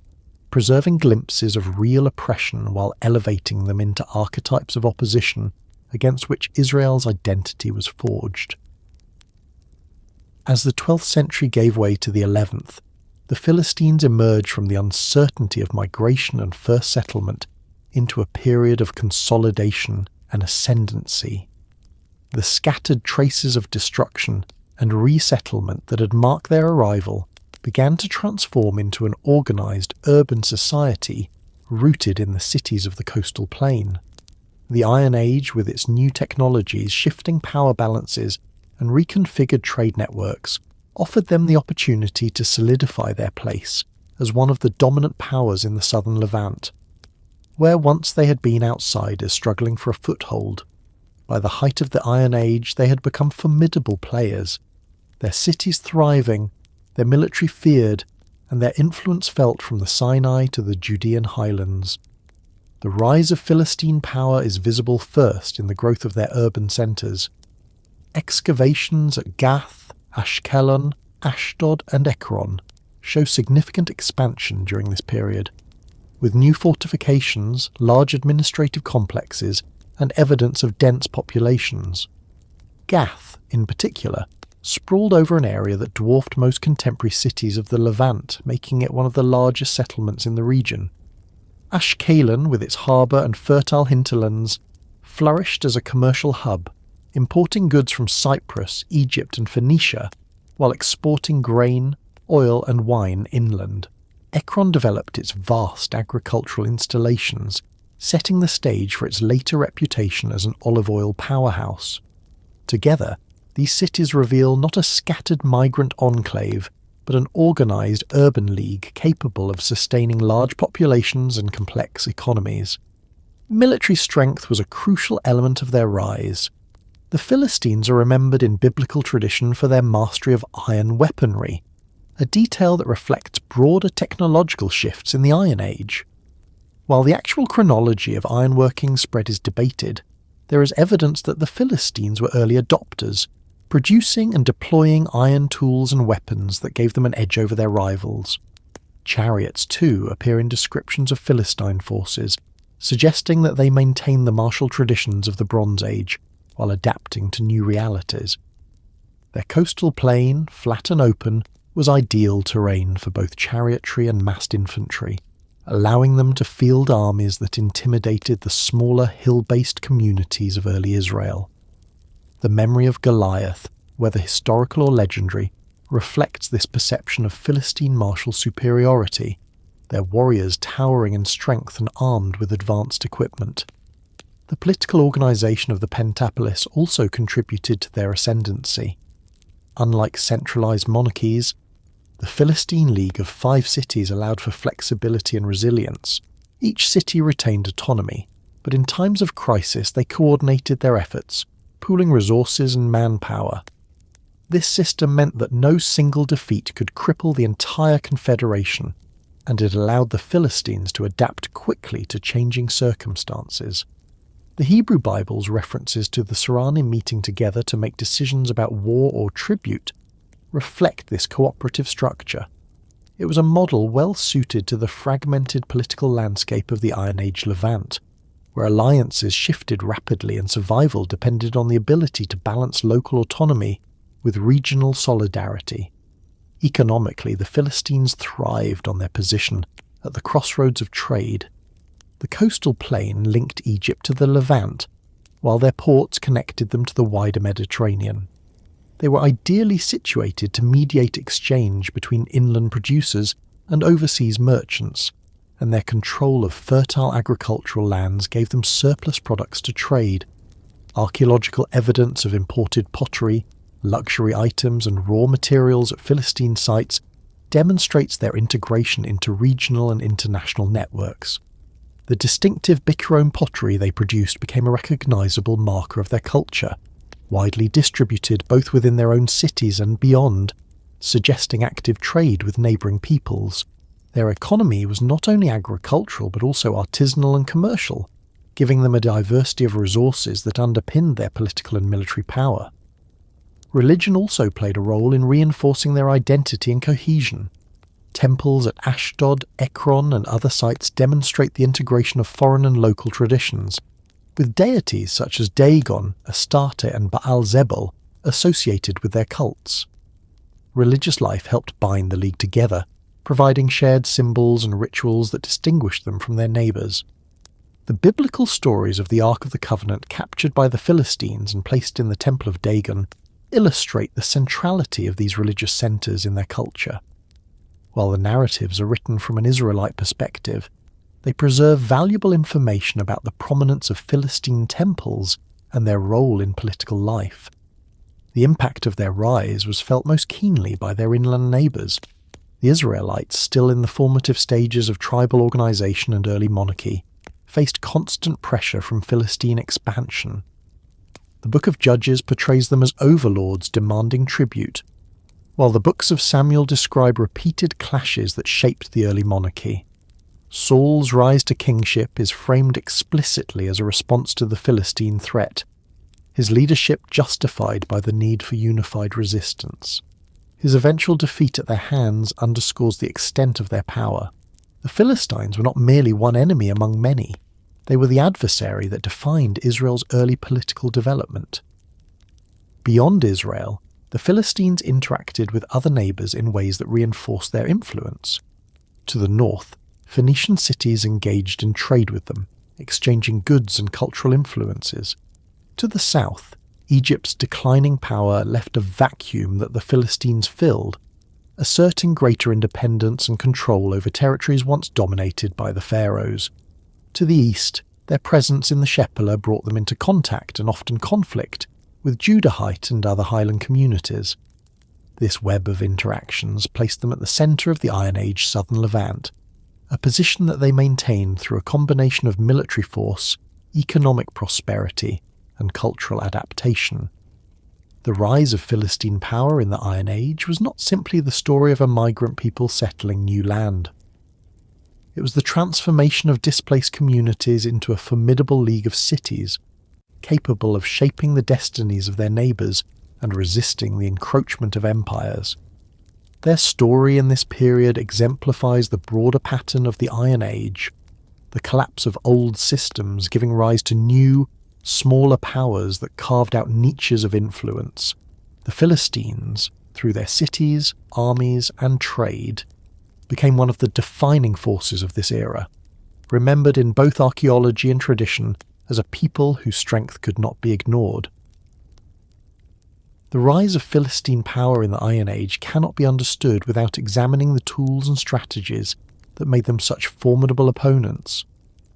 preserving glimpses of real oppression while elevating them into archetypes of opposition against which Israel's identity was forged. As the 12th century gave way to the 11th, the Philistines emerged from the uncertainty of migration and first settlement into a period of consolidation and ascendancy. The scattered traces of destruction and resettlement that had marked their arrival began to transform into an organised urban society rooted in the cities of the coastal plain. The Iron Age, with its new technologies, shifting power balances, and reconfigured trade networks, offered them the opportunity to solidify their place as one of the dominant powers in the southern Levant, where once they had been outsiders struggling for a foothold. By the height of the Iron Age, they had become formidable players, their cities thriving, their military feared, and their influence felt from the Sinai to the Judean highlands. The rise of Philistine power is visible first in the growth of their urban centres. Excavations at Gath, Ashkelon, Ashdod and Ekron show significant expansion during this period, with new fortifications, large administrative complexes, and evidence of dense populations. Gath, in particular, sprawled over an area that dwarfed most contemporary cities of the Levant, making it one of the largest settlements in the region. Ashkelon, with its harbour and fertile hinterlands, flourished as a commercial hub, importing goods from Cyprus, Egypt and Phoenicia, while exporting grain, oil and wine inland. Ekron developed its vast agricultural installations, setting the stage for its later reputation as an olive oil powerhouse. Together, these cities reveal not a scattered migrant enclave, but an organised urban league capable of sustaining large populations and complex economies. Military strength was a crucial element of their rise. The Philistines are remembered in biblical tradition for their mastery of iron weaponry, a detail that reflects broader technological shifts in the Iron Age. While the actual chronology of ironworking spread is debated, there is evidence that the Philistines were early adopters, producing and deploying iron tools and weapons that gave them an edge over their rivals. Chariots, too, appear in descriptions of Philistine forces, suggesting that they maintained the martial traditions of the Bronze Age while adapting to new realities. Their coastal plain, flat and open, was ideal terrain for both chariotry and massed infantry, allowing them to field armies that intimidated the smaller hill-based communities of early Israel. The memory of Goliath, whether historical or legendary, reflects this perception of Philistine martial superiority, their warriors towering in strength and armed with advanced equipment. The political organisation of the Pentapolis also contributed to their ascendancy. Unlike centralised monarchies, the Philistine League of 5 cities allowed for flexibility and resilience. Each city retained autonomy, but in times of crisis they coordinated their efforts, pooling resources and manpower. This system meant that no single defeat could cripple the entire confederation, and it allowed the Philistines to adapt quickly to changing circumstances. The Hebrew Bible's references to the Seranim meeting together to make decisions about war or tribute reflect this cooperative structure. It was a model well suited to the fragmented political landscape of the Iron Age Levant, where alliances shifted rapidly and survival depended on the ability to balance local autonomy with regional solidarity. Economically, the Philistines thrived on their position at the crossroads of trade. The coastal plain linked Egypt to the Levant, while their ports connected them to the wider Mediterranean. They were ideally situated to mediate exchange between inland producers and overseas merchants, and their control of fertile agricultural lands gave them surplus products to trade. Archaeological evidence of imported pottery, luxury items and raw materials at Philistine sites demonstrates their integration into regional and international networks. The distinctive Bickerome pottery they produced became a recognisable marker of their culture, widely distributed both within their own cities and beyond, suggesting active trade with neighbouring peoples. Their economy was not only agricultural but also artisanal and commercial, giving them a diversity of resources that underpinned their political and military power. Religion also played a role in reinforcing their identity and cohesion. Temples at Ashdod, Ekron and other sites demonstrate the integration of foreign and local traditions, with deities such as Dagon, Astarte and Baal-Zebul associated with their cults. Religious life helped bind the league together, providing shared symbols and rituals that distinguished them from their neighbours. The biblical stories of the Ark of the Covenant captured by the Philistines and placed in the Temple of Dagon illustrate the centrality of these religious centres in their culture. While the narratives are written from an Israelite perspective, they preserve valuable information about the prominence of Philistine temples and their role in political life. The impact of their rise was felt most keenly by their inland neighbours, the Israelites, still in the formative stages of tribal organisation and early monarchy, faced constant pressure from Philistine expansion. The Book of Judges portrays them as overlords demanding tribute, while the books of Samuel describe repeated clashes that shaped the early monarchy. Saul's rise to kingship is framed explicitly as a response to the Philistine threat, his leadership justified by the need for unified resistance. His eventual defeat at their hands underscores the extent of their power. The Philistines were not merely one enemy among many. They were the adversary that defined Israel's early political development. Beyond Israel, the Philistines interacted with other neighbours in ways that reinforced their influence. To the north, Phoenician cities engaged in trade with them, exchanging goods and cultural influences. To the south, Egypt's declining power left a vacuum that the Philistines filled, asserting greater independence and control over territories once dominated by the pharaohs. To the east, their presence in the Shephelah brought them into contact and often conflict with Judahite and other highland communities. This web of interactions placed them at the centre of the Iron Age southern Levant, a position that they maintained through a combination of military force, economic prosperity, and cultural adaptation. The rise of Philistine power in the Iron Age was not simply the story of a migrant people settling new land. It was the transformation of displaced communities into a formidable league of cities, capable of shaping the destinies of their neighbours and resisting the encroachment of empires. Their story in this period exemplifies the broader pattern of the Iron Age, the collapse of old systems giving rise to new, smaller powers that carved out niches of influence. The Philistines, through their cities, armies, and trade, became one of the defining forces of this era, remembered in both archaeology and tradition as a people whose strength could not be ignored. The rise of Philistine power in the Iron Age cannot be understood without examining the tools and strategies that made them such formidable opponents.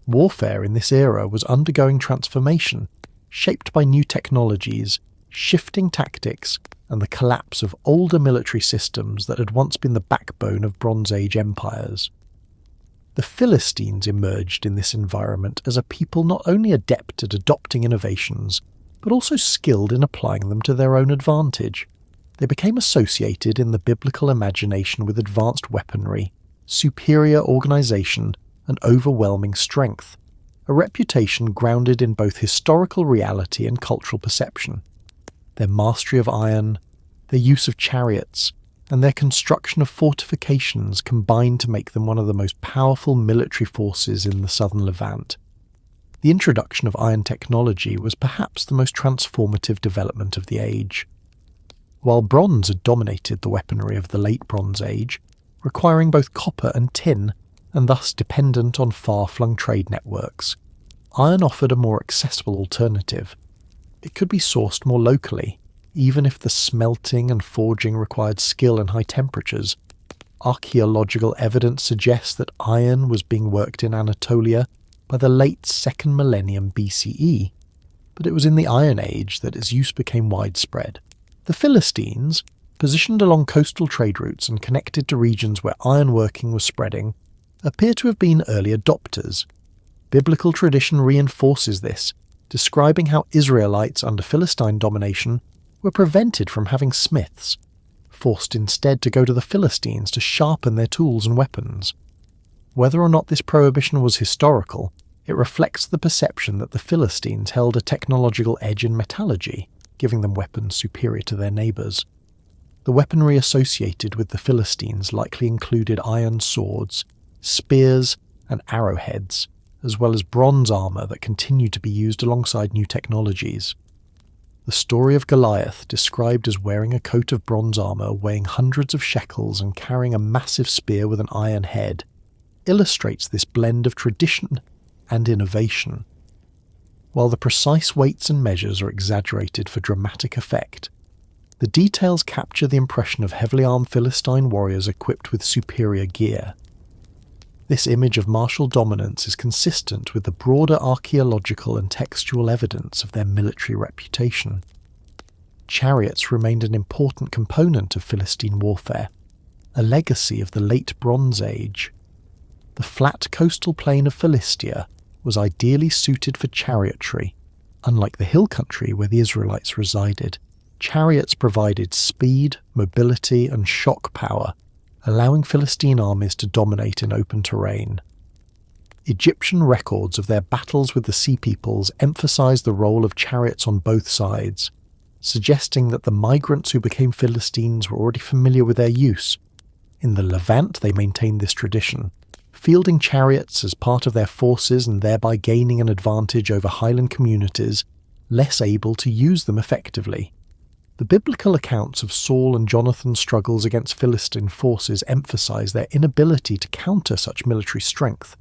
Warfare in this era was undergoing transformation, shaped by new technologies, shifting tactics, and the collapse of older military systems that had once been the backbone of Bronze Age empires. The Philistines emerged in this environment as a people not only adept at adopting innovations, but also skilled in applying them to their own advantage. They became associated in the biblical imagination with advanced weaponry, superior organisation, and overwhelming strength, a reputation grounded in both historical reality and cultural perception. Their mastery of iron, their use of chariots, and their construction of fortifications combined to make them one of the most powerful military forces in the southern Levant. The introduction of iron technology was perhaps the most transformative development of the age. While bronze had dominated the weaponry of the late Bronze Age, requiring both copper and tin, and thus dependent on far-flung trade networks, iron offered a more accessible alternative. It could be sourced more locally, even if the smelting and forging required skill and high temperatures. Archaeological evidence suggests that iron was being worked in Anatolia by the late 2nd millennium BCE, but it was in the Iron Age that its use became widespread. The Philistines, positioned along coastal trade routes and connected to regions where ironworking was spreading, appear to have been early adopters. Biblical tradition reinforces this, describing how Israelites under Philistine domination were prevented from having smiths, forced instead to go to the Philistines to sharpen their tools and weapons. Whether or not this prohibition was historical, it reflects the perception that the Philistines held a technological edge in metallurgy, giving them weapons superior to their neighbours. The weaponry associated with the Philistines likely included iron swords, spears, and arrowheads, as well as bronze armour that continued to be used alongside new technologies. The story of Goliath, described as wearing a coat of bronze armour weighing hundreds of shekels and carrying a massive spear with an iron head, illustrates this blend of tradition and innovation. While the precise weights and measures are exaggerated for dramatic effect, the details capture the impression of heavily armed Philistine warriors equipped with superior gear. This image of martial dominance is consistent with the broader archaeological and textual evidence of their military reputation. Chariots remained an important component of Philistine warfare, a legacy of the late Bronze Age. The flat coastal plain of Philistia was ideally suited for chariotry, unlike the hill country where the Israelites resided. Chariots provided speed, mobility, and shock power, allowing Philistine armies to dominate in open terrain. Egyptian records of their battles with the Sea Peoples emphasize the role of chariots on both sides, suggesting that the migrants who became Philistines were already familiar with their use. In the Levant, they maintained this tradition, fielding chariots as part of their forces and thereby gaining an advantage over highland communities less able to use them effectively. The biblical accounts of Saul and Jonathan's struggles against Philistine forces emphasize their inability to counter such military strength,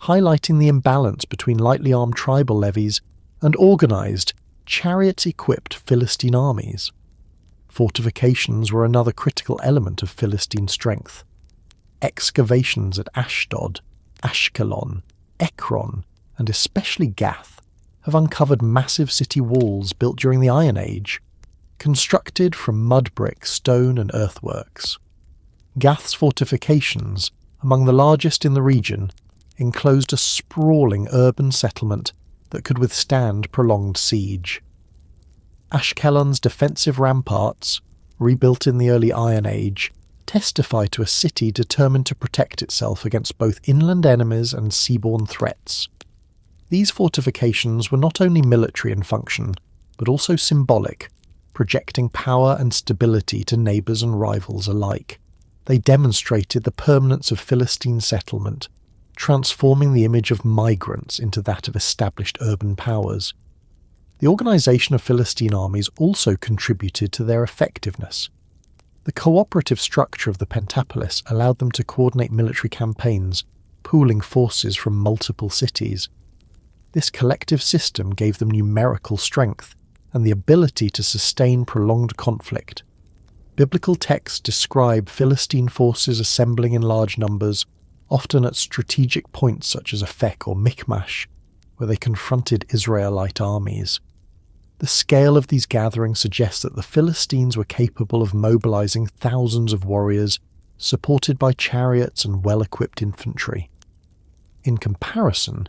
highlighting the imbalance between lightly armed tribal levies and organized, chariot-equipped Philistine armies. Fortifications were another critical element of Philistine strength. Excavations at Ashdod, Ashkelon, Ekron, and especially Gath have uncovered massive city walls built during the Iron Age, constructed from mud brick, stone and earthworks. Gath's fortifications, among the largest in the region, enclosed a sprawling urban settlement that could withstand prolonged siege. Ashkelon's defensive ramparts, rebuilt in the early Iron Age, testify to a city determined to protect itself against both inland enemies and seaborne threats. These fortifications were not only military in function, but also symbolic, projecting power and stability to neighbours and rivals alike. They demonstrated the permanence of Philistine settlement, transforming the image of migrants into that of established urban powers. The organisation of Philistine armies also contributed to their effectiveness. The cooperative structure of the Pentapolis allowed them to coordinate military campaigns, pooling forces from multiple cities. This collective system gave them numerical strength and the ability to sustain prolonged conflict. Biblical texts describe Philistine forces assembling in large numbers, often at strategic points such as Aphek or Michmash, where they confronted Israelite armies. The scale of these gatherings suggests that the Philistines were capable of mobilizing thousands of warriors, supported by chariots and well-equipped infantry. In comparison,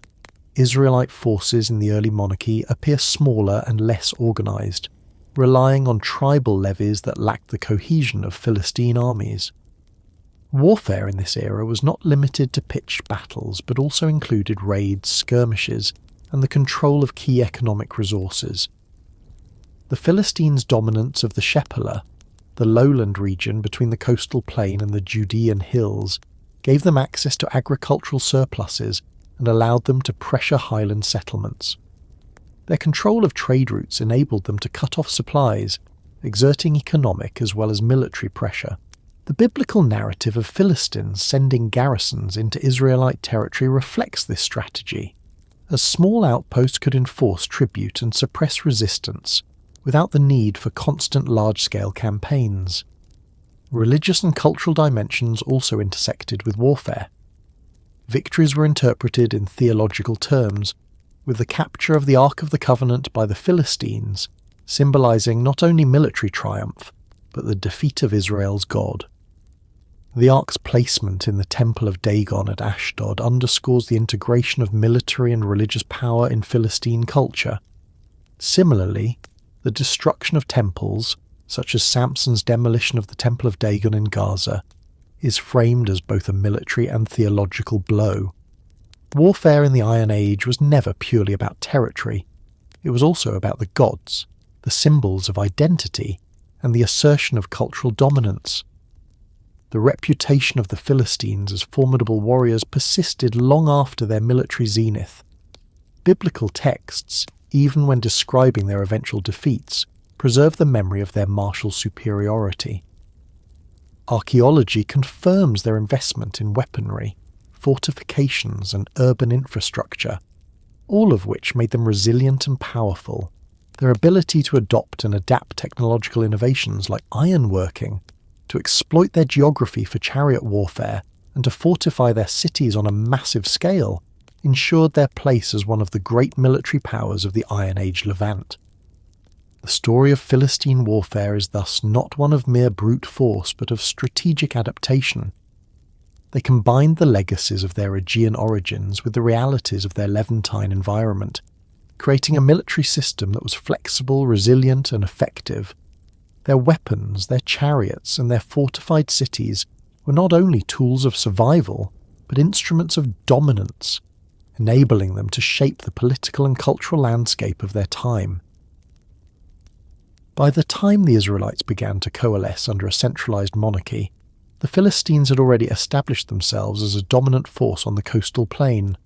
Israelite forces in the early monarchy appear smaller and less organized, relying on tribal levies that lacked the cohesion of Philistine armies. Warfare in this era was not limited to pitched battles, but also included raids, skirmishes, and the control of key economic resources. The Philistines' dominance of the Shephelah, the lowland region between the coastal plain and the Judean hills, gave them access to agricultural surpluses and allowed them to pressure highland settlements. Their control of trade routes enabled them to cut off supplies, exerting economic as well as military pressure. The biblical narrative of Philistines sending garrisons into Israelite territory reflects this strategy. A small outpost could enforce tribute and suppress resistance, without the need for constant large-scale campaigns. Religious and cultural dimensions also intersected with warfare. Victories were interpreted in theological terms, with the capture of the Ark of the Covenant by the Philistines symbolizing not only military triumph, but the defeat of Israel's God. The Ark's placement in the Temple of Dagon at Ashdod underscores the integration of military and religious power in Philistine culture. Similarly, the destruction of temples, such as Samson's demolition of the Temple of Dagon in Gaza, is framed as both a military and theological blow. Warfare in the Iron Age was never purely about territory. It was also about the gods, the symbols of identity, and the assertion of cultural dominance. The reputation of the Philistines as formidable warriors persisted long after their military zenith. Biblical texts, even when describing their eventual defeats, preserve the memory of their martial superiority. Archaeology confirms their investment in weaponry, fortifications and urban infrastructure, all of which made them resilient and powerful. Their ability to adopt and adapt technological innovations like ironworking, to exploit their geography for chariot warfare, and to fortify their cities on a massive scale, ensured their place as one of the great military powers of the Iron Age Levant. The story of Philistine warfare is thus not one of mere brute force, but of strategic adaptation. They combined the legacies of their Aegean origins with the realities of their Levantine environment, creating a military system that was flexible, resilient, and effective, Their weapons, their chariots, and their fortified cities were not only tools of survival, but instruments of dominance, enabling them to shape the political and cultural landscape of their time. By the time the Israelites began to coalesce under a centralized monarchy, the Philistines had already established themselves as a dominant force on the coastal plain.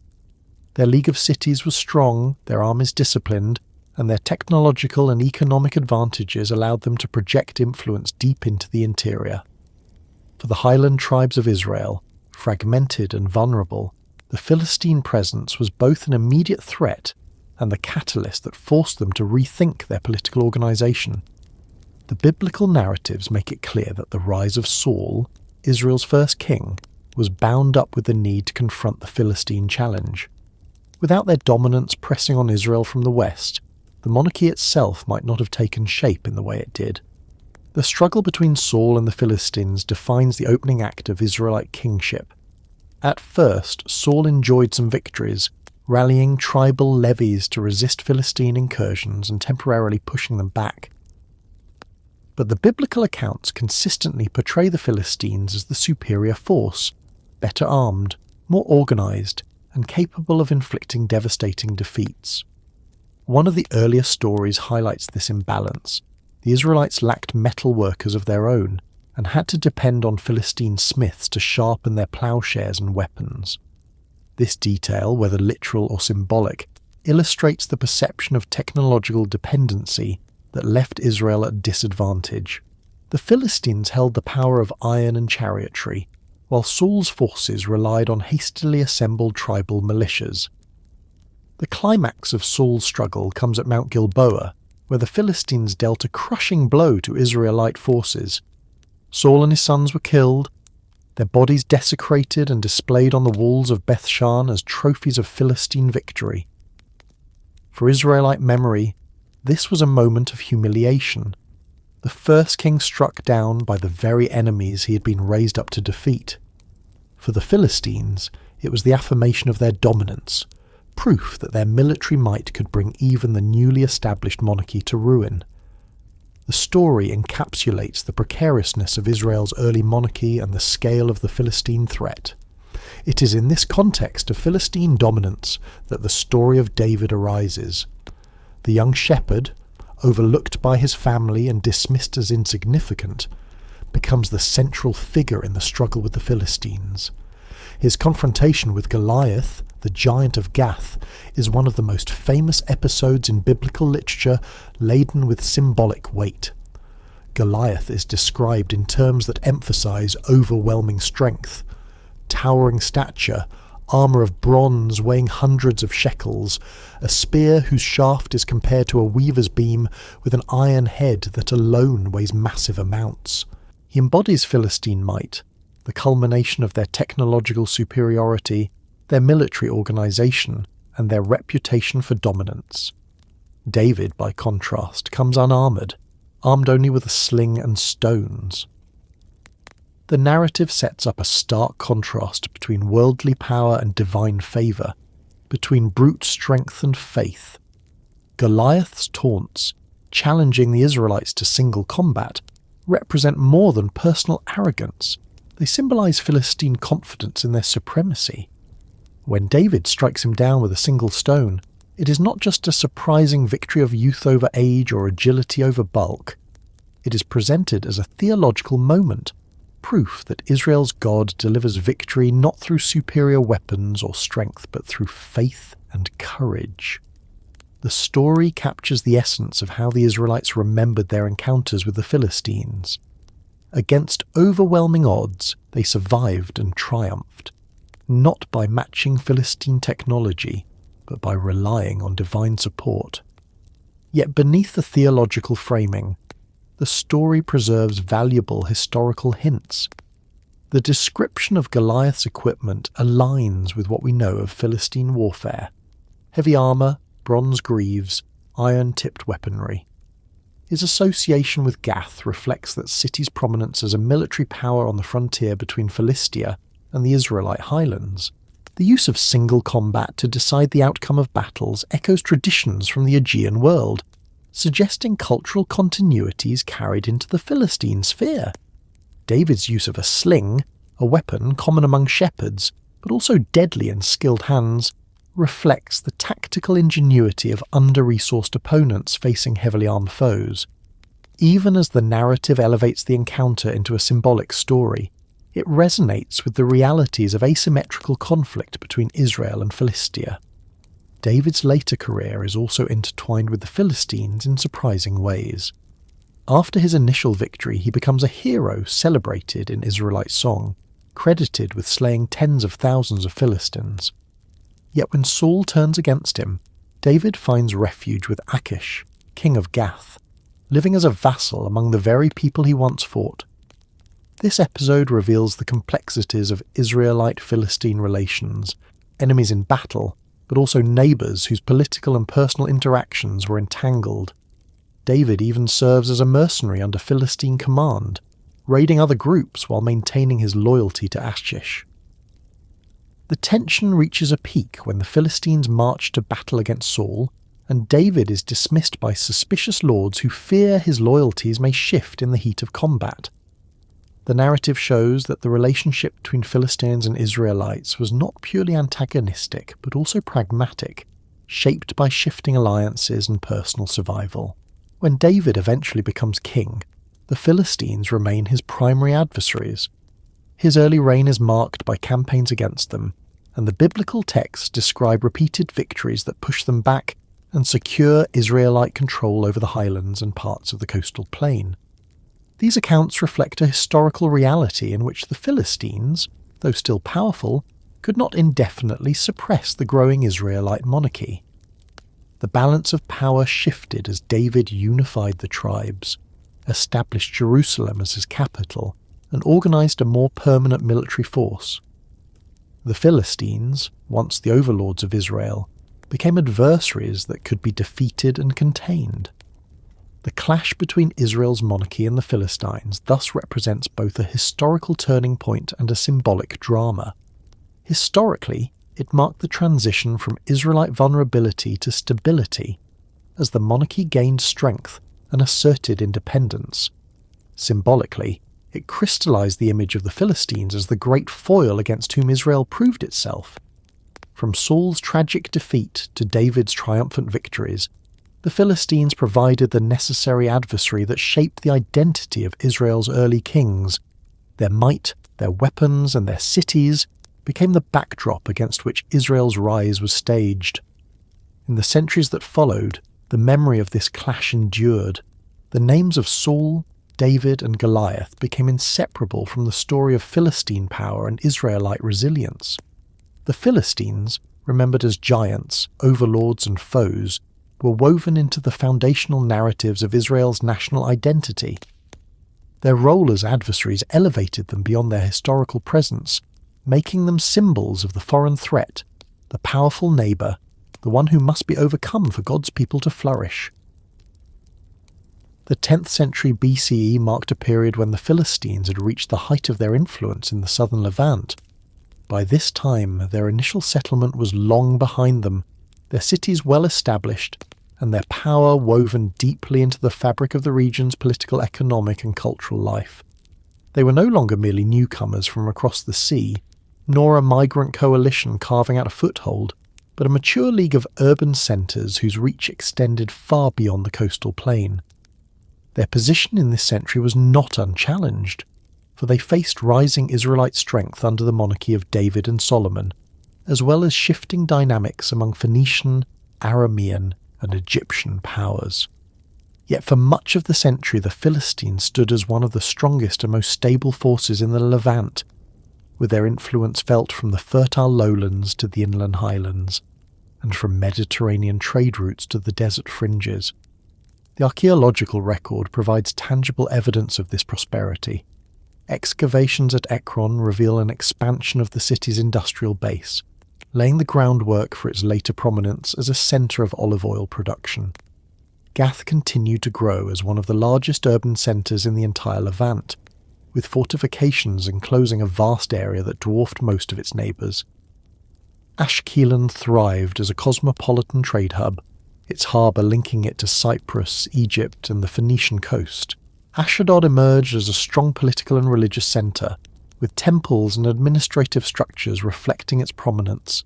Their league of cities was strong, their armies disciplined, and their technological and economic advantages allowed them to project influence deep into the interior. For the highland tribes of Israel, fragmented and vulnerable, the Philistine presence was both an immediate threat and the catalyst that forced them to rethink their political organization. The biblical narratives make it clear that the rise of Saul, Israel's first king, was bound up with the need to confront the Philistine challenge. Without their dominance pressing on Israel from the west, the monarchy itself might not have taken shape in the way it did. The struggle between Saul and the Philistines defines the opening act of Israelite kingship. At first, Saul enjoyed some victories, rallying tribal levies to resist Philistine incursions and temporarily pushing them back. But the biblical accounts consistently portray the Philistines as the superior force, better armed, more organized, and capable of inflicting devastating defeats. One of the earlier stories highlights this imbalance. The Israelites lacked metal workers of their own, and had to depend on Philistine smiths to sharpen their plowshares and weapons. This detail, whether literal or symbolic, illustrates the perception of technological dependency that left Israel at disadvantage. The Philistines held the power of iron and chariotry, while Saul's forces relied on hastily assembled tribal militias. The climax of Saul's struggle comes at Mount Gilboa, where the Philistines dealt a crushing blow to Israelite forces. Saul and his sons were killed, their bodies desecrated and displayed on the walls of Bethshan as trophies of Philistine victory. For Israelite memory, this was a moment of humiliation. The first king struck down by the very enemies he had been raised up to defeat. For the Philistines, it was the affirmation of their dominance, proof that their military might could bring even the newly established monarchy to ruin. The story encapsulates the precariousness of Israel's early monarchy and the scale of the Philistine threat. It is in this context of Philistine dominance that the story of David arises. The young shepherd, overlooked by his family and dismissed as insignificant, becomes the central figure in the struggle with the Philistines. His confrontation with Goliath, the giant of Gath, is one of the most famous episodes in biblical literature, laden with symbolic weight. Goliath is described in terms that emphasize overwhelming strength, towering stature, armor of bronze weighing hundreds of shekels, a spear whose shaft is compared to a weaver's beam with an iron head that alone weighs massive amounts. He embodies Philistine might, the culmination of their technological superiority, their military organization, and their reputation for dominance. David, by contrast, comes unarmored, armed only with a sling and stones. The narrative sets up a stark contrast between worldly power and divine favour, between brute strength and faith. Goliath's taunts, challenging the Israelites to single combat, represent more than personal arrogance. They symbolize Philistine confidence in their supremacy. When David strikes him down with a single stone, it is not just a surprising victory of youth over age or agility over bulk. It is presented as a theological moment, proof that Israel's God delivers victory not through superior weapons or strength, but through faith and courage. The story captures the essence of how the Israelites remembered their encounters with the Philistines. Against overwhelming odds, they survived and triumphed, not by matching Philistine technology, but by relying on divine support. Yet beneath the theological framing, the story preserves valuable historical hints. The description of Goliath's equipment aligns with what we know of Philistine warfare: heavy armour, bronze greaves, iron-tipped weaponry. His association with Gath reflects that city's prominence as a military power on the frontier between Philistia and the Israelite highlands. The use of single combat to decide the outcome of battles echoes traditions from the Aegean world. suggesting cultural continuities carried into the Philistine sphere. David's use of a sling, a weapon common among shepherds, but also deadly in skilled hands, reflects the tactical ingenuity of under-resourced opponents facing heavily armed foes. Even as the narrative elevates the encounter into a symbolic story, it resonates with the realities of asymmetrical conflict between Israel and Philistia. David's later career is also intertwined with the Philistines in surprising ways. After his initial victory, he becomes a hero celebrated in Israelite song, credited with slaying tens of thousands of Philistines. Yet when Saul turns against him, David finds refuge with Achish, king of Gath, living as a vassal among the very people he once fought. This episode reveals the complexities of Israelite-Philistine relations, enemies in battle, but also neighbours whose political and personal interactions were entangled. David even serves as a mercenary under Philistine command, raiding other groups while maintaining his loyalty to Achish. The tension reaches a peak when the Philistines march to battle against Saul, and David is dismissed by suspicious lords who fear his loyalties may shift in the heat of combat. The narrative shows that the relationship between Philistines and Israelites was not purely antagonistic, but also pragmatic, shaped by shifting alliances and personal survival. When David eventually becomes king, the Philistines remain his primary adversaries. His early reign is marked by campaigns against them, and the biblical texts describe repeated victories that push them back and secure Israelite control over the highlands and parts of the coastal plain. These accounts reflect a historical reality in which the Philistines, though still powerful, could not indefinitely suppress the growing Israelite monarchy. The balance of power shifted as David unified the tribes, established Jerusalem as his capital, and organised a more permanent military force. The Philistines, once the overlords of Israel, became adversaries that could be defeated and contained. The clash between Israel's monarchy and the Philistines thus represents both a historical turning point and a symbolic drama. Historically, it marked the transition from Israelite vulnerability to stability, as the monarchy gained strength and asserted independence. Symbolically, it crystallized the image of the Philistines as the great foil against whom Israel proved itself. From Saul's tragic defeat to David's triumphant victories, the Philistines provided the necessary adversary that shaped the identity of Israel's early kings. Their might, their weapons, and their cities became the backdrop against which Israel's rise was staged. In the centuries that followed, the memory of this clash endured. The names of Saul, David, and Goliath became inseparable from the story of Philistine power and Israelite resilience. The Philistines, remembered as giants, overlords, and foes, were woven into the foundational narratives of Israel's national identity. Their role as adversaries elevated them beyond their historical presence, making them symbols of the foreign threat, the powerful neighbour, the one who must be overcome for God's people to flourish. The 10th century BCE marked a period when the Philistines had reached the height of their influence in the southern Levant. By this time, their initial settlement was long behind them, their cities well established, and their power woven deeply into the fabric of the region's political, economic, and cultural life. They were no longer merely newcomers from across the sea, nor a migrant coalition carving out a foothold, but a mature league of urban centres whose reach extended far beyond the coastal plain. Their position in this century was not unchallenged, for they faced rising Israelite strength under the monarchy of David and Solomon, as well as shifting dynamics among Phoenician, Aramean, and Egyptian powers. Yet for much of the century the Philistines stood as one of the strongest and most stable forces in the Levant, with their influence felt from the fertile lowlands to the inland highlands, and from Mediterranean trade routes to the desert fringes. The archaeological record provides tangible evidence of this prosperity. Excavations at Ekron reveal an expansion of the city's industrial base, laying the groundwork for its later prominence as a centre of olive oil production. Gath continued to grow as one of the largest urban centres in the entire Levant, with fortifications enclosing a vast area that dwarfed most of its neighbours. Ashkelon thrived as a cosmopolitan trade hub, its harbour linking it to Cyprus, Egypt and the Phoenician coast. Ashdod emerged as a strong political and religious centre, with temples and administrative structures reflecting its prominence.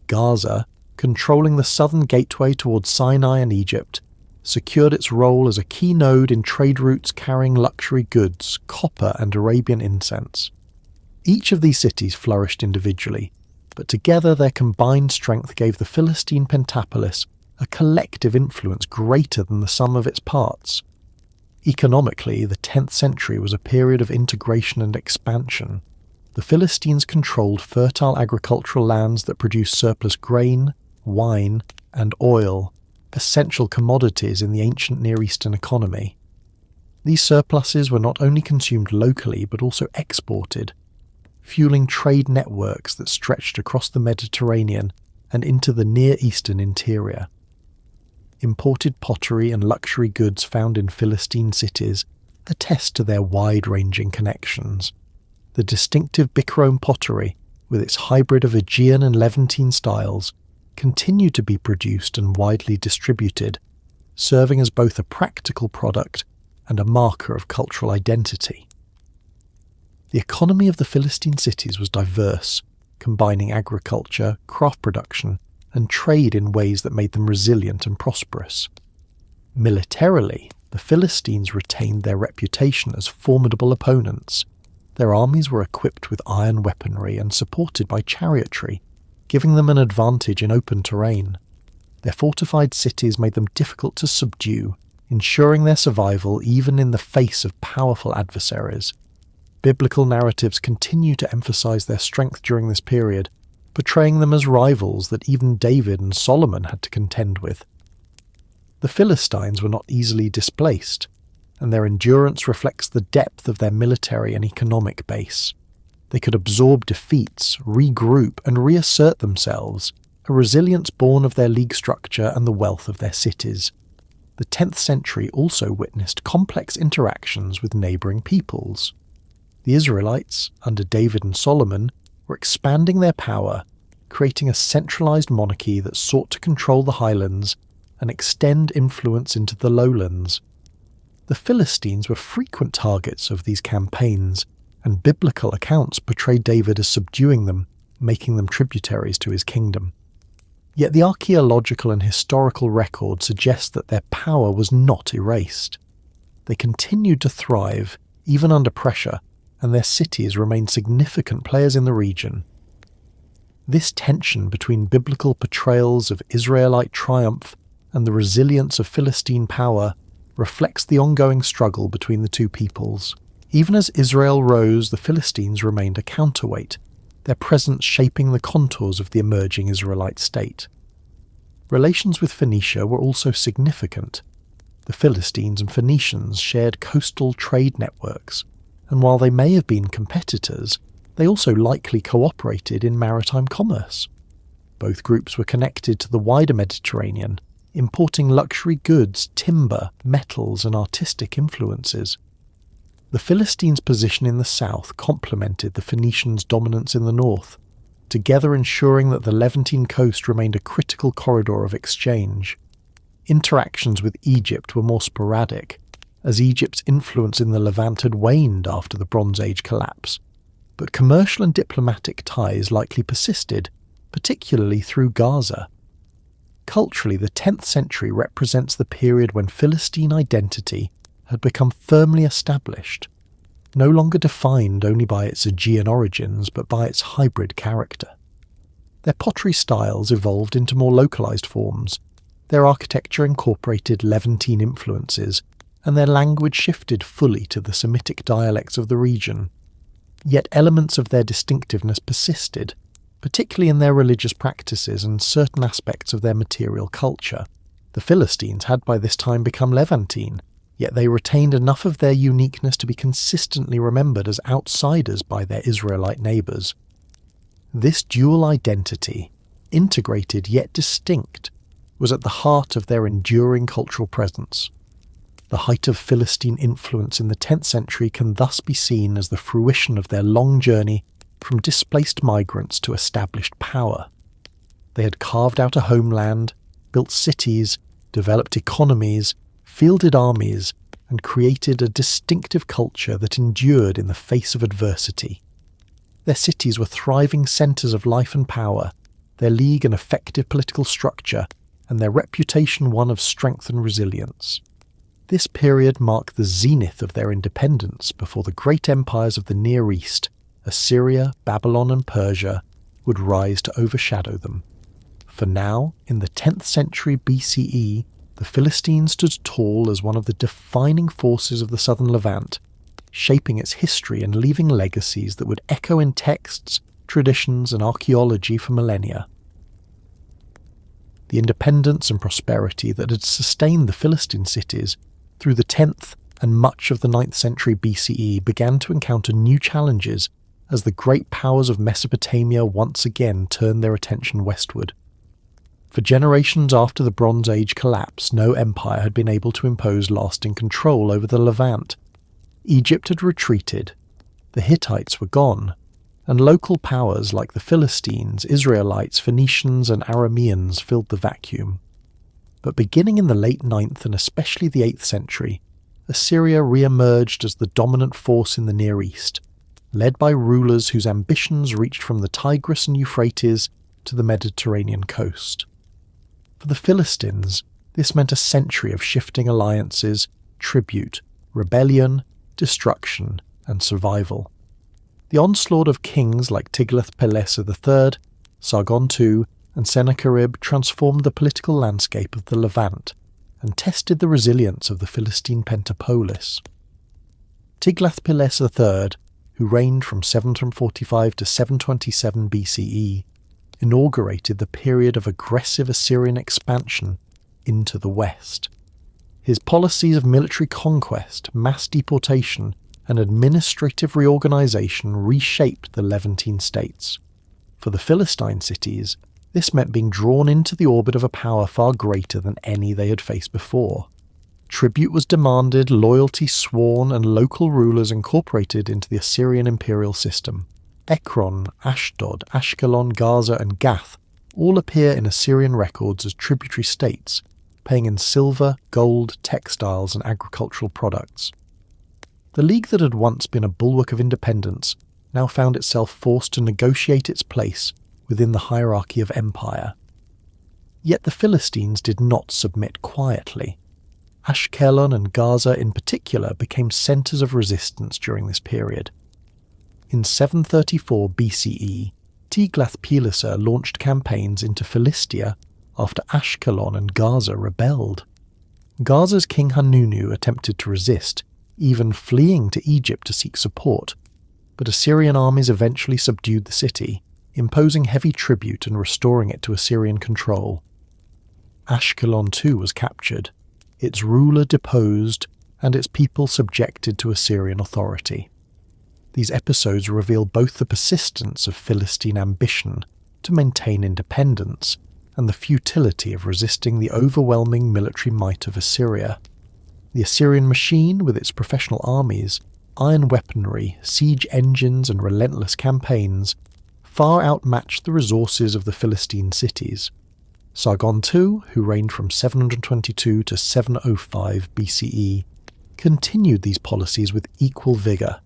Gaza, controlling the southern gateway towards Sinai and Egypt, secured its role as a key node in trade routes carrying luxury goods, copper and Arabian incense. Each of these cities flourished individually, but together their combined strength gave the Philistine pentapolis a collective influence greater than the sum of its parts. Economically, the 10th century was a period of integration and expansion. The Philistines controlled fertile agricultural lands that produced surplus grain, wine, and oil, essential commodities in the ancient Near Eastern economy. These surpluses were not only consumed locally but also exported, fueling trade networks that stretched across the Mediterranean and into the Near Eastern interior. Imported pottery and luxury goods found in Philistine cities attest to their wide-ranging connections. The distinctive Bichrome pottery, with its hybrid of Aegean and Levantine styles, continued to be produced and widely distributed, serving as both a practical product and a marker of cultural identity. The economy of the Philistine cities was diverse, combining agriculture, craft production, and trade in ways that made them resilient and prosperous. Militarily, the Philistines retained their reputation as formidable opponents. Their armies were equipped with iron weaponry and supported by chariotry, giving them an advantage in open terrain. Their fortified cities made them difficult to subdue, ensuring their survival even in the face of powerful adversaries. Biblical narratives continue to emphasize their strength during this period, portraying them as rivals that even David and Solomon had to contend with. The Philistines were not easily displaced, and their endurance reflects the depth of their military and economic base. They could absorb defeats, regroup, and reassert themselves, a resilience born of their league structure and the wealth of their cities. The 10th century also witnessed complex interactions with neighbouring peoples. The Israelites, under David and Solomon, were expanding their power, creating a centralised monarchy that sought to control the highlands and extend influence into the lowlands. The Philistines were frequent targets of these campaigns, and biblical accounts portray David as subduing them, making them tributaries to his kingdom. Yet the archaeological and historical record suggests that their power was not erased. They continued to thrive, even under pressure, and their cities remained significant players in the region. This tension between biblical portrayals of Israelite triumph and the resilience of Philistine power reflects the ongoing struggle between the two peoples. Even as Israel rose, the Philistines remained a counterweight, their presence shaping the contours of the emerging Israelite state. Relations with Phoenicia were also significant. The Philistines and Phoenicians shared coastal trade networks, and while they may have been competitors, they also likely cooperated in maritime commerce. Both groups were connected to the wider Mediterranean, importing luxury goods, timber, metals, and artistic influences. The Philistines' position in the south complemented the Phoenicians' dominance in the north, together ensuring that the Levantine coast remained a critical corridor of exchange. Interactions with Egypt were more sporadic, as Egypt's influence in the Levant had waned after the Bronze Age collapse, but commercial and diplomatic ties likely persisted, particularly through Gaza. Culturally, the 10th century represents the period when Philistine identity had become firmly established, no longer defined only by its Aegean origins but by its hybrid character. Their pottery styles evolved into more localized forms, their architecture incorporated Levantine influences, and their language shifted fully to the Semitic dialects of the region. Yet elements of their distinctiveness persisted, particularly in their religious practices and certain aspects of their material culture. The Philistines had by this time become Levantine, yet they retained enough of their uniqueness to be consistently remembered as outsiders by their Israelite neighbours. This dual identity, integrated yet distinct, was at the heart of their enduring cultural presence. The height of Philistine influence in the 10th century can thus be seen as the fruition of their long journey from displaced migrants to established power. They had carved out a homeland, built cities, developed economies, fielded armies, and created a distinctive culture that endured in the face of adversity. Their cities were thriving centres of life and power, their league an effective political structure, and their reputation one of strength and resilience. This period marked the zenith of their independence before the great empires of the Near East, Assyria, Babylon, and Persia, would rise to overshadow them. For now, in the 10th century BCE, the Philistines stood tall as one of the defining forces of the southern Levant, shaping its history and leaving legacies that would echo in texts, traditions, and archaeology for millennia. The independence and prosperity that had sustained the Philistine cities through the 10th and much of the 9th century BCE began to encounter new challenges as the great powers of Mesopotamia once again turned their attention westward. For generations after the Bronze Age collapse, no empire had been able to impose lasting control over the Levant. Egypt had retreated, the Hittites were gone, and local powers like the Philistines, Israelites, Phoenicians, and Arameans filled the vacuum. But beginning in the late 9th and especially the 8th century, Assyria re-emerged as the dominant force in the Near East, led by rulers whose ambitions reached from the Tigris and Euphrates to the Mediterranean coast. For the Philistines, this meant a century of shifting alliances, tribute, rebellion, destruction, and survival. The onslaught of kings like Tiglath-Pileser III, Sargon II, and Sennacherib transformed the political landscape of the Levant and tested the resilience of the Philistine pentapolis. Tiglath-Pileser III, who reigned from 745 to 727 BCE, inaugurated the period of aggressive Assyrian expansion into the west. His policies of military conquest, mass deportation, and administrative reorganization reshaped the Levantine states. For the Philistine cities, this meant being drawn into the orbit of a power far greater than any they had faced before. Tribute was demanded, loyalty sworn, and local rulers incorporated into the Assyrian imperial system. Ekron, Ashdod, Ashkelon, Gaza, and Gath all appear in Assyrian records as tributary states, paying in silver, gold, textiles, and agricultural products. The league that had once been a bulwark of independence now found itself forced to negotiate its place within the hierarchy of empire. Yet the Philistines did not submit quietly. Ashkelon and Gaza in particular became centres of resistance during this period. In 734 BCE, Tiglath-Pileser launched campaigns into Philistia after Ashkelon and Gaza rebelled. Gaza's king Hanunu attempted to resist, even fleeing to Egypt to seek support, but Assyrian armies eventually subdued the city, imposing heavy tribute and restoring it to Assyrian control. Ashkelon too was captured, its ruler deposed, and its people subjected to Assyrian authority. These episodes reveal both the persistence of Philistine ambition to maintain independence and the futility of resisting the overwhelming military might of Assyria. The Assyrian machine, with its professional armies, iron weaponry, siege engines, and relentless campaigns, far outmatched the resources of the Philistine cities. Sargon II, who reigned from 722 to 705 BCE, continued these policies with equal vigour.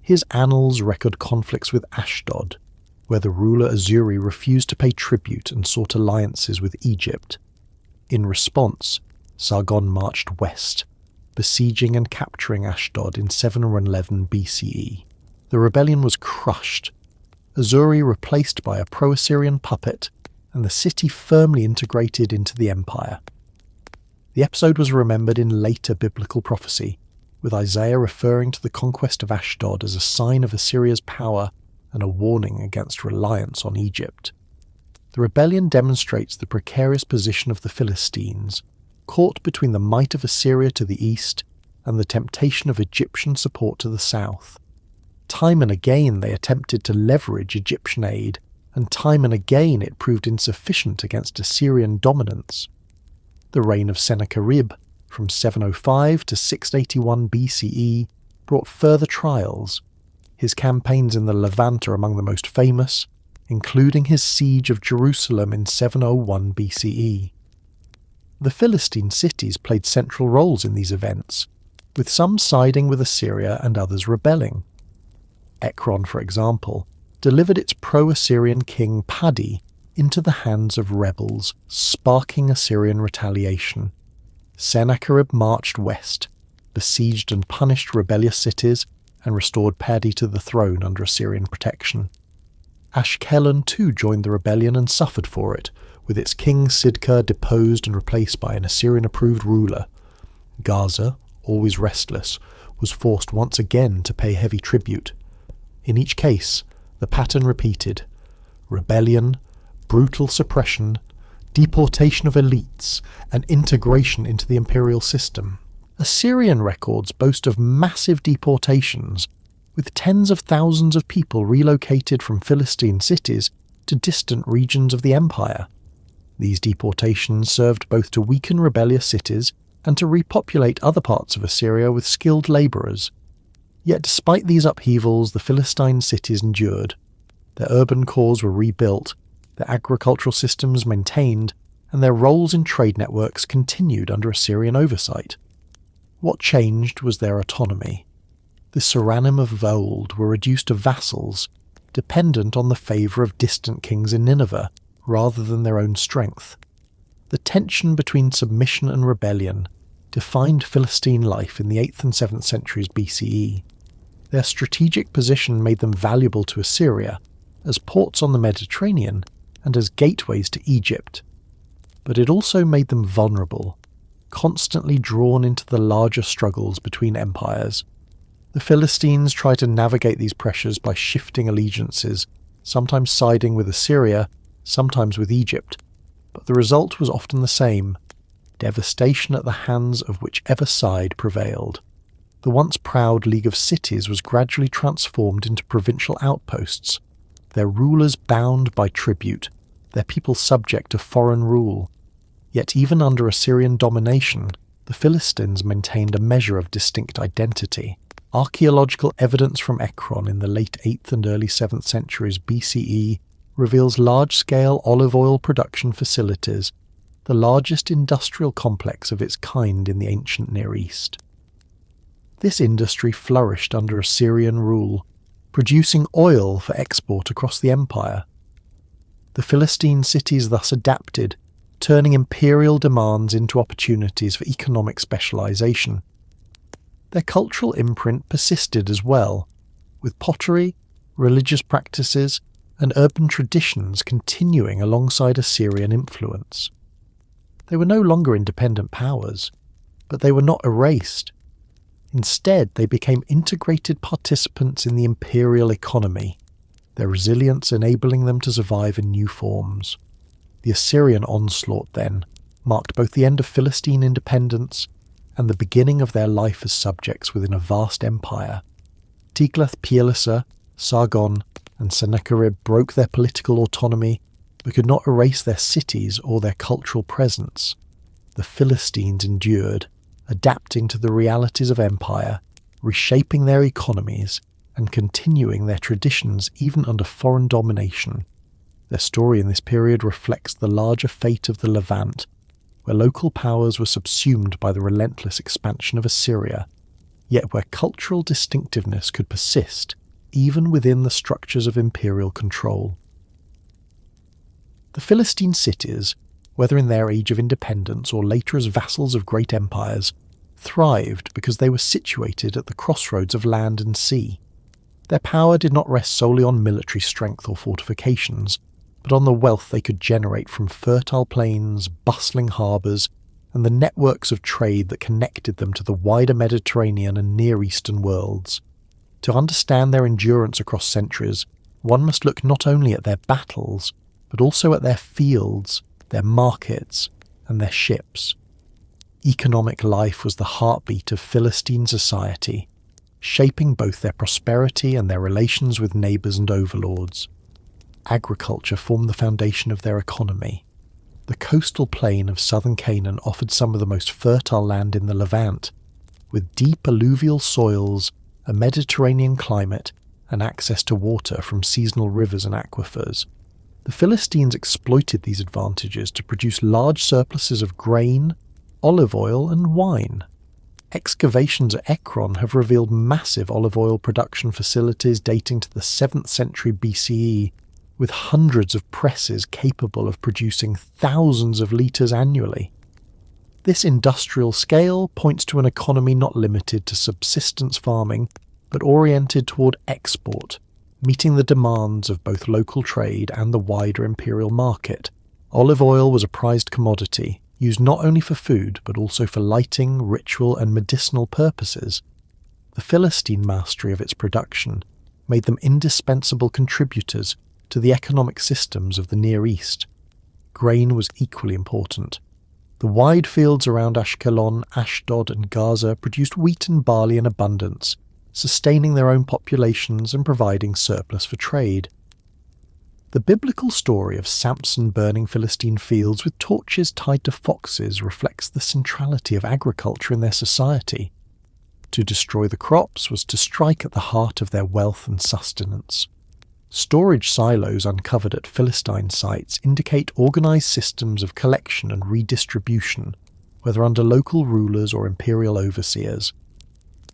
His annals record conflicts with Ashdod, where the ruler Asuri refused to pay tribute and sought alliances with Egypt. In response, Sargon marched west, besieging and capturing Ashdod in 711 BCE. The rebellion was crushed, Asuri replaced by a pro-Assyrian puppet, and the city firmly integrated into the empire. The episode was remembered in later biblical prophecy, with Isaiah referring to the conquest of Ashdod as a sign of Assyria's power and a warning against reliance on Egypt. The rebellion demonstrates the precarious position of the Philistines, caught between the might of Assyria to the east and the temptation of Egyptian support to the south. Time and again they attempted to leverage Egyptian aid, and time and again it proved insufficient against Assyrian dominance. The reign of Sennacherib, from 705 to 681 BCE, brought further trials. His campaigns in the Levant are among the most famous, including his siege of Jerusalem in 701 BCE. The Philistine cities played central roles in these events, with some siding with Assyria and others rebelling. Ekron, for example, delivered its pro-Assyrian king Padi into the hands of rebels, sparking Assyrian retaliation. Sennacherib marched west, besieged and punished rebellious cities, and restored Padi to the throne under Assyrian protection. Ashkelon too joined the rebellion and suffered for it, with its king Sidkar deposed and replaced by an Assyrian-approved ruler. Gaza, always restless, was forced once again to pay heavy tribute. In each case, the pattern repeated: rebellion, brutal suppression, deportation of elites, and integration into the imperial system. Assyrian records boast of massive deportations, with tens of thousands of people relocated from Philistine cities to distant regions of the empire. These deportations served both to weaken rebellious cities and to repopulate other parts of Assyria with skilled labourers. Yet despite these upheavals, the Philistine cities endured. Their urban cores were rebuilt, their agricultural systems maintained, and their roles in trade networks continued under Assyrian oversight. What changed was their autonomy. The Suranim of old were reduced to vassals, dependent on the favour of distant kings in Nineveh, rather than their own strength. The tension between submission and rebellion defined Philistine life in the 8th and 7th centuries BCE. Their strategic position made them valuable to Assyria, as ports on the Mediterranean and as gateways to Egypt. But it also made them vulnerable, constantly drawn into the larger struggles between empires. The Philistines tried to navigate these pressures by shifting allegiances, sometimes siding with Assyria, sometimes with Egypt, but the result was often the same: devastation at the hands of whichever side prevailed. The once proud League of Cities was gradually transformed into provincial outposts, their rulers bound by tribute, their people subject to foreign rule. Yet even under Assyrian domination, the Philistines maintained a measure of distinct identity. Archaeological evidence from Ekron in the late 8th and early 7th centuries BCE reveals large-scale olive oil production facilities, the largest industrial complex of its kind in the ancient Near East. This industry flourished under Assyrian rule, producing oil for export across the empire. The Philistine cities thus adapted, turning imperial demands into opportunities for economic specialization. Their cultural imprint persisted as well, with pottery, religious practices, and urban traditions continuing alongside Assyrian influence. They were no longer independent powers, but they were not erased. Instead, they became integrated participants in the imperial economy, their resilience enabling them to survive in new forms. The Assyrian onslaught, then, marked both the end of Philistine independence and the beginning of their life as subjects within a vast empire. Tiglath-Pileser, Sargon, and Sennacherib broke their political autonomy, but could not erase their cities or their cultural presence. The Philistines endured, adapting to the realities of empire, reshaping their economies, and continuing their traditions even under foreign domination. Their story in this period reflects the larger fate of the Levant, where local powers were subsumed by the relentless expansion of Assyria, yet where cultural distinctiveness could persist even within the structures of imperial control. The Philistine cities, whether in their age of independence or later as vassals of great empires, thrived because they were situated at the crossroads of land and sea. Their power did not rest solely on military strength or fortifications, but on the wealth they could generate from fertile plains, bustling harbours, and the networks of trade that connected them to the wider Mediterranean and Near Eastern worlds. To understand their endurance across centuries, one must look not only at their battles, but also at their fields, their markets, and their ships. Economic life was the heartbeat of Philistine society, shaping both their prosperity and their relations with neighbours and overlords. Agriculture formed the foundation of their economy. The coastal plain of southern Canaan offered some of the most fertile land in the Levant, with deep alluvial soils, a Mediterranean climate, and access to water from seasonal rivers and aquifers. The Philistines exploited these advantages to produce large surpluses of grain, olive oil, and wine. Excavations at Ekron have revealed massive olive oil production facilities dating to the 7th century BCE, with hundreds of presses capable of producing thousands of litres annually. This industrial scale points to an economy not limited to subsistence farming, but oriented toward export, meeting the demands of both local trade and the wider imperial market. Olive oil was a prized commodity, used not only for food but also for lighting, ritual and medicinal purposes. The Philistine mastery of its production made them indispensable contributors to the economic systems of the Near East. Grain was equally important. The wide fields around Ashkelon, Ashdod and Gaza produced wheat and barley in abundance, sustaining their own populations and providing surplus for trade. The biblical story of Samson burning Philistine fields with torches tied to foxes reflects the centrality of agriculture in their society. To destroy the crops was to strike at the heart of their wealth and sustenance. Storage silos uncovered at Philistine sites indicate organised systems of collection and redistribution, whether under local rulers or imperial overseers.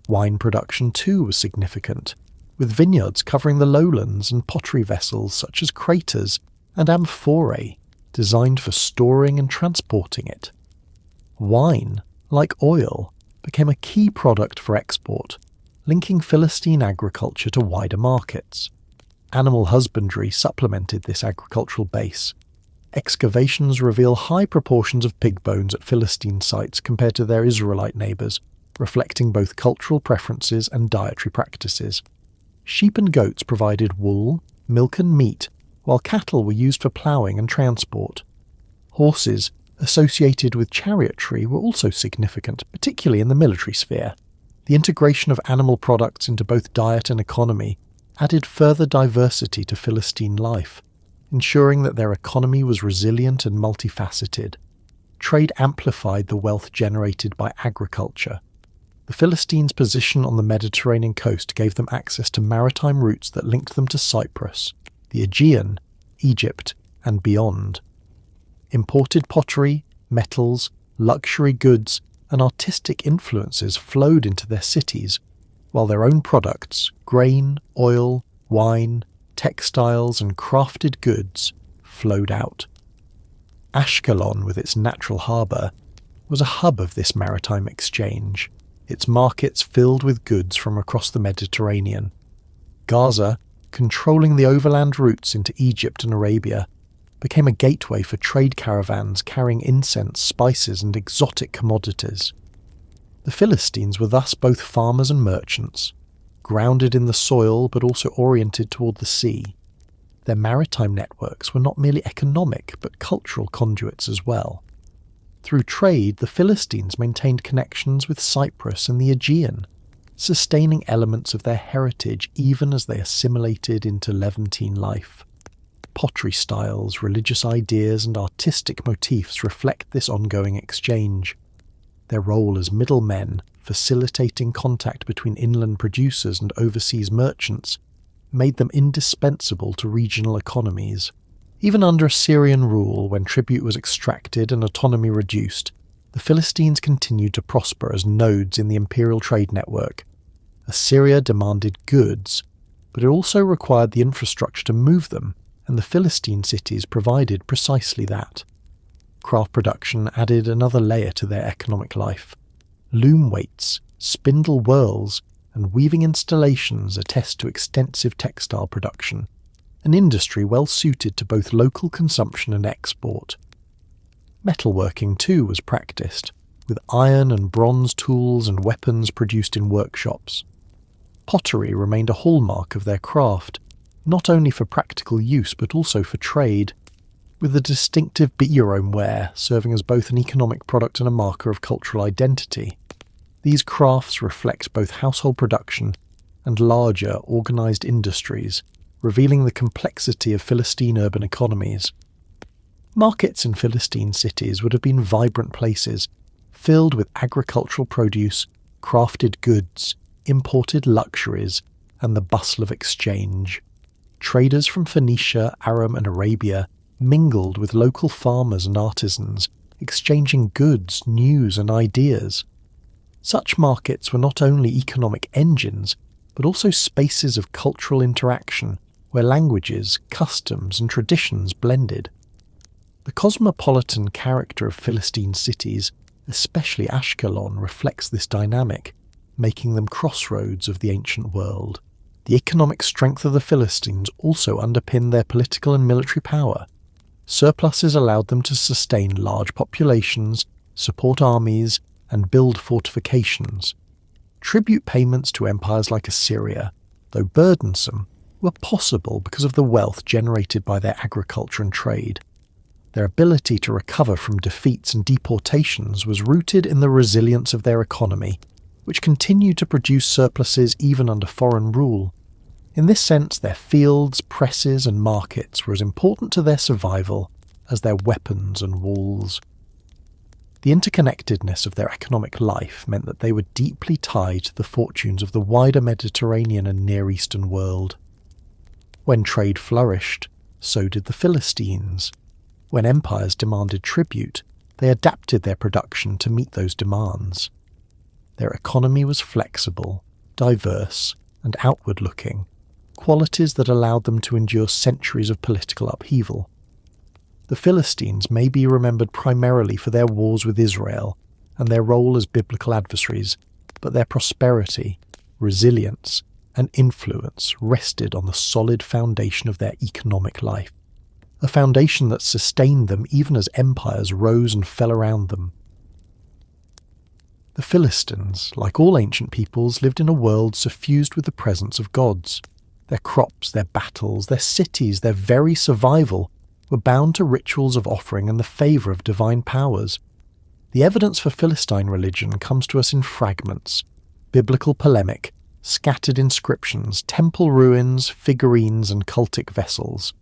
Wine production too was significant, with vineyards covering the lowlands and pottery vessels such as craters and amphorae, designed for storing and transporting it. Wine, like oil, became a key product for export, linking Philistine agriculture to wider markets. Animal husbandry supplemented this agricultural base. Excavations reveal high proportions of pig bones at Philistine sites compared to their Israelite neighbours, reflecting both cultural preferences and dietary practices. Sheep and goats provided wool, milk and meat, while cattle were used for ploughing and transport. Horses, associated with chariotry, were also significant, particularly in the military sphere. The integration of animal products into both diet and economy added further diversity to Philistine life, ensuring that their economy was resilient and multifaceted. Trade amplified the wealth generated by agriculture. The Philistines' position on the Mediterranean coast gave them access to maritime routes that linked them to Cyprus, the Aegean, Egypt, and beyond. Imported pottery, metals, luxury goods, and artistic influences flowed into their cities, while their own products, grain, oil, wine, textiles, and crafted goods, flowed out. Ashkelon, with its natural harbour, was a hub of this maritime exchange, its markets filled with goods from across the Mediterranean. Gaza, controlling the overland routes into Egypt and Arabia, became a gateway for trade caravans carrying incense, spices, and exotic commodities. The Philistines were thus both farmers and merchants, grounded in the soil but also oriented toward the sea. Their maritime networks were not merely economic but cultural conduits as well. Through trade, the Philistines maintained connections with Cyprus and the Aegean, sustaining elements of their heritage even as they assimilated into Levantine life. Pottery styles, religious ideas, and artistic motifs reflect this ongoing exchange. Their role as middlemen, facilitating contact between inland producers and overseas merchants, made them indispensable to regional economies. Even under Assyrian rule, when tribute was extracted and autonomy reduced, the Philistines continued to prosper as nodes in the imperial trade network. Assyria demanded goods, but it also required the infrastructure to move them, and the Philistine cities provided precisely that. Craft production added another layer to their economic life. Loom weights, spindle whirls, and weaving installations attest to extensive textile production, an industry well suited to both local consumption and export. Metalworking too was practiced, with iron and bronze tools and weapons produced in workshops. Pottery remained a hallmark of their craft, not only for practical use but also for trade, with the distinctive Biurome ware serving as both an economic product and a marker of cultural identity. These crafts reflect both household production and larger, organised industries, revealing the complexity of Philistine urban economies. Markets in Philistine cities would have been vibrant places, filled with agricultural produce, crafted goods, imported luxuries, and the bustle of exchange. traders from Phoenicia, Aram and Arabia mingled with local farmers and artisans, exchanging goods, news and ideas. Such markets were not only economic engines, but also spaces of cultural interaction where languages, customs and traditions blended. The cosmopolitan character of Philistine cities, especially Ashkelon, reflects this dynamic, making them crossroads of the ancient world. The economic strength of the Philistines also underpinned their political and military power. Surpluses allowed them to sustain large populations, support armies, and build fortifications. Tribute payments to empires like Assyria, though burdensome, were possible because of the wealth generated by their agriculture and trade. Their ability to recover from defeats and deportations was rooted in the resilience of their economy, which continued to produce surpluses even under foreign rule. In this sense, their fields, presses and markets were as important to their survival as their weapons and walls. The interconnectedness of their economic life meant that they were deeply tied to the fortunes of the wider Mediterranean and Near Eastern world. When trade flourished, so did the Philistines. When empires demanded tribute, they adapted their production to meet those demands. Their economy was flexible, diverse, and outward-looking, qualities that allowed them to endure centuries of political upheaval. The Philistines may be remembered primarily for their wars with Israel and their role as biblical adversaries, but their prosperity, resilience, and influence rested on the solid foundation of their economic life, a foundation that sustained them even as empires rose and fell around them. The Philistines, like all ancient peoples, lived in a world suffused with the presence of gods. Their crops, their battles, their cities, their very survival were bound to rituals of offering and the favour of divine powers. The evidence for Philistine religion comes to us in fragments, biblical polemic, scattered inscriptions, temple ruins, figurines and cultic vessels.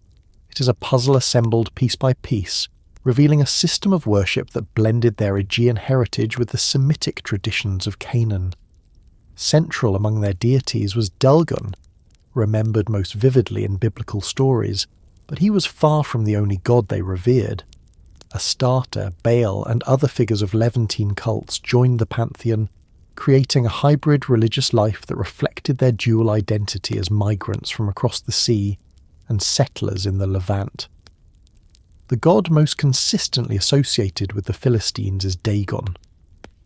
It is a puzzle assembled piece by piece, revealing a system of worship that blended their Aegean heritage with the Semitic traditions of Canaan. Central among their deities was Dagon, remembered most vividly in biblical stories, but he was far from the only god they revered. Astarte, Baal, and other figures of Levantine cults joined the pantheon, creating a hybrid religious life that reflected their dual identity as migrants from across the sea and settlers in the Levant. The god most consistently associated with the Philistines is Dagon.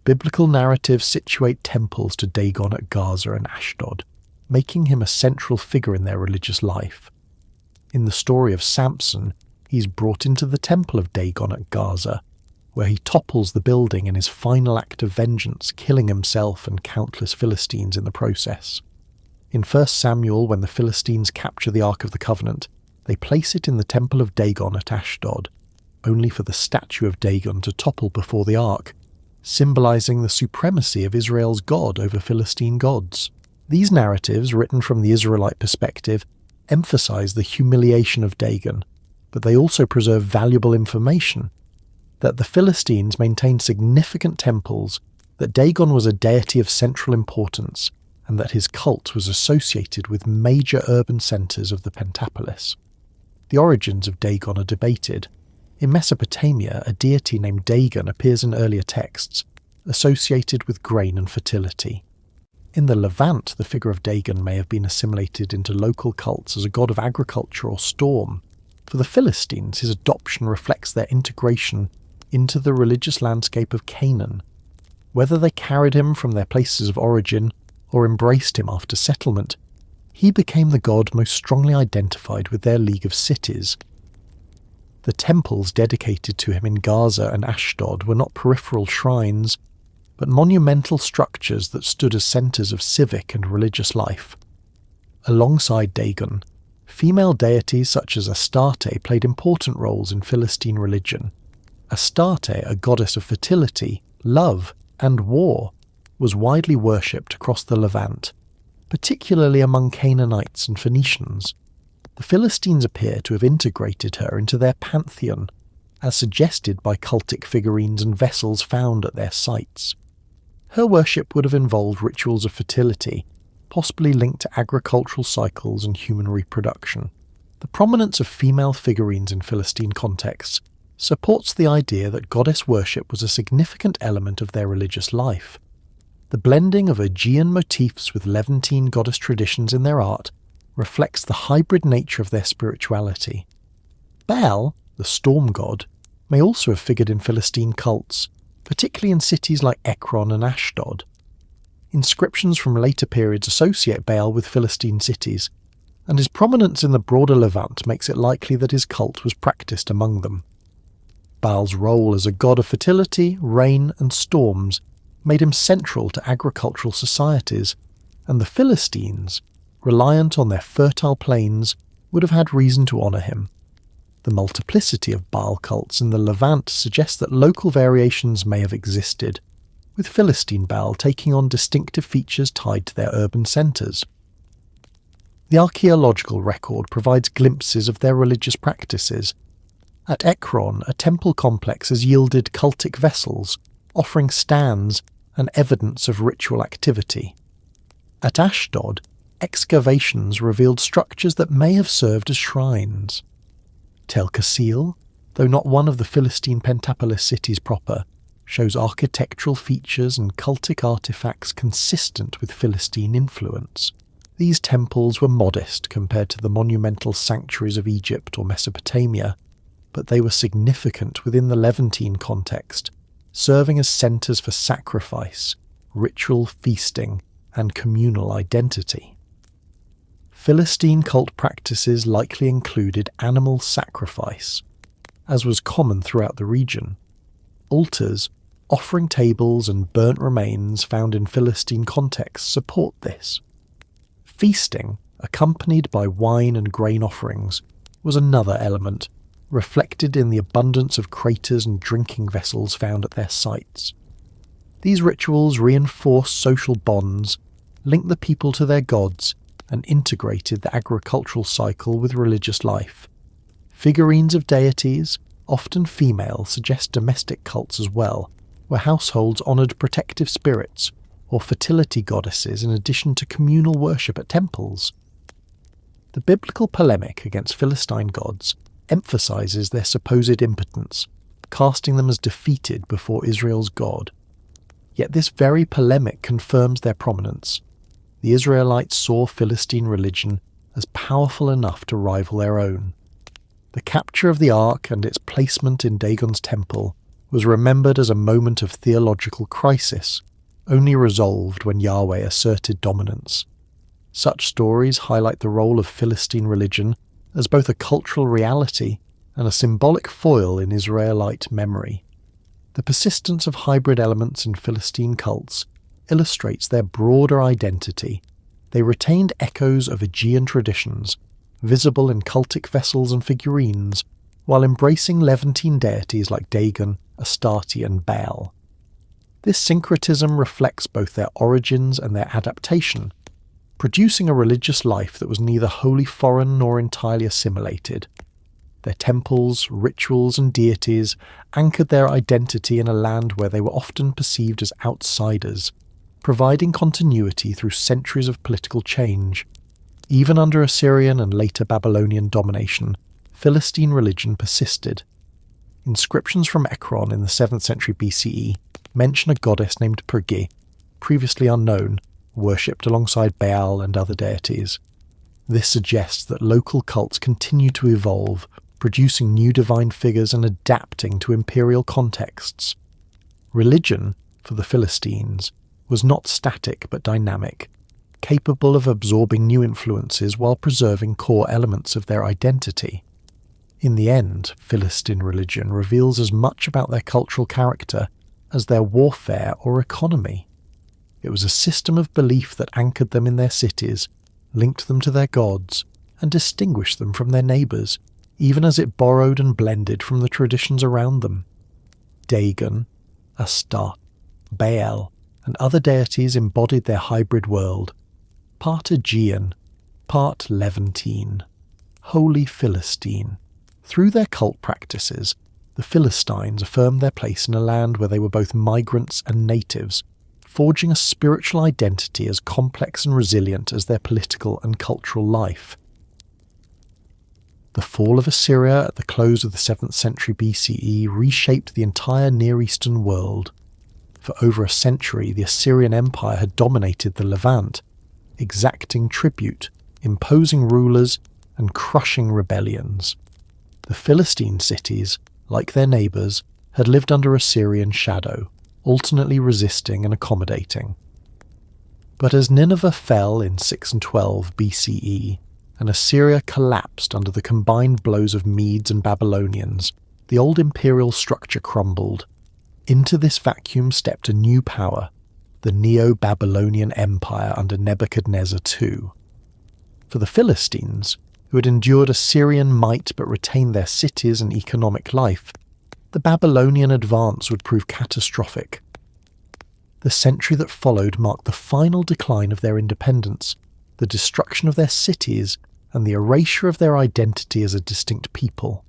Biblical narratives situate temples to Dagon at Gaza and Ashdod, making him a central figure in their religious life. In the story of Samson, he's brought into the temple of Dagon at Gaza, where he topples the building in his final act of vengeance, killing himself and countless Philistines in the process. In 1 Samuel, when the Philistines capture the Ark of the Covenant, they place it in the temple of Dagon at Ashdod, only for the statue of Dagon to topple before the Ark, symbolizing the supremacy of Israel's God over Philistine gods. These narratives, written from the Israelite perspective, emphasize the humiliation of Dagon, but they also preserve valuable information that the Philistines maintained significant temples, that Dagon was a deity of central importance, and that his cult was associated with major urban centres of the Pentapolis. The origins of Dagon are debated. In Mesopotamia, a deity named Dagon appears in earlier texts, associated with grain and fertility. In the Levant, the figure of Dagon may have been assimilated into local cults as a god of agriculture or storm. For the Philistines, his adoption reflects their integration into the religious landscape of Canaan. Whether they carried him from their places of origin or embraced him after settlement, he became the god most strongly identified with their league of cities. The temples dedicated to him in Gaza and Ashdod were not peripheral shrines, but monumental structures that stood as centres of civic and religious life. Alongside Dagon, female deities such as Astarte played important roles in Philistine religion. Astarte, a goddess of fertility, love, and war, was widely worshipped across the Levant, particularly among Canaanites and Phoenicians. The Philistines appear to have integrated her into their pantheon, as suggested by cultic figurines and vessels found at their sites. Her worship would have involved rituals of fertility, possibly linked to agricultural cycles and human reproduction. The prominence of female figurines in Philistine contexts supports the idea that goddess worship was a significant element of their religious life. The blending of Aegean motifs with Levantine goddess traditions in their art reflects the hybrid nature of their spirituality. Baal, the storm god, may also have figured in Philistine cults, particularly in cities like Ekron and Ashdod. Inscriptions from later periods associate Baal with Philistine cities, and his prominence in the broader Levant makes it likely that his cult was practiced among them. Baal's role as a god of fertility, rain, and storms made him central to agricultural societies, and the Philistines, reliant on their fertile plains, would have had reason to honour him. The multiplicity of Baal cults in the Levant suggests that local variations may have existed, with Philistine Baal taking on distinctive features tied to their urban centres. The archaeological record provides glimpses of their religious practices. At Ekron, a temple complex has yielded cultic vessels, offering stands and evidence of ritual activity. At Ashdod, excavations revealed structures that may have served as shrines. Tel Kassil, though not one of the Philistine Pentapolis cities proper, shows architectural features and cultic artifacts consistent with Philistine influence. These temples were modest compared to the monumental sanctuaries of Egypt or Mesopotamia, but they were significant within the Levantine context, serving as centres for sacrifice, ritual feasting, and communal identity. Philistine cult practices likely included animal sacrifice, as was common throughout the region. Altars, offering tables, and burnt remains found in Philistine contexts support this. Feasting, accompanied by wine and grain offerings, was another element, reflected in the abundance of craters and drinking vessels found at their sites. These rituals reinforced social bonds, linked the people to their gods, and integrated the agricultural cycle with religious life. Figurines of deities, often female, suggest domestic cults as well, where households honoured protective spirits or fertility goddesses in addition to communal worship at temples. The biblical polemic against Philistine gods emphasises their supposed impotence, casting them as defeated before Israel's God. Yet this very polemic confirms their prominence. The Israelites saw Philistine religion as powerful enough to rival their own. The capture of the ark and its placement in Dagon's temple was remembered as a moment of theological crisis, only resolved when Yahweh asserted dominance. Such stories highlight the role of Philistine religion as both a cultural reality and a symbolic foil in Israelite memory. The persistence of hybrid elements in Philistine cults illustrates their broader identity. They retained echoes of Aegean traditions, visible in cultic vessels and figurines, while embracing Levantine deities like Dagon, Astarte and Baal. This syncretism reflects both their origins and their adaptation, producing a religious life that was neither wholly foreign nor entirely assimilated. Their temples, rituals and deities anchored their identity in a land where they were often perceived as outsiders, providing continuity through centuries of political change. Even under Assyrian and later Babylonian domination, Philistine religion persisted. Inscriptions from Ekron in the 7th century BCE mention a goddess named Pergi, previously unknown, worshipped alongside Baal and other deities. This suggests that local cults continue to evolve, producing new divine figures and adapting to imperial contexts. Religion, for the Philistines, was not static but dynamic, capable of absorbing new influences while preserving core elements of their identity. In the end, Philistine religion reveals as much about their cultural character as their warfare or economy. It was a system of belief that anchored them in their cities, linked them to their gods, and distinguished them from their neighbours, even as it borrowed and blended from the traditions around them. Dagon, Astarte, Baal, and other deities embodied their hybrid world, part Aegean, part Levantine, wholly Philistine. Through their cult practices, the Philistines affirmed their place in a land where they were both migrants and natives, forging a spiritual identity as complex and resilient as their political and cultural life. The fall of Assyria at the close of the 7th century BCE reshaped the entire Near Eastern world. For over a century, the Assyrian Empire had dominated the Levant, exacting tribute, imposing rulers, and crushing rebellions. The Philistine cities, like their neighbours, had lived under Assyrian shadow, alternately resisting and accommodating. But as Nineveh fell in 612 BCE, and Assyria collapsed under the combined blows of Medes and Babylonians, the old imperial structure crumbled. Into this vacuum stepped a new power, the Neo-Babylonian Empire under Nebuchadnezzar II. For the Philistines, who had endured Assyrian might but retained their cities and economic life, the Babylonian advance would prove catastrophic. The century that followed marked the final decline of their independence, the destruction of their cities, and the erasure of their identity as a distinct people.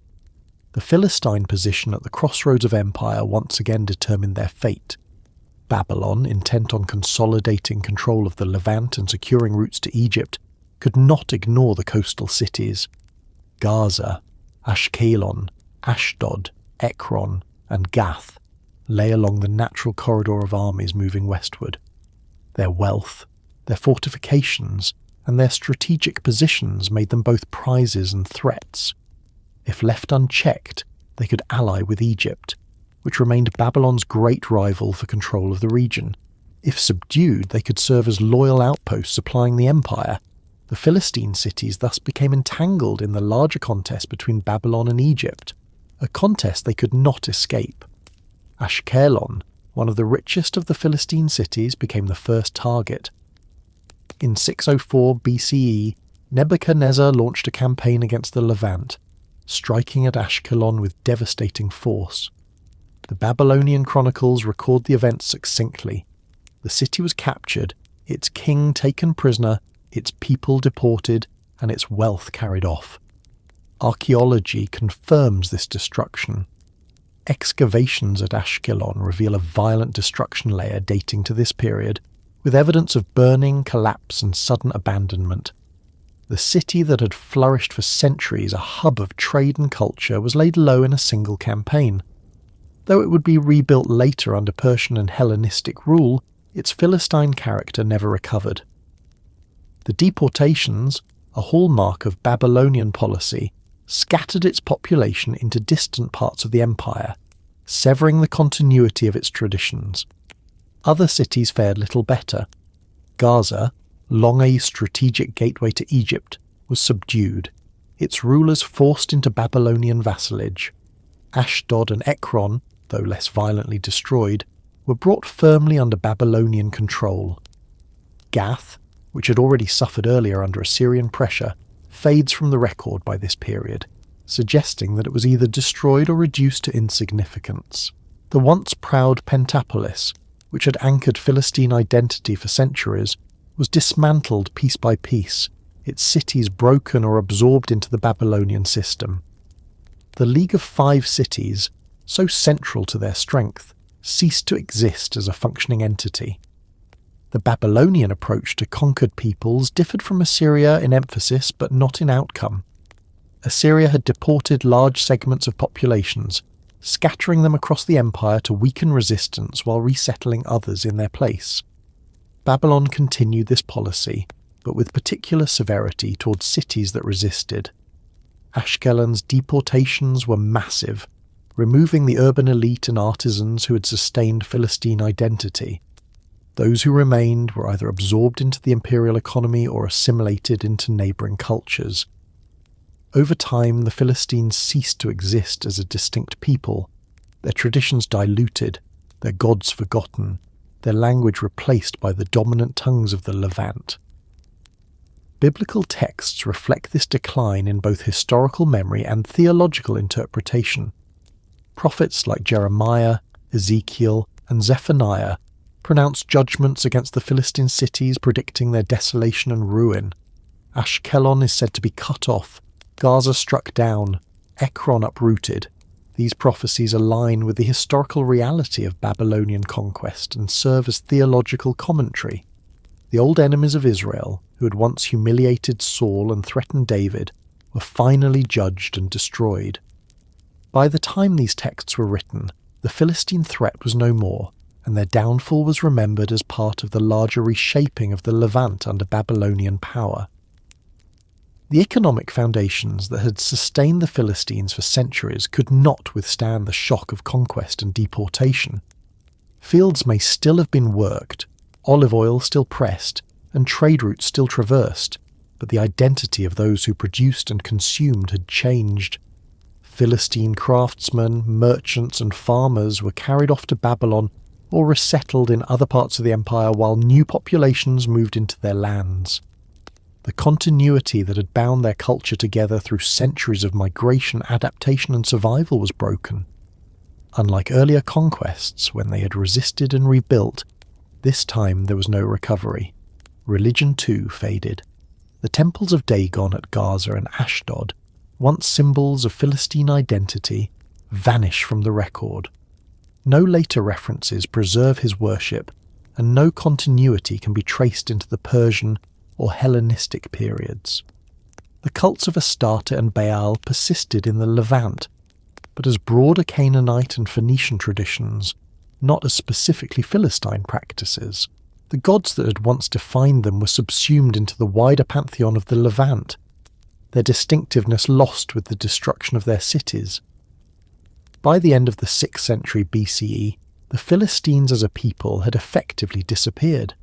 The Philistine position at the crossroads of empire once again determined their fate. Babylon, intent on consolidating control of the Levant and securing routes to Egypt, could not ignore the coastal cities. Gaza, Ashkelon, Ashdod, Ekron, and Gath lay along the natural corridor of armies moving westward. Their wealth, their fortifications, and their strategic positions made them both prizes and threats. If left unchecked, they could ally with Egypt, which remained Babylon's great rival for control of the region. If subdued, they could serve as loyal outposts supplying the empire. The Philistine cities thus became entangled in the larger contest between Babylon and Egypt, a contest they could not escape. Ashkelon, one of the richest of the Philistine cities, became the first target. In 604 BCE, Nebuchadnezzar launched a campaign against the Levant, striking at Ashkelon with devastating force. The Babylonian chronicles record the events succinctly. The city was captured, its king taken prisoner, its people deported, and its wealth carried off. Archaeology confirms this destruction. Excavations at Ashkelon reveal a violent destruction layer dating to this period, with evidence of burning, collapse, and sudden abandonment. The city that had flourished for centuries, a hub of trade and culture, was laid low in a single campaign. Though it would be rebuilt later under Persian and Hellenistic rule, its Philistine character never recovered. The deportations, a hallmark of Babylonian policy, scattered its population into distant parts of the empire, severing the continuity of its traditions. Other cities fared little better. Gaza, long a strategic gateway to Egypt, was subdued, its rulers forced into Babylonian vassalage. Ashdod and Ekron, though less violently destroyed, were brought firmly under Babylonian control. Gath, which had already suffered earlier under Assyrian pressure, fades from the record by this period, suggesting that it was either destroyed or reduced to insignificance. The once proud Pentapolis, which had anchored Philistine identity for centuries, was dismantled piece by piece, its cities broken or absorbed into the Babylonian system. The League of Five Cities, so central to their strength, ceased to exist as a functioning entity. The Babylonian approach to conquered peoples differed from Assyria in emphasis but not in outcome. Assyria had deported large segments of populations, scattering them across the empire to weaken resistance while resettling others in their place. Babylon continued this policy, but with particular severity towards cities that resisted. Ashkelon's deportations were massive, removing the urban elite and artisans who had sustained Philistine identity. Those who remained were either absorbed into the imperial economy or assimilated into neighbouring cultures. Over time, the Philistines ceased to exist as a distinct people, their traditions diluted, their gods forgotten, their language replaced by the dominant tongues of the Levant. Biblical texts reflect this decline in both historical memory and theological interpretation. Prophets like Jeremiah, Ezekiel, and Zephaniah pronounced judgments against the Philistine cities, predicting their desolation and ruin. Ashkelon is said to be cut off, Gaza struck down, Ekron uprooted. These prophecies align with the historical reality of Babylonian conquest and serve as theological commentary. The old enemies of Israel, who had once humiliated Saul and threatened David, were finally judged and destroyed. By the time these texts were written, the Philistine threat was no more, and their downfall was remembered as part of the larger reshaping of the Levant under Babylonian power. The economic foundations that had sustained the Philistines for centuries could not withstand the shock of conquest and deportation. Fields may still have been worked, olive oil still pressed, and trade routes still traversed, but the identity of those who produced and consumed had changed. Philistine craftsmen, merchants, and farmers were carried off to Babylon or resettled in other parts of the empire while new populations moved into their lands. The continuity that had bound their culture together through centuries of migration, adaptation, and survival was broken. Unlike earlier conquests, when they had resisted and rebuilt, this time there was no recovery. Religion too faded. The temples of Dagon at Gaza and Ashdod, once symbols of Philistine identity, vanish from the record. No later references preserve his worship, and no continuity can be traced into the Persian or Hellenistic periods. The cults of Astarte and Baal persisted in the Levant, but as broader Canaanite and Phoenician traditions, not as specifically Philistine practices. The gods that had once defined them were subsumed into the wider pantheon of the Levant, their distinctiveness lost with the destruction of their cities. By the end of the 6th century BCE, the Philistines as a people had effectively disappeared.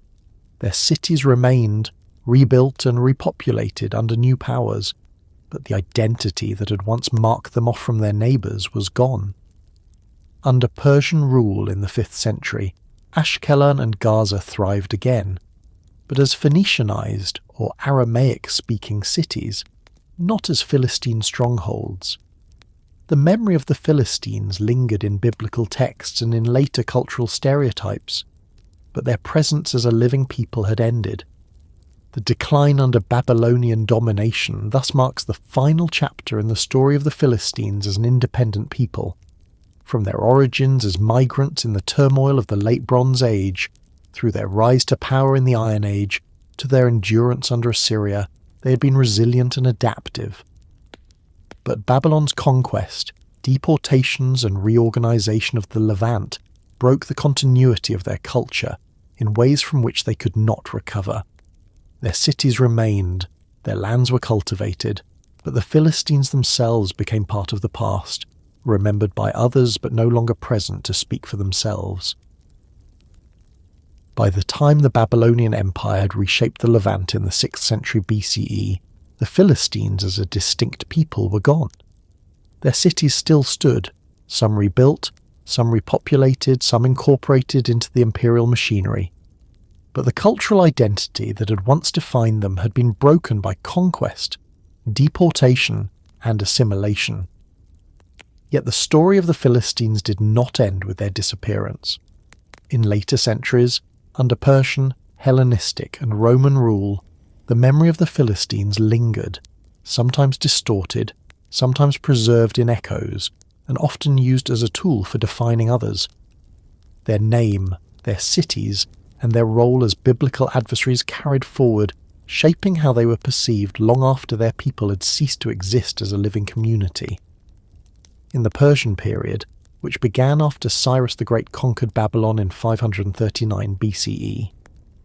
Their cities remained, rebuilt and repopulated under new powers, but the identity that had once marked them off from their neighbours was gone. Under Persian rule in the 5th century, Ashkelon and Gaza thrived again, but as Phoenicianized or Aramaic-speaking cities, not as Philistine strongholds. The memory of the Philistines lingered in biblical texts and in later cultural stereotypes, but their presence as a living people had ended. The decline under Babylonian domination thus marks the final chapter in the story of the Philistines as an independent people. From their origins as migrants in the turmoil of the Late Bronze Age, through their rise to power in the Iron Age, to their endurance under Assyria, they had been resilient and adaptive. But Babylon's conquest, deportations and reorganization of the Levant broke the continuity of their culture in ways from which they could not recover. Their cities remained, their lands were cultivated, but the Philistines themselves became part of the past, remembered by others but no longer present to speak for themselves. By the time the Babylonian Empire had reshaped the Levant in the 6th century BCE, the Philistines as a distinct people were gone. Their cities still stood, some rebuilt, some repopulated, some incorporated into the imperial machinery. But the cultural identity that had once defined them had been broken by conquest, deportation, and assimilation. Yet the story of the Philistines did not end with their disappearance. In later centuries, under Persian, Hellenistic, and Roman rule, the memory of the Philistines lingered, sometimes distorted, sometimes preserved in echoes, and often used as a tool for defining others. Their name, their cities, and their role as biblical adversaries carried forward, shaping how they were perceived long after their people had ceased to exist as a living community. In the Persian period, which began after Cyrus the Great conquered Babylon in 539 BCE,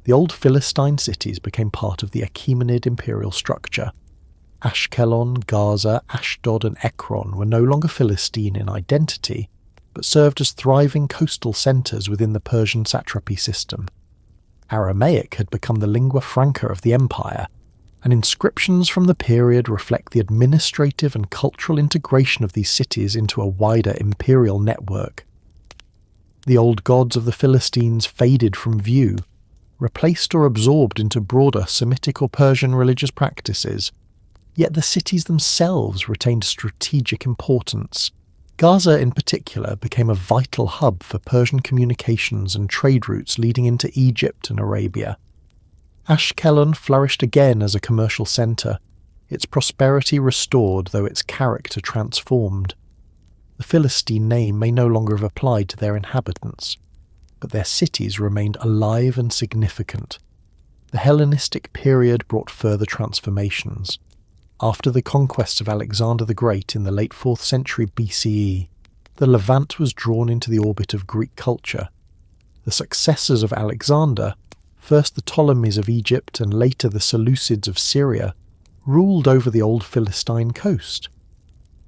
the old Philistine cities became part of the Achaemenid imperial structure. Ashkelon, Gaza, Ashdod, and Ekron were no longer Philistine in identity, but served as thriving coastal centres within the Persian satrapy system. Aramaic had become the lingua franca of the empire, and inscriptions from the period reflect the administrative and cultural integration of these cities into a wider imperial network. The old gods of the Philistines faded from view, replaced or absorbed into broader Semitic or Persian religious practices, yet the cities themselves retained strategic importance. Gaza in particular became a vital hub for Persian communications and trade routes leading into Egypt and Arabia. Ashkelon flourished again as a commercial centre, its prosperity restored though its character transformed. The Philistine name may no longer have applied to their inhabitants, but their cities remained alive and significant. The Hellenistic period brought further transformations. After the conquests of Alexander the Great in the late 4th century BCE, the Levant was drawn into the orbit of Greek culture. The successors of Alexander, first the Ptolemies of Egypt and later the Seleucids of Syria, ruled over the old Philistine coast.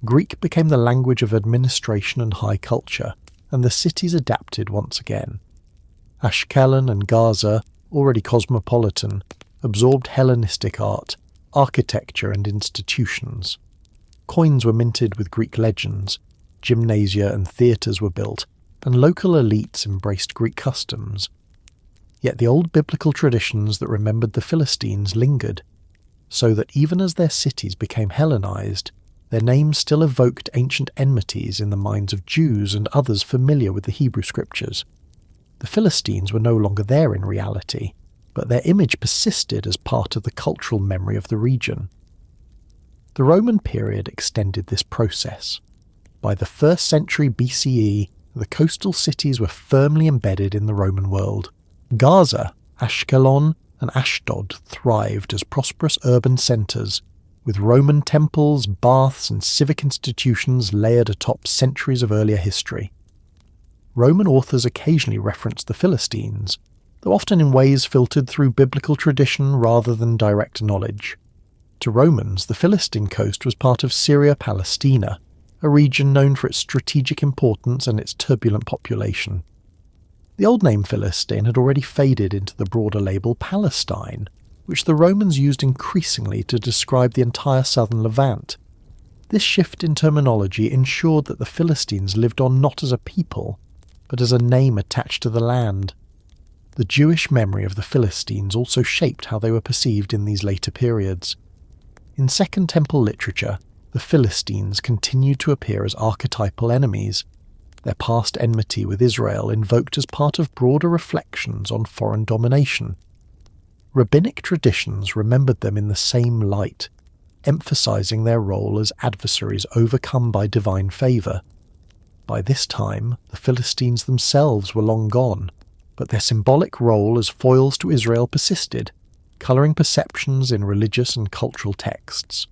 Greek became the language of administration and high culture, and the cities adapted once again. Ashkelon and Gaza, already cosmopolitan, absorbed Hellenistic art, architecture and institutions. Coins were minted with Greek legends, gymnasia and theatres were built, and local elites embraced Greek customs. Yet the old biblical traditions that remembered the Philistines lingered, so that even as their cities became Hellenized, their names still evoked ancient enmities in the minds of Jews and others familiar with the Hebrew scriptures. The Philistines were no longer there in reality, but their image persisted as part of the cultural memory of the region. The Roman period extended this process. By the 1st century BCE, the coastal cities were firmly embedded in the Roman world. Gaza, Ashkelon, and Ashdod thrived as prosperous urban centres, with Roman temples, baths, and civic institutions layered atop centuries of earlier history. Roman authors occasionally referenced the Philistines, though often in ways filtered through biblical tradition rather than direct knowledge. To Romans, the Philistine coast was part of Syria-Palestina, a region known for its strategic importance and its turbulent population. The old name Philistine had already faded into the broader label Palestine, which the Romans used increasingly to describe the entire southern Levant. This shift in terminology ensured that the Philistines lived on not as a people, but as a name attached to the land. The Jewish memory of the Philistines also shaped how they were perceived in these later periods. In Second Temple literature, the Philistines continued to appear as archetypal enemies, their past enmity with Israel invoked as part of broader reflections on foreign domination. Rabbinic traditions remembered them in the same light, emphasizing their role as adversaries overcome by divine favor. By this time, the Philistines themselves were long gone, but their symbolic role as foils to Israel persisted, coloring perceptions in religious and cultural texts.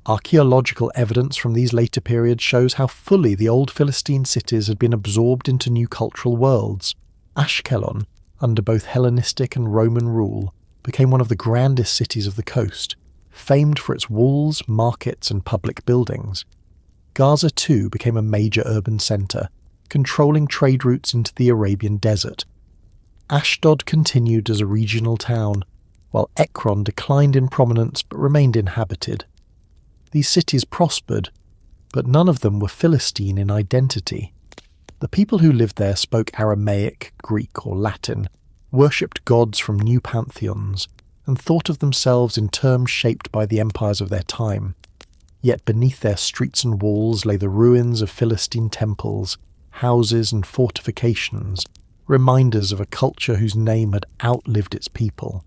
Archaeological evidence from these later periods shows how fully the old Philistine cities had been absorbed into new cultural worlds. Ashkelon, under both Hellenistic and Roman rule, became one of the grandest cities of the coast, famed for its walls, markets, and public buildings. Gaza too became a major urban centre, controlling trade routes into the Arabian desert. Ashdod continued as a regional town, while Ekron declined in prominence but remained inhabited. These cities prospered, but none of them were Philistine in identity. The people who lived there spoke Aramaic, Greek, or Latin, worshipped gods from new pantheons, and thought of themselves in terms shaped by the empires of their time. Yet beneath their streets and walls lay the ruins of Philistine temples, houses and fortifications, reminders of a culture whose name had outlived its people.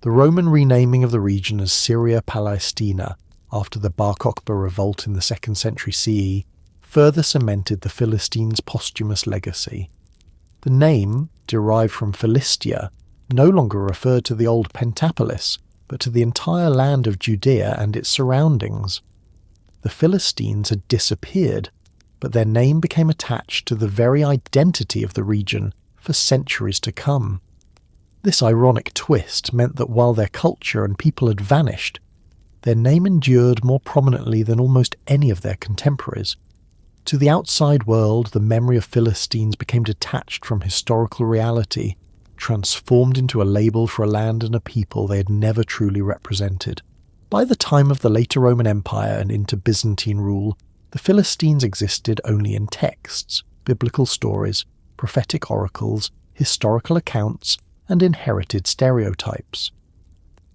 The Roman renaming of the region as Syria-Palestina, after the Bar Kokhba revolt in the 2nd century CE, further cemented the Philistines' posthumous legacy. The name, derived from Philistia, no longer referred to the old Pentapolis, but to the entire land of Judea and its surroundings. The Philistines had disappeared, but their name became attached to the very identity of the region for centuries to come. This ironic twist meant that while their culture and people had vanished, their name endured more prominently than almost any of their contemporaries. To the outside world, the memory of Philistines became detached from historical reality, transformed into a label for a land and a people they had never truly represented. By the time of the later Roman Empire and into Byzantine rule, the Philistines existed only in texts, biblical stories, prophetic oracles, historical accounts, and inherited stereotypes.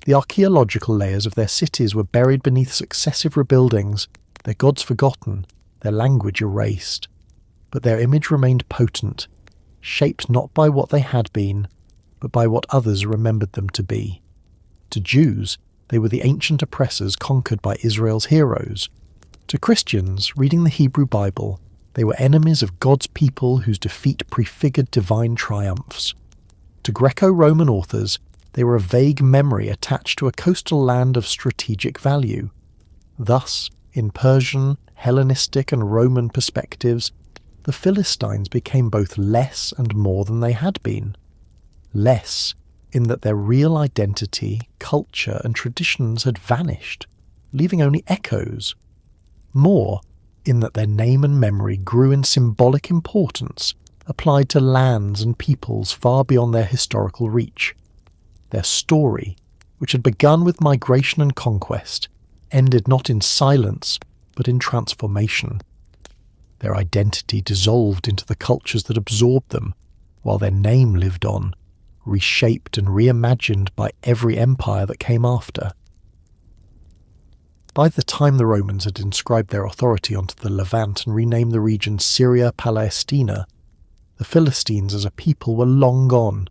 The archaeological layers of their cities were buried beneath successive rebuildings, their gods forgotten, their language erased. But their image remained potent, shaped not by what they had been, but by what others remembered them to be. To Jews, they were the ancient oppressors conquered by Israel's heroes. To Christians, reading the Hebrew Bible, they were enemies of God's people whose defeat prefigured divine triumphs. To Greco-Roman authors, they were a vague memory attached to a coastal land of strategic value. Thus, in Persian, Hellenistic and Roman perspectives, the Philistines became both less and more than they had been. Less in that their real identity, culture and traditions had vanished, leaving only echoes. More in that their name and memory grew in symbolic importance, applied to lands and peoples far beyond their historical reach. Their story, which had begun with migration and conquest, ended not in silence, but in transformation. Their identity dissolved into the cultures that absorbed them, while their name lived on, reshaped and reimagined by every empire that came after. By the time the Romans had inscribed their authority onto the Levant and renamed the region Syria Palestina, the Philistines as a people were long gone.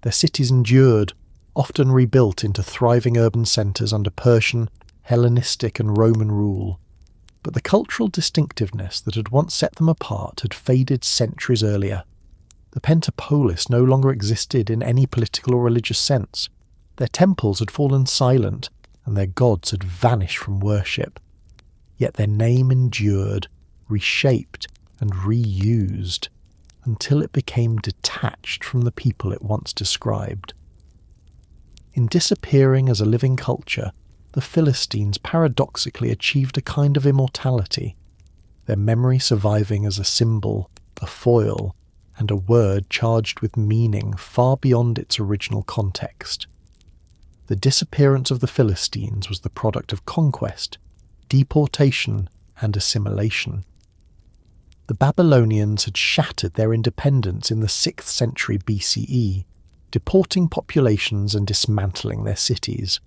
Their cities endured, often rebuilt into thriving urban centres under Persian, Hellenistic and Roman rule. But the cultural distinctiveness that had once set them apart had faded centuries earlier. The Pentapolis no longer existed in any political or religious sense. Their temples had fallen silent, and their gods had vanished from worship. Yet their name endured, reshaped and reused, until it became detached from the people it once described. In disappearing as a living culture, the Philistines paradoxically achieved a kind of immortality, their memory surviving as a symbol, a foil, and a word charged with meaning far beyond its original context. The disappearance of the Philistines was the product of conquest, deportation, and assimilation. The Babylonians had shattered their independence in the 6th century BCE, deporting populations and dismantling their cities.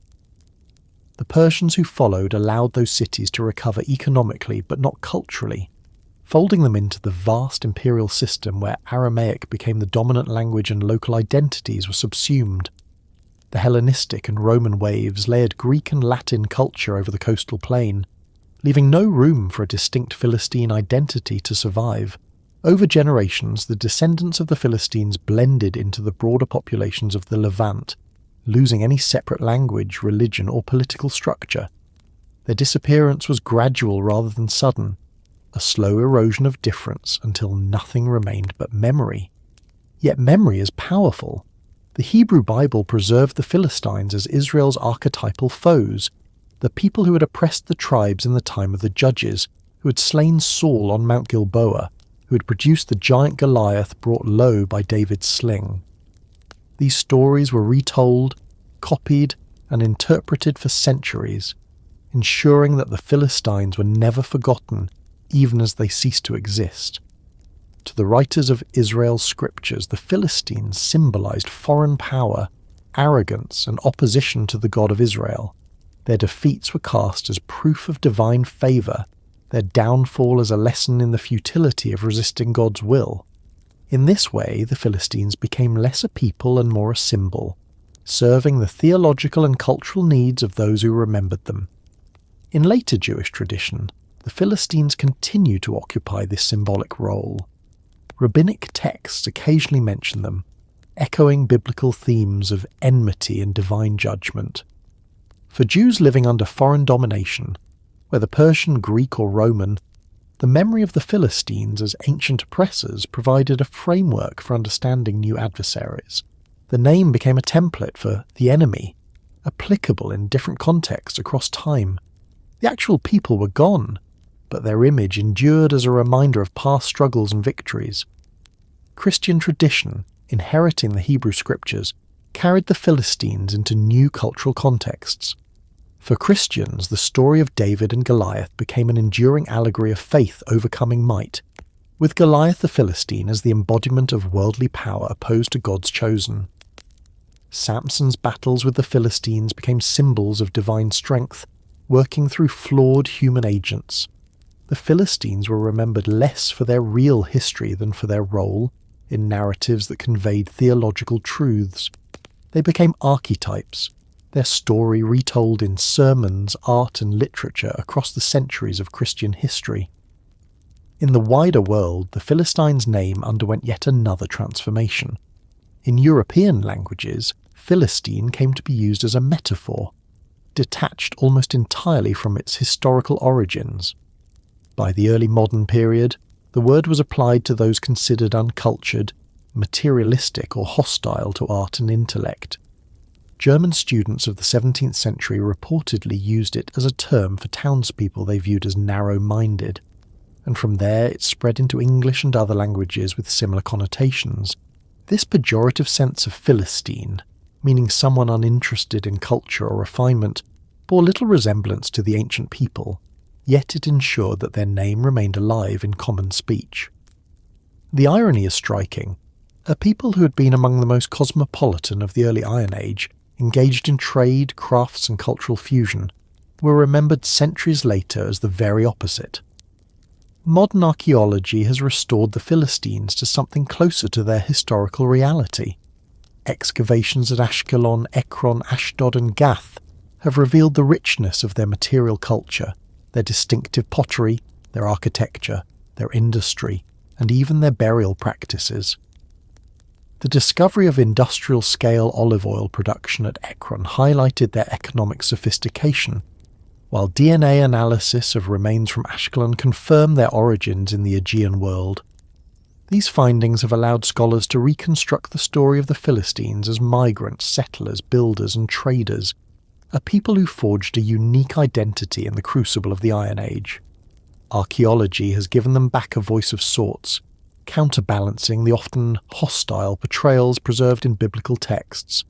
The Persians who followed allowed those cities to recover economically but not culturally, folding them into the vast imperial system where Aramaic became the dominant language and local identities were subsumed. The Hellenistic and Roman waves layered Greek and Latin culture over the coastal plain, leaving no room for a distinct Philistine identity to survive. Over generations, the descendants of the Philistines blended into the broader populations of the Levant, losing any separate language, religion, or political structure. Their disappearance was gradual rather than sudden, a slow erosion of difference until nothing remained but memory. Yet memory is powerful. The Hebrew Bible preserved the Philistines as Israel's archetypal foes, the people who had oppressed the tribes in the time of the judges, who had slain Saul on Mount Gilboa, who had produced the giant Goliath brought low by David's sling. These stories were retold, copied, and interpreted for centuries, ensuring that the Philistines were never forgotten, even as they ceased to exist. To the writers of Israel's scriptures, the Philistines symbolized foreign power, arrogance, and opposition to the God of Israel. Their defeats were cast as proof of divine favor, their downfall as a lesson in the futility of resisting God's will. In this way, the Philistines became less a people and more a symbol, serving the theological and cultural needs of those who remembered them. In later Jewish tradition, the Philistines continue to occupy this symbolic role. Rabbinic texts occasionally mention them, echoing biblical themes of enmity and divine judgment. For Jews living under foreign domination, whether Persian, Greek or Roman, the memory of the Philistines as ancient oppressors provided a framework for understanding new adversaries. The name became a template for the enemy, applicable in different contexts across time. The actual people were gone, but their image endured as a reminder of past struggles and victories. Christian tradition, inheriting the Hebrew scriptures, carried the Philistines into new cultural contexts. For Christians, the story of David and Goliath became an enduring allegory of faith overcoming might, with Goliath the Philistine as the embodiment of worldly power opposed to God's chosen. Samson's battles with the Philistines became symbols of divine strength, working through flawed human agents. The Philistines were remembered less for their real history than for their role in narratives that conveyed theological truths. They became archetypes, their story retold in sermons, art and literature across the centuries of Christian history. In the wider world, the Philistines' name underwent yet another transformation. In European languages, Philistine came to be used as a metaphor. detached almost entirely from its historical origins. By the early modern period, the word was applied to those considered uncultured, materialistic or hostile to art and intellect. German students of the 17th century reportedly used it as a term for townspeople they viewed as narrow-minded, and from there it spread into English and other languages with similar connotations. This pejorative sense of Philistine, meaning someone uninterested in culture or refinement, bore little resemblance to the ancient people, yet it ensured that their name remained alive in common speech. The irony is striking. A people who had been among the most cosmopolitan of the early Iron Age, engaged in trade, crafts and cultural fusion, were remembered centuries later as the very opposite. Modern archaeology has restored the Philistines to something closer to their historical reality. Excavations at Ashkelon, Ekron, Ashdod and Gath have revealed the richness of their material culture, their distinctive pottery, their architecture, their industry, and even their burial practices. The discovery of industrial-scale olive oil production at Ekron highlighted their economic sophistication, while DNA analysis of remains from Ashkelon confirmed their origins in the Aegean world. These findings have allowed scholars to reconstruct the story of the Philistines as migrants, settlers, builders and traders, a people who forged a unique identity in the crucible of the Iron Age. Archaeology has given them back a voice of sorts, counterbalancing the often hostile portrayals preserved in biblical texts.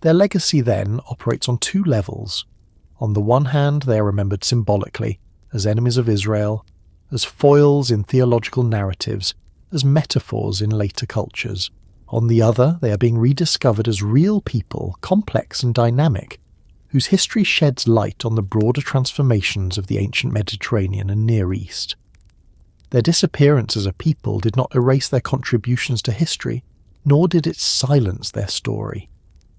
Their legacy then operates on two levels. On the one hand, they are remembered symbolically, as enemies of Israel, as foils in theological narratives, as metaphors in later cultures. On the other, they are being rediscovered as real people, complex and dynamic, whose history sheds light on the broader transformations of the ancient Mediterranean and Near East. Their disappearance as a people did not erase their contributions to history, nor did it silence their story.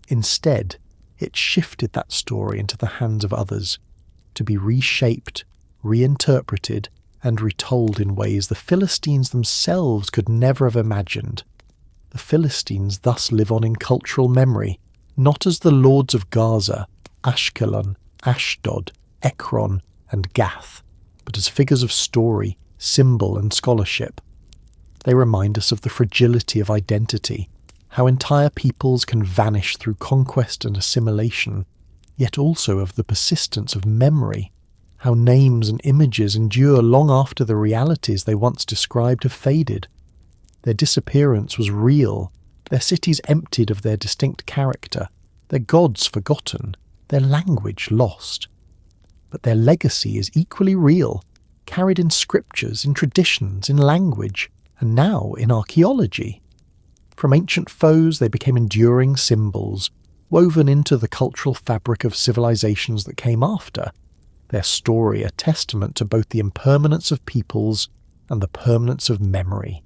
Instead, it shifted that story into the hands of others, to be reshaped, reinterpreted, and retold in ways the Philistines themselves could never have imagined. The Philistines thus live on in cultural memory, not as the lords of Gaza, Ashkelon, Ashdod, Ekron, and Gath, but as figures of story, symbol and scholarship. They remind us of the fragility of identity, how entire peoples can vanish through conquest and assimilation, yet also of the persistence of memory, how names and images endure long after the realities they once described have faded. Their disappearance was real, their cities emptied of their distinct character, their gods forgotten, their language lost. But their legacy is equally real, carried in scriptures, in traditions, in language, and now in archaeology. From ancient foes they became enduring symbols, woven into the cultural fabric of civilizations that came after, their story a testament to both the impermanence of peoples and the permanence of memory.